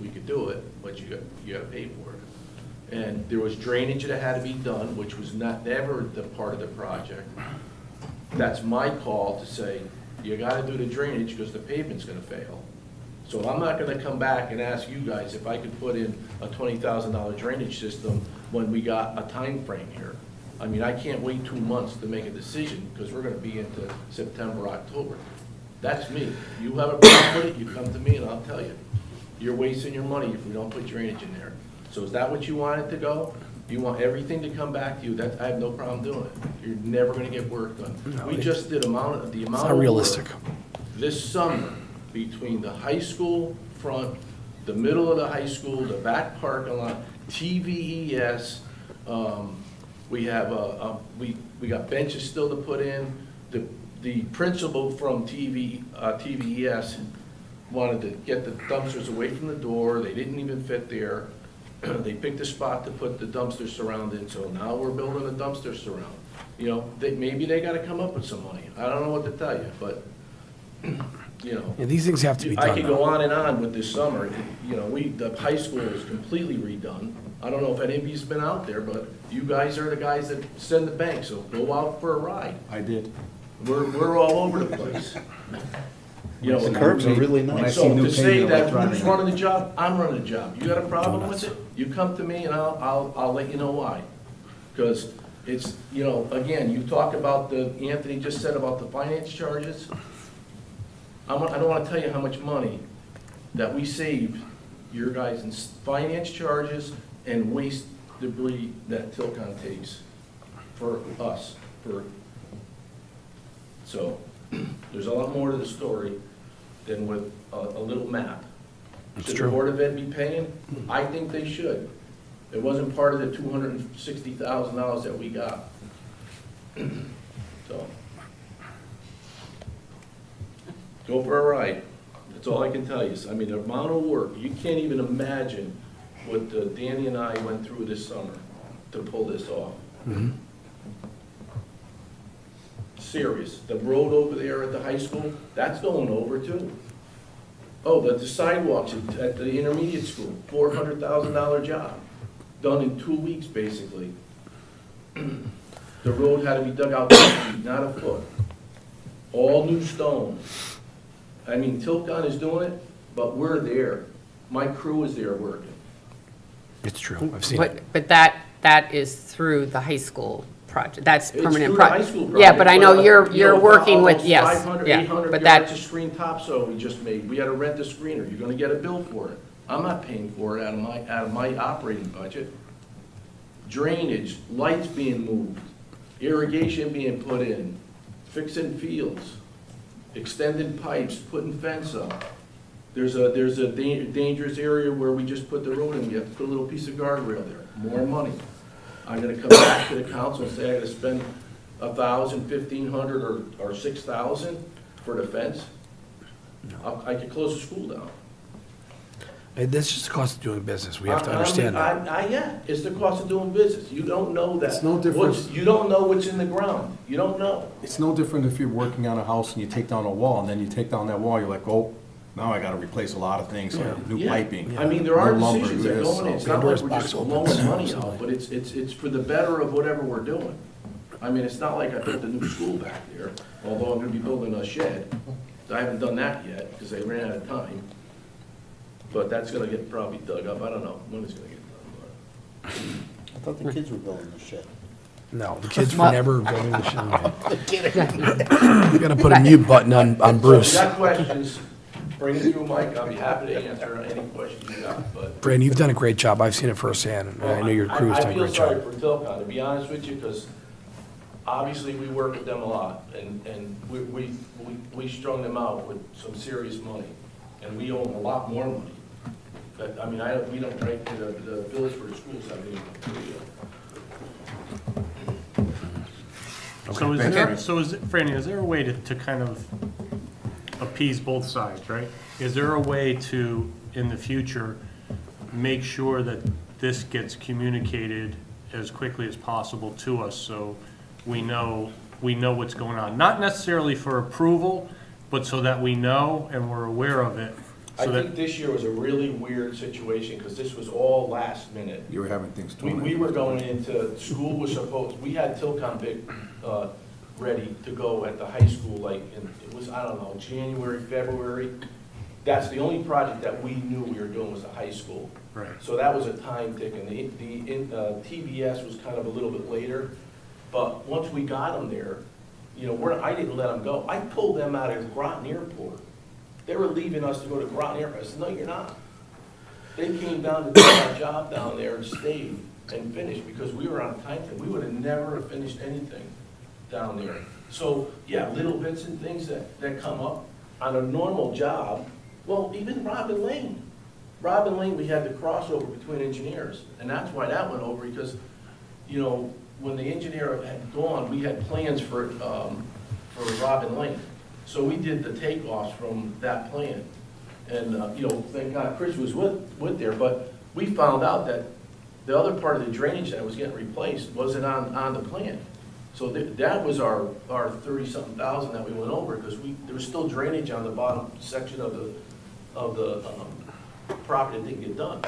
We could do it, but you gotta pay for it. And there was drainage that had to be done, which was never the part of the project. That's my call to say, you gotta do the drainage because the pavement's gonna fail. So I'm not gonna come back and ask you guys if I could put in a $20,000 drainage system when we got a time frame here. I mean, I can't wait 2 months to make a decision because we're gonna be into September, October. That's me. You have a problem with it, you come to me and I'll tell you. You're wasting your money if we don't put drainage in there. So is that what you want it to go? You want everything to come back to you? I have no problem doing it. You're never gonna get work done. We just did the amount of It's not realistic. work this summer between the high school front, the middle of the high school, the back parking lot, TVES. We have we got benches still to put in. The principal from TVES wanted to get the dumpsters away from the door. They didn't even fit there. They picked a spot to put the dumpster surround in, so now we're building a dumpster surround. You know, maybe they gotta come up with some money. I don't know what to tell you, but, you know. Yeah, these things have to be I done. could go on and on with this summer. You know, the high school is completely redone. I don't know if any of you's been out there, but you guys are the guys that send the bank, so go out for a ride. I did. We're all over the place. You know, The curbs are really nice. When I see so new to say pavement, I like that driving who's it. running the job, I'm running the job. You got a problem with it? You come to me and I'll let you know why. Because it's, you know, again, you talk about Anthony just said about the finance charges. I don't want to tell you how much money that we saved your guys in finance charges and waste debris that Tilcon takes for us. So there's a lot more to the story than with a little map. That's Should the true. Board of Ed be paying? I think they should. It wasn't part of the $260,000 that we got. So, go for a ride. That's all I can tell you. I mean, the amount of work, you can't even imagine what Danny and I went through this summer to pull this off. Serious. The road over there at the high school, that's going over too. Oh, the sidewalks at the intermediate school, $400,000 job, done in 2 weeks, basically. The road had to be dug out 2 feet, not a foot. All new stone. I mean, Tilcon is doing it, but we're there. My crew is there working. It's true. I've seen it. But that is through the high school project. That's It's permanent. through the high school project. Yeah, but I know you you're working with, almost yes, 500, yeah, 800 but yards of that, screen topsoil we just made. We had to rent a screener. You're gonna get a bill for it. I'm not paying for it out of my operating budget. Drainage, lights being moved, irrigation being put in, fixing fields, extended pipes, putting fence up. There's a dangerous area where we just put the road in. You have to put a little piece of guardrail there. More money. I'm gonna come back to the council and say I gotta spend $1,000, $1,500, or $6,000 for the fence. I could close the school down. And that's just the cost of doing business. We have to understand that. Yeah, it's the cost of doing business. You don't know that. It's no different. You don't know what's in the ground. You don't know. It's no different if you're working on a house and you take down a wall, and then you take down that wall, you're like, oh, now I gotta replace a lot of things, new Yeah. piping. I mean, there are new lumber, decisions that this, go in. It's so- not like Pandora's we're box just opens. blowing money out, but it's for the better of whatever we're doing. I mean, it's not like I built a new school back there, although I'm gonna be building a shed. I haven't done that yet, because I ran out of time. But that's gonna get probably dug up. I don't know when it's gonna get done, I thought the kids were building the shed. No, the kids were never building the shit. You gotta put a mute button on but. Bruce. If you got questions, bring it through, Mike. I'll be happy to answer any questions you got, but. Brandon, you've done a great job. I've seen it firsthand. And I know your crew's done a great I feel sorry job. for Tilcon, to be honest with you, because obviously we work with them a lot, and we strung them out with some serious money, and we owe them a lot more money. But, I mean, we don't write the bills for the schools, I mean, So is thank there, you. so is, Franny, is there a way to kind of appease both sides, right? Is there a way to, in the future, make sure that this gets communicated as quickly as possible to us so we know what's going on? Not necessarily for approval, but so that we know and we're aware of it. I So that, think this year was a really weird situation, because this was all last minute. You were having things We, torn. we were going into, school was supposed, we had Tilcon big, ready to go at the high school, like, it was, I don't know, January, February. That's the only project that we knew we were doing was the high school. right. So that was a time ticking. TBS was kind of a little bit later, but once we got them there, you know, I didn't let them go. I pulled them out of Groton Airport. They were leaving us to go to Groton Airport. I said, no, you're not. They came down to do our job down there and stayed and finished, because we were on time. We would have never finished anything down there. So, yeah, little bits and things that come up on a normal job. Well, even Robin Lane. Robin Lane, we had the crossover between engineers, and that's why that went over, because, you know, when the engineer had gone, we had plans for Robin Lane. So we did the takeoffs from that plan. And, you know, thank God Chris was with there, but we found out that the other part of the drainage that was getting replaced wasn't on the plan. So that was our 30-something thousand that we went over, because there was still drainage on the bottom section of the property that didn't get done.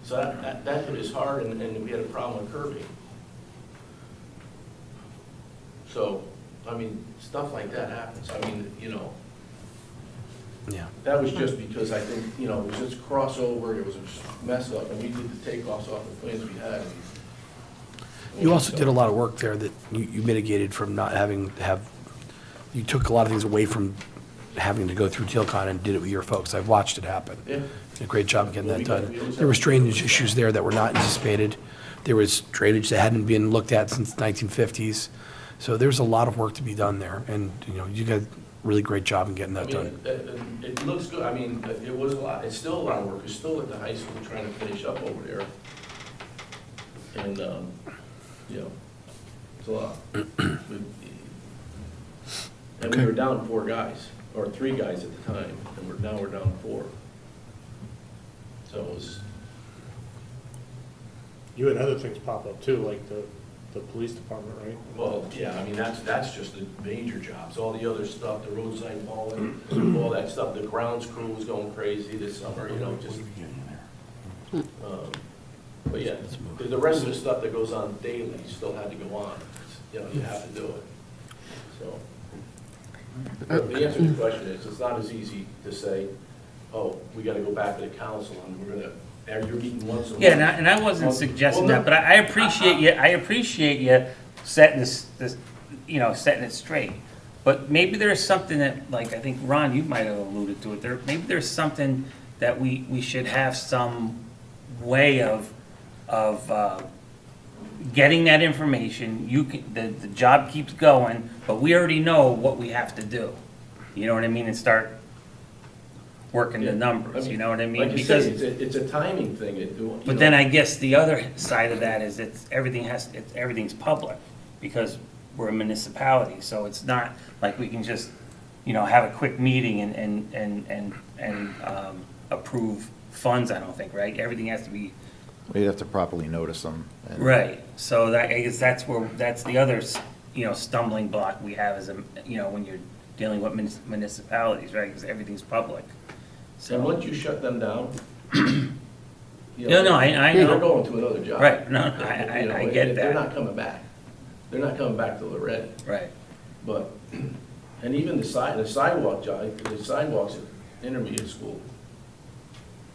So that hit us hard, and we had a problem with curbing. So, I mean, stuff like that happens. I mean, you know, Yeah. that was just because I think, you know, it was just crossover, it was a mess up, and we did the takeoffs off the plans we had. You also did a lot of work there that you mitigated from not having to have, you took a lot of things away from having to go through Tilcon and did it with your folks. I've watched it happen. Yeah. Did a great job getting that Well, done. we always There was have- drainage issues there that were not anticipated. There was drainage that hadn't been looked at since the 1950s. So there's a lot of work to be done there, and, you know, you got a really great job in getting I that done. mean, it looks good. I mean, it was a lot, it's still a lot of work. It's still at the high school trying to finish up over there. And, you know, it's a lot. And we were down 4 guys, or 3 guys at the time, and now we're down 4. So it was, You had other things pop up too, like the police department, right? well, yeah, I mean, that's just the major jobs. All the other stuff, the roadside mowing, all that stuff. The grounds crew was going crazy this summer, you know, just. But yeah, the rest of the stuff that goes on daily still had to go on. You know, you have to do it. So. But the answer to the question is, it's not as easy to say, oh, we gotta go back to the council and we're gonna, you're meeting once a month. Yeah, and I wasn't suggesting that, but I appreciate you setting this, you know, setting it straight. But maybe there's something that, like, I think, Ron, you might have alluded to it, maybe there's something that we should have some way of getting that information. The job keeps going, but we already know what we have to do. You know what I mean? And start working the numbers, you know what I mean? Like you Because say, it's a timing thing. but then I guess the other side of that is everything's public, because we're a municipality, so it's not like we can just, you know, have a quick meeting and approve funds, I don't think, right? Everything has to be, We'd have to properly notice them. and- right, so that, I guess that's the other, you know, stumbling block we have as you know, when you're dealing with municipalities, right? Because everything's public, so. And once you shut them down, you No, I know. They're going to another job. Right, no, You know, I get They're that, not coming back. They're not coming back till they're ready. right. But, and even the sidewalk job, the sidewalks at intermediate school,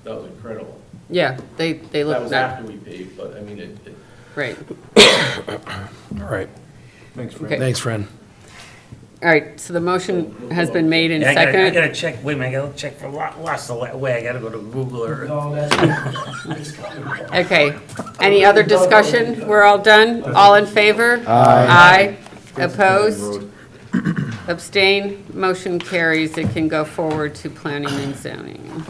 that was incredible. Yeah, they That look, was after we paved, but I mean, it right. All right. Thanks, Okay. Fran. Thanks, Fran. All right, so the motion has been made and Yeah, I seconded. gotta check, wait a minute, I gotta check for lots of way, I gotta go to Google or. No, that's, it's coming. Okay, any other discussion? We're all done? All in favor? Aye. Opposed? Abstain? Motion carries. It can go forward to planning and zoning.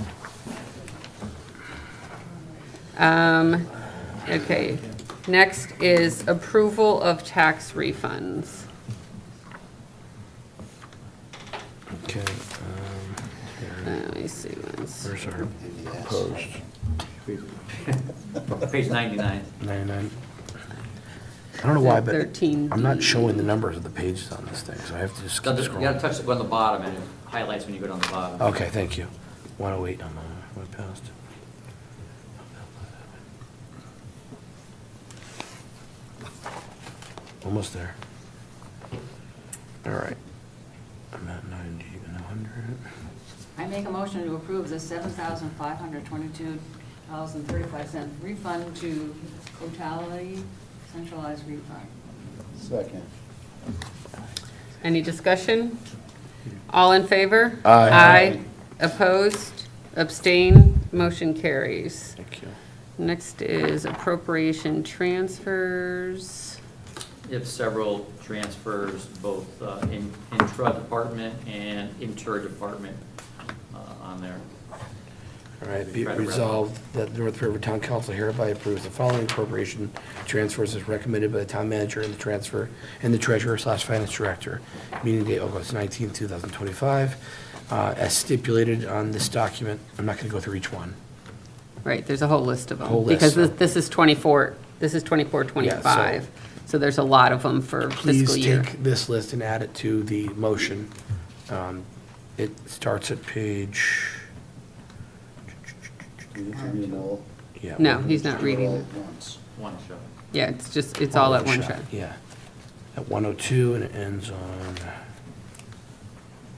Okay, Next is approval of tax refunds. Okay. Let me see ones. Where's our post? Page 99. 99. I don't know why, but 13D. I'm not showing the numbers of the pages on this thing, so I have to just keep You gotta scrolling. touch it on the bottom, and it highlights when you go down the bottom. Okay, thank you. 108 on the web post. Almost there. All right. I'm at 90 and 100. I make a motion to approve the $7,522.35 refund to Totality Centralized Refund. Second. Any discussion? All in favor? Aye. Aye. Opposed? Abstain? Motion carries. Thank you. Next is appropriation transfers. You have several transfers, both intra-department and inter-department on there. All right, be it Right, right. resolved that the North River Town Council hereby approves the following appropriation transfers as recommended by the town manager and the treasurer/finance director, meeting date August 19, 2025, as stipulated on this document. I'm not going to go through each one. Right, there's a whole list of them. Whole list, Because so- this is 24, 25. So there's a lot of them for Please fiscal year. take this list and add it to the motion. It starts at page, yeah. No, he's not reading it. One shot. Yeah, it's all at one shot. Yeah. At 102, and it ends on,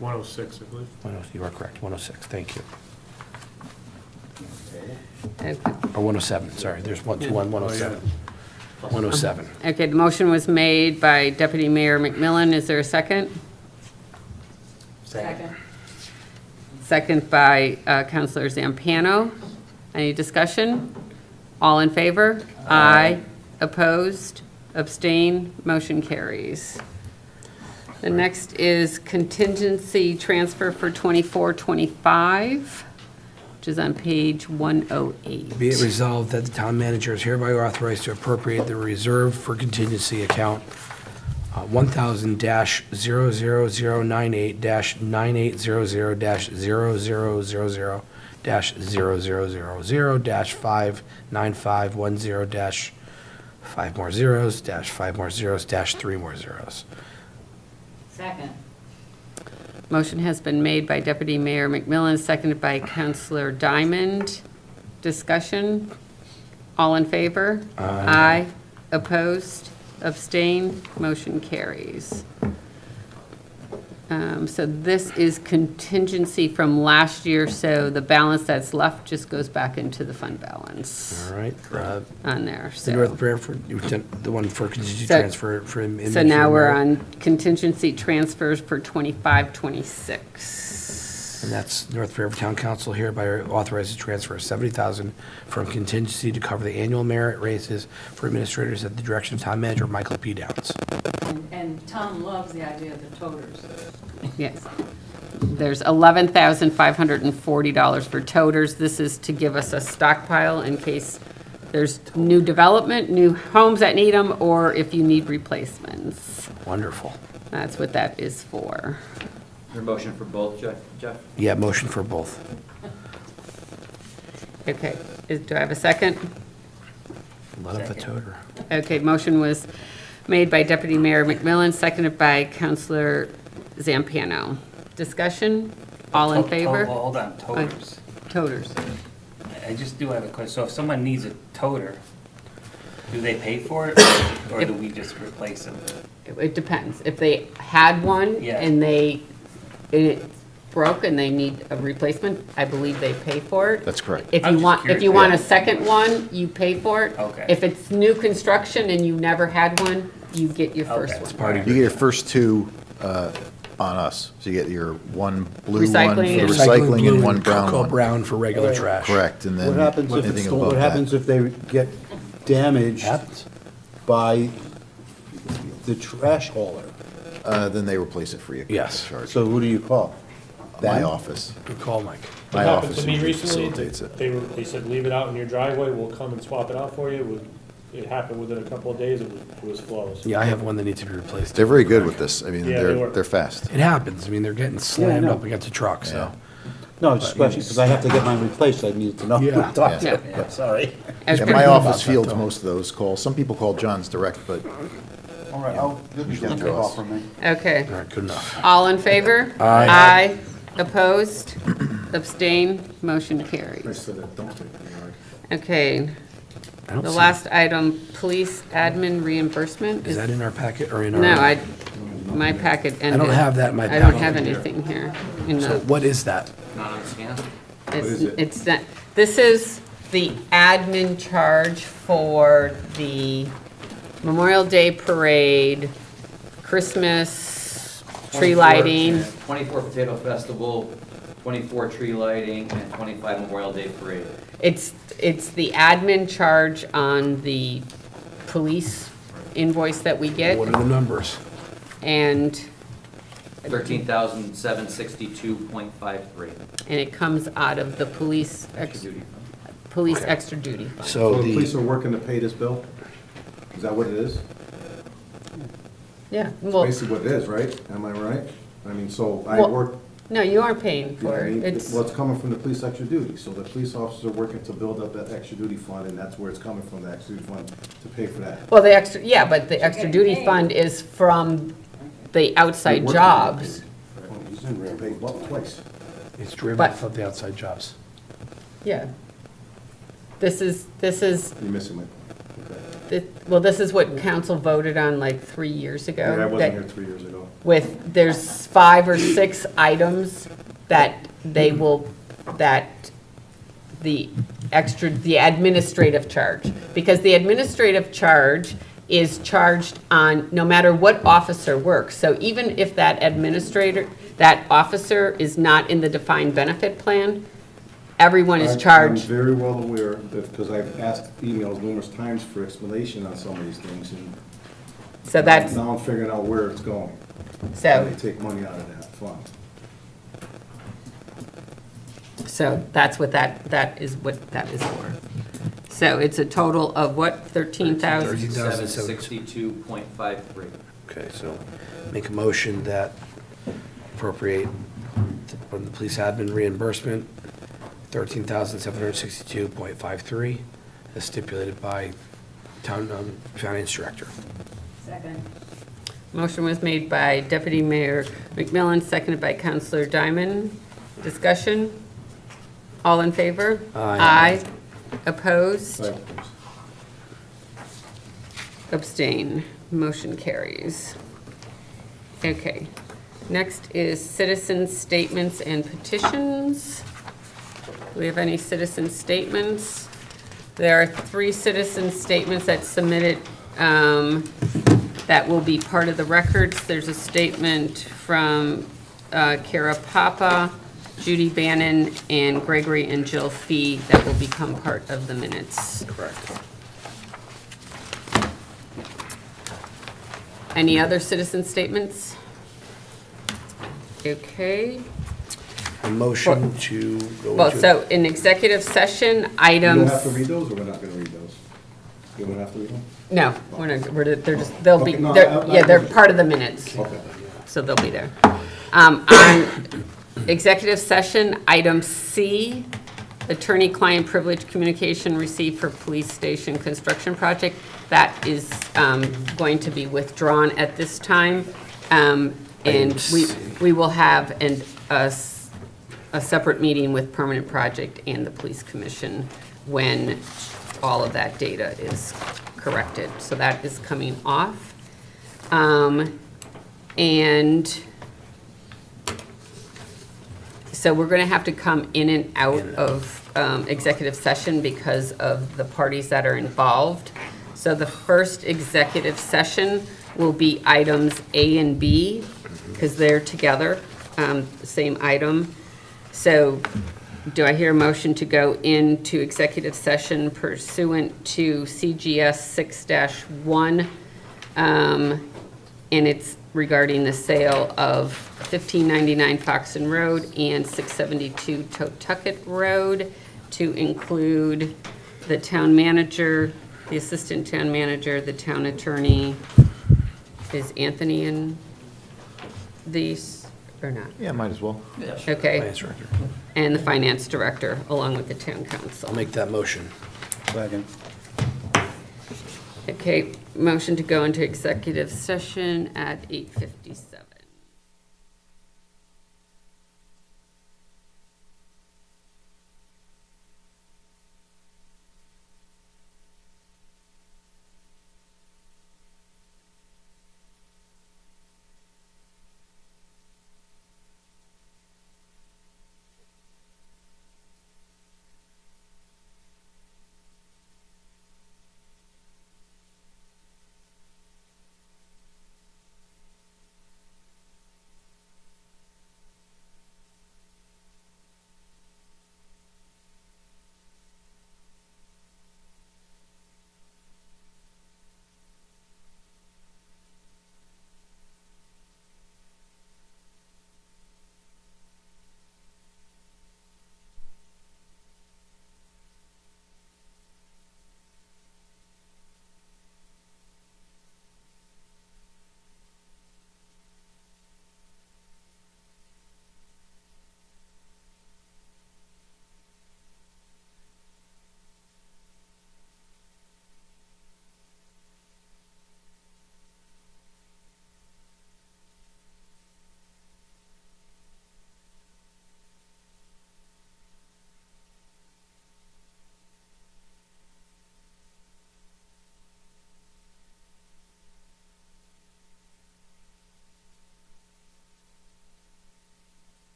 106, I believe. you are correct, 106, thank you. Okay. Or 107, sorry, there's 107. 107. Okay, the motion was made by Deputy Mayor McMillan. Is there a second? Second. Second by Counselor Zampano. Any discussion? All in favor? Aye. Opposed? Abstain? Motion carries. The next is contingency transfer for 24-25, which is on page 108. Be it resolved that the town manager is hereby authorized to appropriate the reserve for contingency account 1000-0009-9800-0000-59510-5 more zeros, -5 more zeros, -3 more zeros. Second. Motion has been made by Deputy Mayor McMillan, seconded by Counselor Diamond. Discussion? All in favor? Aye. Opposed? Abstain? Motion carries. So this is contingency from last year, so the balance that's left just goes back into the fund balance All right. on there, The North so. Branford, the one for contingency So- transfer for. So now we're on contingency transfers for 25-26. And that's North Branford Town Council hereby authorized to transfer $70,000 from contingency to cover the annual merit raises for administrators at the direction of Town Manager Michael P. Downs. And Tom loves the idea of the toters. Yes. There's $11,540 for toters. This is to give us a stockpile in case there's new development, new homes that need them, or if you need replacements. Wonderful. That's what that is for. Is there a motion for both, Jeff? Yeah, motion for both. Okay, do I have a second? Love the toter. Okay, motion was made by Deputy Mayor McMillan, seconded by Counselor Zampano. Discussion? All in favor? Hold on, toters. Toters. I just do have a question. So if someone needs a toter, do they pay for it, or do we just replace them? It depends. If they had one Yeah. and it broke and they need a replacement, I believe they pay for it. That's correct. If I'm you just want, if you curious. want a second one, you pay for it. Okay. If it's new construction and you never had one, you get your first Okay. one. You get your first two on us. So you get your one blue one for Recycling the and- recycling blue and one brown cocoa one. brown for regular trash. Correct, and then What happens if anything it's, above what happens that. if they get damaged Happens. by the trash hauler? Then they replace it free of Yes. charge. So who do you call? My Them? office. Good call, Mike. My What happened office to me usually recently, facilitates it. they said, leave it out in your driveway, we'll come and swap it out for you. it happened within a couple of days, it was flawless. Yeah, I have one that needs to be replaced. They're very good with this. I mean, Yeah, they were. they're fast. It happens. I mean, they're getting slammed no. up against a truck, so. No, it's a question, because I have to get mine replaced, I needed to know who Yeah. to talk Yeah. to. Sorry. Yeah, my office fields most of those calls. Some people call John's direct, but All right, you'll be getting a call from me. Okay. All right, good enough. All in favor? Aye. Aye. Opposed? Abstain? Motion carries. Okay. I don't The see- last item, police admin reimbursement. Is that in our packet or in our? No, my packet ended. don't have that in my I don't packet. have anything here. in So the- what is that? Not on scan? It's not, this is the admin charge for the Memorial Day Parade, Christmas, tree 24 lighting. 24 Potato Festival, 24 tree lighting, and 25 Memorial Day Parade. It's the admin charge on the police invoice that we get, What are the numbers? and 13,762.53. it comes out of the police Extra duty. extra duty fund. So So the police the, are working to pay this bill? Is that what it is? Yeah, well, Basically what it is, right? Am I right? I mean, so I Well, work, no, you aren't paying you know what for I it. mean? It's, Well, it's coming from the police extra duty, so the police officers are working to build up that extra duty fund, and that's where it's coming from, the extra duty fund, to pay for that. well, the extra, yeah, but the extra duty fund is from the outside jobs. They're paid twice. it's driven But- off of the outside jobs. Yeah. This is, You're missing my point. Okay. well, this is what council voted on like 3 years ago. Yeah, I wasn't that- here 3 years ago. There's 5 or 6 items that they will, that the administrative charge. Because the administrative charge is charged on, no matter what officer works. So even if that officer is not in the defined benefit plan, everyone is charged. I'm very well aware, because I've asked emails numerous times for explanation on some of these things, and So that's, now I'm figuring out where it's going. so, They take money out of that fund. so that's what that is for. So it's a total of what, 13,000? 762.53. Okay, so make a motion that appropriate from the police admin reimbursement, 13,762.53, as stipulated by town finance director. Second. Motion was made by Deputy Mayor McMillan, seconded by Councilor Diamond. Discussion? All in favor? Aye. Opposed? Right. Abstain. Motion carries. Okay. Next is citizen statements and petitions. Do we have any citizen statements? There are 3 citizen statements that submitted that will be part of the records. There's a statement from Kara Papa, Judy Bannon, and Gregory and Jill Fee that will become part of the minutes. Correct. Any other citizen statements? Okay. A motion to go Well, into. so in executive session, You items. don't have to read those, or we're not gonna read those? You don't have to read them? No, they're just, they'll be, Okay, no, they're part of the minutes, Okay. so they'll be there. On executive session, item C, attorney-client privilege communication received for police station construction project. That is going to be withdrawn at this time. And we will have a separate meeting with Permanent Project and the Police Commission when all of that data is corrected. So that is coming off. And so we're going to have to come in and out of executive session because of the parties that are involved. So the first executive session will be items A and B, because they're together, the same item. So do I hear a motion to go into executive session pursuant to CGS 6-1? And it's regarding the sale of 1599 Foxton Road and 672 Totucket Road, to include the town manager, the assistant town manager, the town attorney. Is Anthony in these or not? Yeah, might as well. Okay. Finance director. And the finance director, along with the town council. I'll make that motion. Second. Okay, motion to go into executive session at 8:57.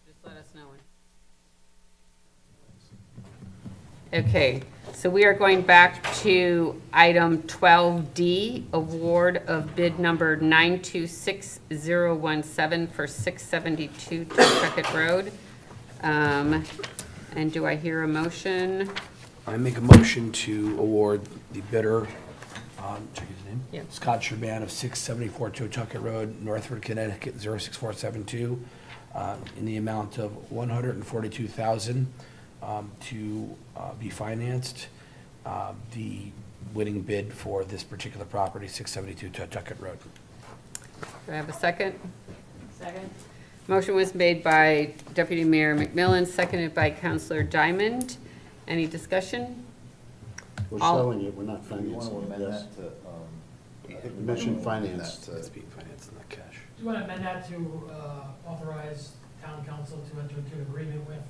Just let us know. Okay, so we are going back to item 12D, award of bid number 926017 for 672 Tucket Road. And do I hear a motion? I make a motion to award the bidder, check his name? Yeah. Scott Sherban of 674 Totucket Road, Northford, Connecticut, 06472, in the amount of $142,000 to be financed. The winning bid for this particular property, 672 Totucket Road. Do I have a second? Second? Motion was made by Deputy Mayor McMillan, seconded by Councilor Diamond. Any discussion? We're All- selling it, we're not financing it, yes. You mentioned finance. It's being financed, not cash. Do you want to amend that to authorize town council to enter into an agreement with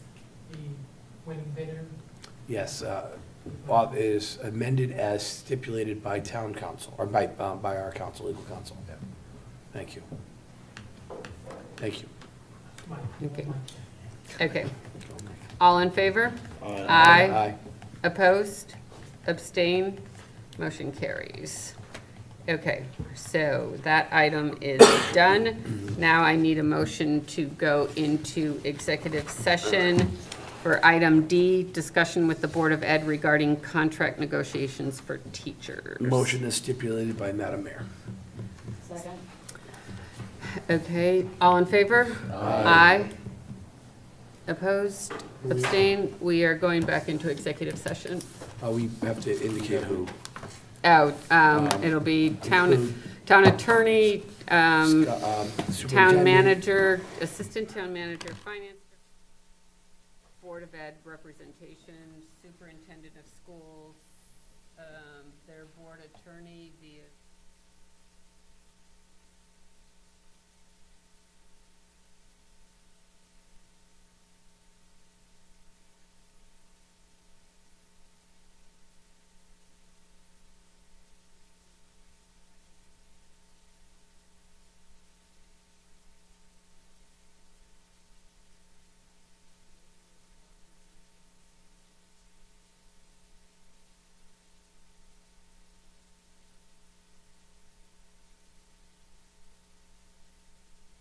the winning bidder? Yes, well, it is amended as stipulated by town council, or by our council, legal council. Thank you. Thank you. Mike, Okay. Mike. Okay. All in favor? Aye. Opposed? Abstain? Motion carries. Okay, so that item is done. Now I need a motion to go into executive session for item D, discussion with the Board of Ed regarding contract negotiations for teachers. Motion is stipulated by Madam Mayor. Second? Okay, all in favor? Aye. Opposed? Abstain? We are going back into executive session. We have to indicate who. Oh, it'll be town attorney, town Superintendent. manager, assistant town manager, finance, Board of Ed representation, superintendent of schools, their board attorney via